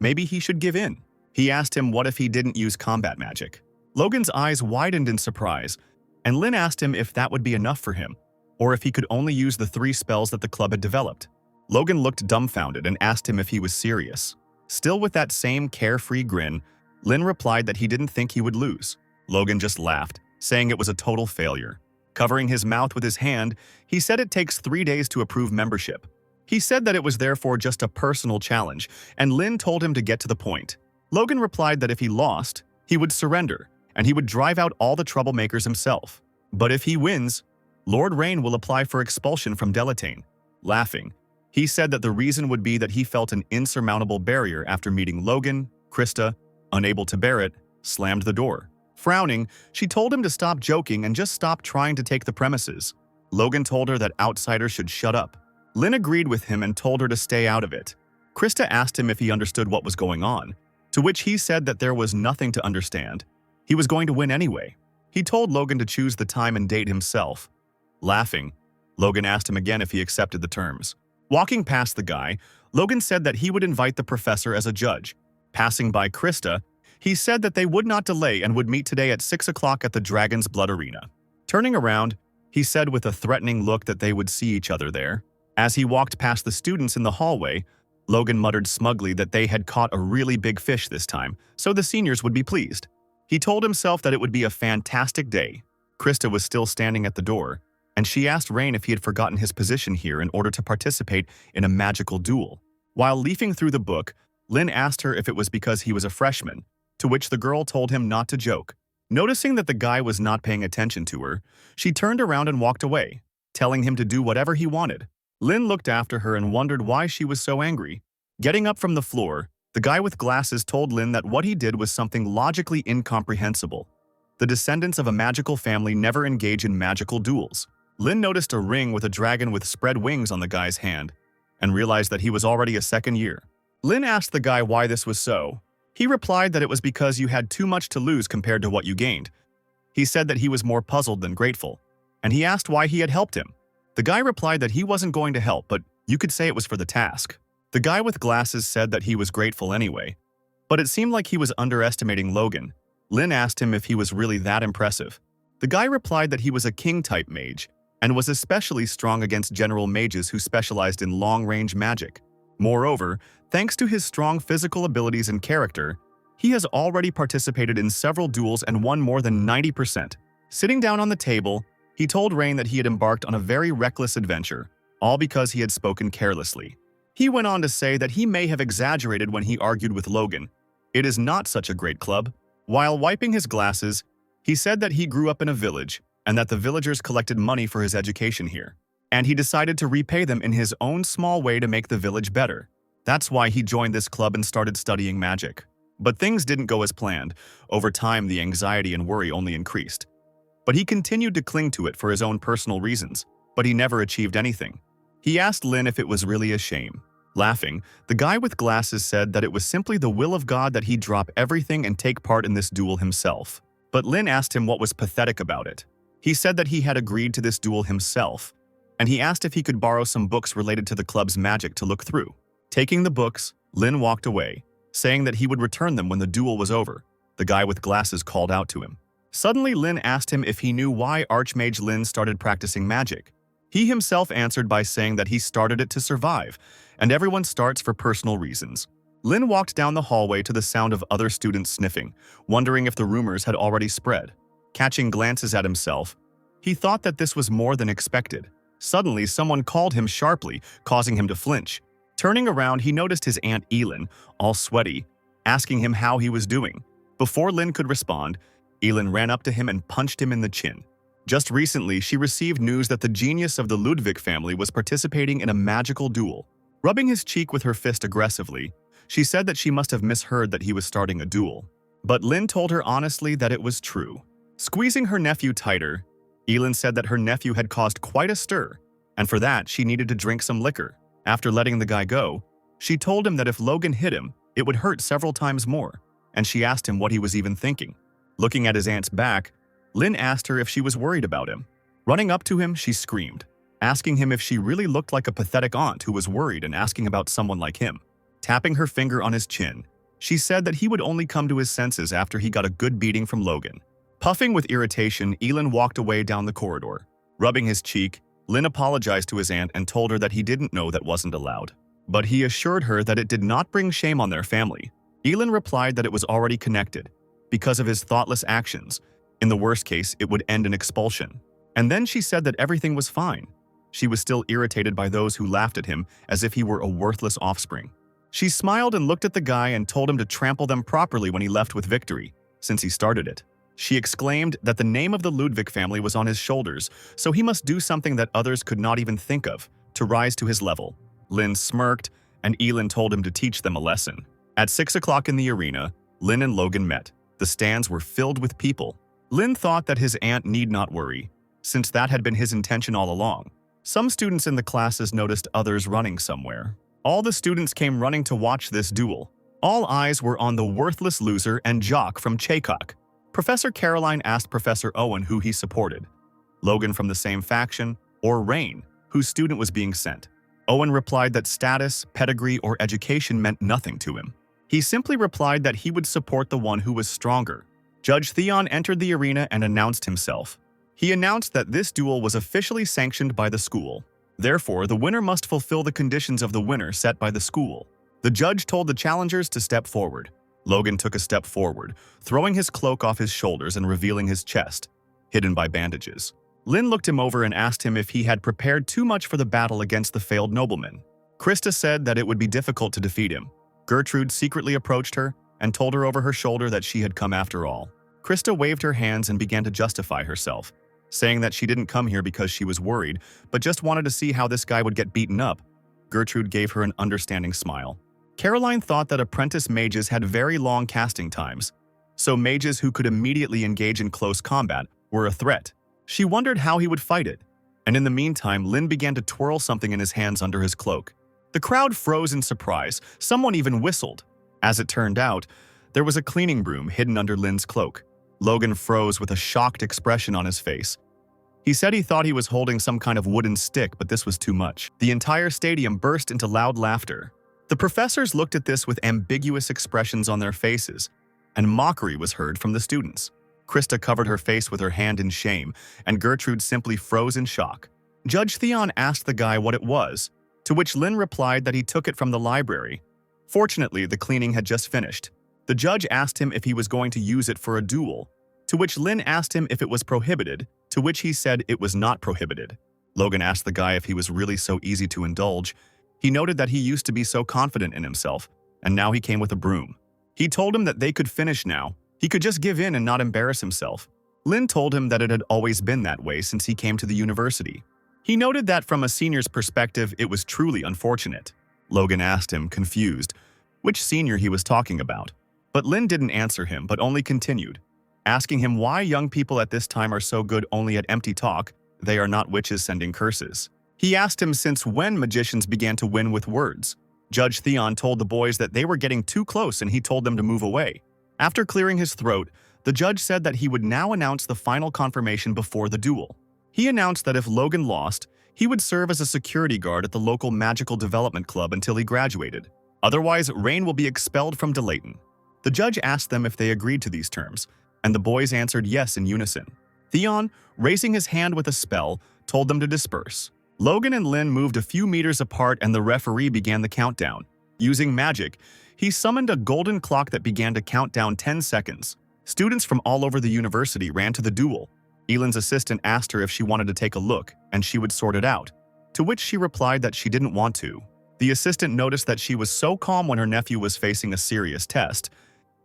Maybe he should give in. He asked him what if he didn't use combat magic. Logan's eyes widened in surprise, and Lynn asked him if that would be enough for him, or if he could only use the 3 spells that the club had developed. Logan looked dumbfounded and asked him if he was serious. Still with that same carefree grin, Lynn replied that he didn't think he would lose. Logan just laughed, saying it was a total failure. Covering his mouth with his hand, he said it takes 3 days to approve membership. He said that it was therefore just a personal challenge, and Lynn told him to get to the point. Logan replied that if he lost, he would surrender, and he would drive out all the troublemakers himself. But if he wins, Lord Rain will apply for expulsion from Delaton. Laughing, he said that the reason would be that he felt an insurmountable barrier after meeting Logan. Krista, unable to bear it, slammed the door. Frowning, she told him to stop joking and just stop trying to take the premises. Logan told her that outsiders should shut up. Lynn agreed with him and told her to stay out of it. Krista asked him if he understood what was going on, to which he said that there was nothing to understand. He was going to win anyway. He told Logan to choose the time and date himself. Laughing, Logan asked him again if he accepted the terms. Walking past the guy, Logan said that he would invite the professor as a judge. Passing by Krista, he said that they would not delay and would meet today at 6 o'clock at the Dragon's Blood Arena. Turning around, he said with a threatening look that they would see each other there. As he walked past the students in the hallway, Logan muttered smugly that they had caught a really big fish this time, so the seniors would be pleased. He told himself that it would be a fantastic day. Krista was still standing at the door, and she asked Rain if he had forgotten his position here in order to participate in a magical duel. While leafing through the book, Lynn asked her if it was because he was a freshman, to which the girl told him not to joke. Noticing that the guy was not paying attention to her, she turned around and walked away, telling him to do whatever he wanted. Lynn looked after her and wondered why she was so angry. Getting up from the floor, the guy with glasses told Lynn that what he did was something logically incomprehensible. The descendants of a magical family never engage in magical duels. Lynn noticed a ring with a dragon with spread wings on the guy's hand, and realized that he was already a second year. Lynn asked the guy why this was so. He replied that it was because you had too much to lose compared to what you gained. He said that he was more puzzled than grateful, and he asked why he had helped him. The guy replied that he wasn't going to help, but you could say it was for the task. The guy with glasses said that he was grateful anyway, but it seemed like he was underestimating Logan. Lynn asked him if he was really that impressive. The guy replied that he was a king-type mage, and was especially strong against general mages who specialized in long-range magic. Moreover, thanks to his strong physical abilities and character, he has already participated in several duels and won more than 90%. Sitting down on the table, he told Rain that he had embarked on a very reckless adventure, all because he had spoken carelessly. He went on to say that he may have exaggerated when he argued with Logan. It is not such a great club. While wiping his glasses, he said that he grew up in a village and that the villagers collected money for his education here, and he decided to repay them in his own small way to make the village better. That's why he joined this club and started studying magic. But things didn't go as planned. Over time, the anxiety and worry only increased. But he continued to cling to it for his own personal reasons, but he never achieved anything. He asked Lynn if it was really a shame. Laughing, the guy with glasses said that it was simply the will of God that he drop everything and take part in this duel himself. But Lynn asked him what was pathetic about it. He said that he had agreed to this duel himself, and he asked if he could borrow some books related to the club's magic to look through. Taking the books, Lynn walked away, saying that he would return them when the duel was over. The guy with glasses called out to him. Suddenly, Lynn asked him if he knew why Archmage Lynn started practicing magic. He himself answered by saying that he started it to survive, and everyone starts for personal reasons. Lynn walked down the hallway to the sound of other students sniffing, wondering if the rumors had already spread. Catching glances at himself, he thought that this was more than expected. Suddenly, someone called him sharply, causing him to flinch. Turning around, he noticed his Aunt Elen, all sweaty, asking him how he was doing. Before Lynn could respond, Elen ran up to him and punched him in the chin. Just recently, she received news that the genius of the Ludvik family was participating in a magical duel. Rubbing his cheek with her fist aggressively, She said that she must have misheard that he was starting a duel. But Lynn told her honestly that it was true. Squeezing her nephew tighter, Elen said that her nephew had caused quite a stir, and for that she needed to drink some liquor. After letting the guy go, she told him that if Logan hit him, it would hurt several times more, and she asked him what he was even thinking. Looking at his aunt's back, Lynn asked her if she was worried about him. Running up to him, she screamed, asking him if she really looked like a pathetic aunt who was worried and asking about someone like him. Tapping her finger on his chin, she said that he would only come to his senses after he got a good beating from Logan. Puffing with irritation, Elen walked away down the corridor. Rubbing his cheek, Lynn apologized to his aunt and told her that he didn't know that wasn't allowed. But he assured her that it did not bring shame on their family. Elen replied that it was already connected, because of his thoughtless actions. In the worst case, it would end in expulsion. And then she said that everything was fine. She was still irritated by those who laughed at him as if he were a worthless offspring. She smiled and looked at the guy and told him to trample them properly when he left with victory, since he started it. She exclaimed that the name of the Ludvik family was on his shoulders, so he must do something that others could not even think of, to rise to his level. Lynn smirked, and Elen told him to teach them a lesson. At 6 o'clock in the arena, Lynn and Logan met. The stands were filled with people. Lynn thought that his aunt need not worry, since that had been his intention all along. Some students in the classes noticed others running somewhere. All the students came running to watch this duel. All eyes were on the worthless loser and jock from Chaycock. Professor Caroline asked Professor Owen who he supported. Logan from the same faction, or Rain, whose student was being sent. Owen replied that status, pedigree, or education meant nothing to him. He simply replied that he would support the one who was stronger. Judge Theon entered the arena and announced himself. He announced that this duel was officially sanctioned by the school. Therefore, the winner must fulfill the conditions of the winner set by the school. The judge told the challengers to step forward. Logan took a step forward, throwing his cloak off his shoulders and revealing his chest, hidden by bandages. Lynn looked him over and asked him if he had prepared too much for the battle against the failed nobleman. Krista said that it would be difficult to defeat him. Gertrude secretly approached her and told her over her shoulder that she had come after all. Krista waved her hands and began to justify herself, saying that she didn't come here because she was worried, but just wanted to see how this guy would get beaten up. Gertrude gave her an understanding smile. Caroline thought that apprentice mages had very long casting times, so mages who could immediately engage in close combat were a threat. She wondered how he would fight it, and in the meantime, Lynn began to twirl something in his hands under his cloak. The crowd froze in surprise. Someone even whistled. As it turned out, there was a cleaning broom hidden under Lynn's cloak. Logan froze with a shocked expression on his face. He said he thought he was holding some kind of wooden stick, but this was too much. The entire stadium burst into loud laughter. The professors looked at this with ambiguous expressions on their faces, and mockery was heard from the students. Krista covered her face with her hand in shame, and Gertrude simply froze in shock. Judge Theon asked the guy what it was, to which Lynn replied that he took it from the library. Fortunately, the cleaning had just finished. The judge asked him if he was going to use it for a duel, to which Lynn asked him if it was prohibited, to which he said it was not prohibited. Logan asked the guy if he was really so easy to indulge. He noted that he used to be so confident in himself, and now he came with a broom. He told him that they could finish now. He could just give in and not embarrass himself. Lynn told him that it had always been that way since he came to the university. He noted that from a senior's perspective, it was truly unfortunate. Logan asked him, confused, which senior he was talking about. But Lynn didn't answer him, but only continued, asking him why young people at this time are so good only at empty talk. They are not witches sending curses. He asked him since when magicians began to win with words. Judge Theon told the boys that they were getting too close and he told them to move away. After clearing his throat, the judge said that he would now announce the final confirmation before the duel. He announced that if Logan lost, he would serve as a security guard at the local magical development club until he graduated. Otherwise, Rain will be expelled from Delaton. The judge asked them if they agreed to these terms, and the boys answered yes in unison. Theon, raising his hand with a spell, told them to disperse. Logan and Lynn moved a few meters apart and the referee began the countdown. Using magic, he summoned a golden clock that began to count down 10 seconds. Students from all over the university ran to the duel. Elen's assistant asked her if she wanted to take a look, and she would sort it out, to which she replied that she didn't want to. The assistant noticed that she was so calm when her nephew was facing a serious test.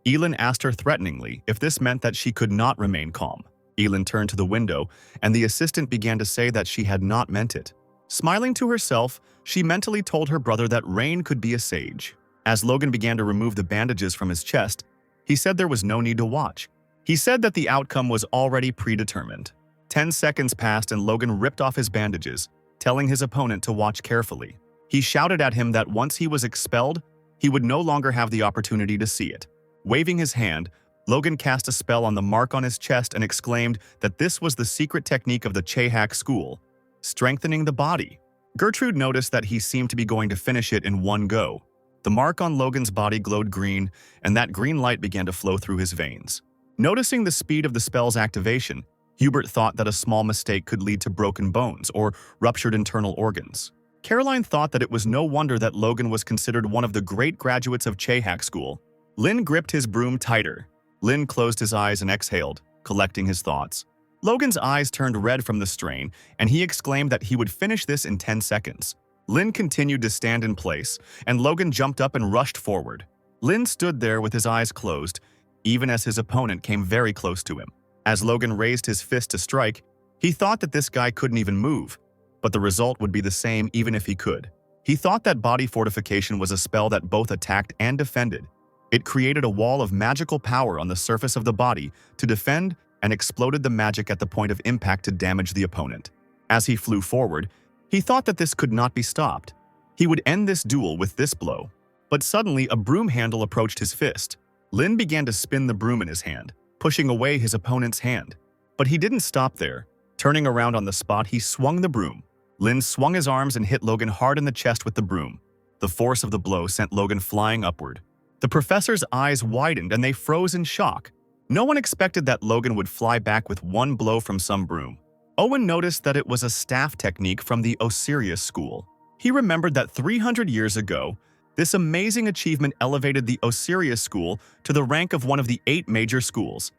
Elen asked her threateningly if this meant that she could not remain calm. Elen turned to the window, and the assistant began to say that she had not meant it. Smiling to herself, she mentally told her brother that Rain could be a sage. As Logan began to remove the bandages from his chest, he said there was no need to watch. He said that the outcome was already predetermined. 10 seconds passed and Logan ripped off his bandages, telling his opponent to watch carefully. He shouted at him that once he was expelled, he would no longer have the opportunity to see it. Waving his hand, Logan cast a spell on the mark on his chest and exclaimed that this was the secret technique of the Chehak school, strengthening the body. Gertrude noticed that he seemed to be going to finish it in one go. The mark on Logan's body glowed green, and that green light began to flow through his veins. Noticing the speed of the spell's activation, Hubert thought that a small mistake could lead to broken bones or ruptured internal organs. Caroline thought that it was no wonder that Logan was considered one of the great graduates of Chehak school. Lynn gripped his broom tighter. Lynn closed his eyes and exhaled, collecting his thoughts. Logan's eyes turned red from the strain, and he exclaimed that he would finish this in 10 seconds. Lynn continued to stand in place, and Logan jumped up and rushed forward. Lynn stood there with his eyes closed, even as his opponent came very close to him. As Logan raised his fist to strike, he thought that this guy couldn't even move, but the result would be the same even if he could. He thought that body fortification was a spell that both attacked and defended. It created a wall of magical power on the surface of the body to defend and exploded the magic at the point of impact to damage the opponent. As he flew forward, he thought that this could not be stopped. He would end this duel with this blow. But suddenly, a broom handle approached his fist. Lynn began to spin the broom in his hand, pushing away his opponent's hand. But he didn't stop there. Turning around on the spot, he swung the broom. Lynn swung his arms and hit Logan hard in the chest with the broom. The force of the blow sent Logan flying upward. The professor's eyes widened and they froze in shock. No one expected that Logan would fly back with one blow from some broom. Owen noticed that it was a staff technique from the Osiris school. He remembered that 300 years ago, this amazing achievement elevated the Osiris school to the rank of one of the 8 major schools.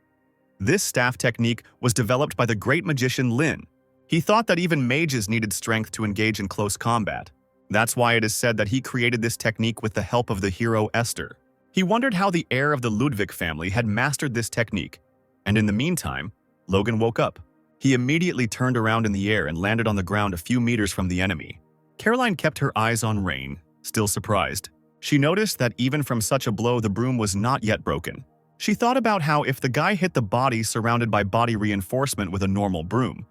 This staff technique was developed by the great magician Lynn. He thought that even mages needed strength to engage in close combat. That's why it is said that he created this technique with the help of the hero Esther. He wondered how the heir of the Ludvik family had mastered this technique. And in the meantime, Logan woke up. He immediately turned around in the air and landed on the ground a few meters from the enemy. Caroline kept her eyes on Rain, still surprised. She noticed that even from such a blow, the broom was not yet broken. She thought about how if the guy hit the body surrounded by body reinforcement with a normal broom,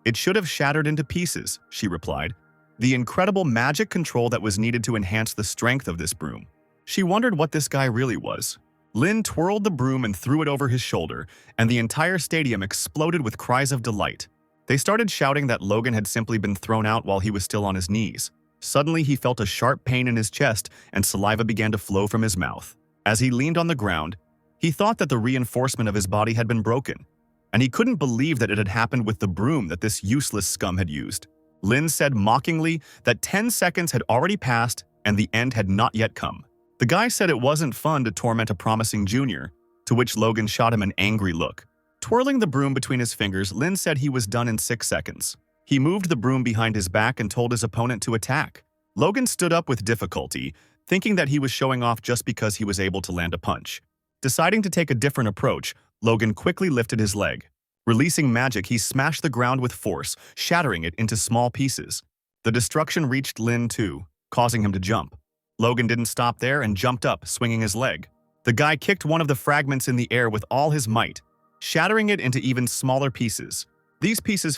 it should have shattered into pieces, she replied. The incredible magic control that was needed to enhance the strength of this broom. She wondered what this guy really was. Lynn twirled the broom and threw it over his shoulder, and the entire stadium exploded with cries of delight. They started shouting that Logan had simply been thrown out while he was still on his knees. Suddenly, he felt a sharp pain in his chest, and saliva began to flow from his mouth. As he leaned on the ground, he thought that the reinforcement of his body had been broken, and he couldn't believe that it had happened with the broom that this useless scum had used. Lynn said mockingly that 10 seconds had already passed and the end had not yet come. The guy said it wasn't fun to torment a promising junior, to which Logan shot him an angry look. Twirling the broom between his fingers, Lynn said he was done in 6 seconds. He moved the broom behind his back and told his opponent to attack. Logan stood up with difficulty, thinking that he was showing off just because he was able to land a punch. Deciding to take a different approach, Logan quickly lifted his leg. Releasing magic, he smashed the ground with force, shattering it into small pieces. The destruction reached Lynn too, causing him to jump. Logan didn't stop there and jumped up, swinging his leg. The guy kicked one of the fragments in the air with all his might, shattering it into even smaller pieces. These pieces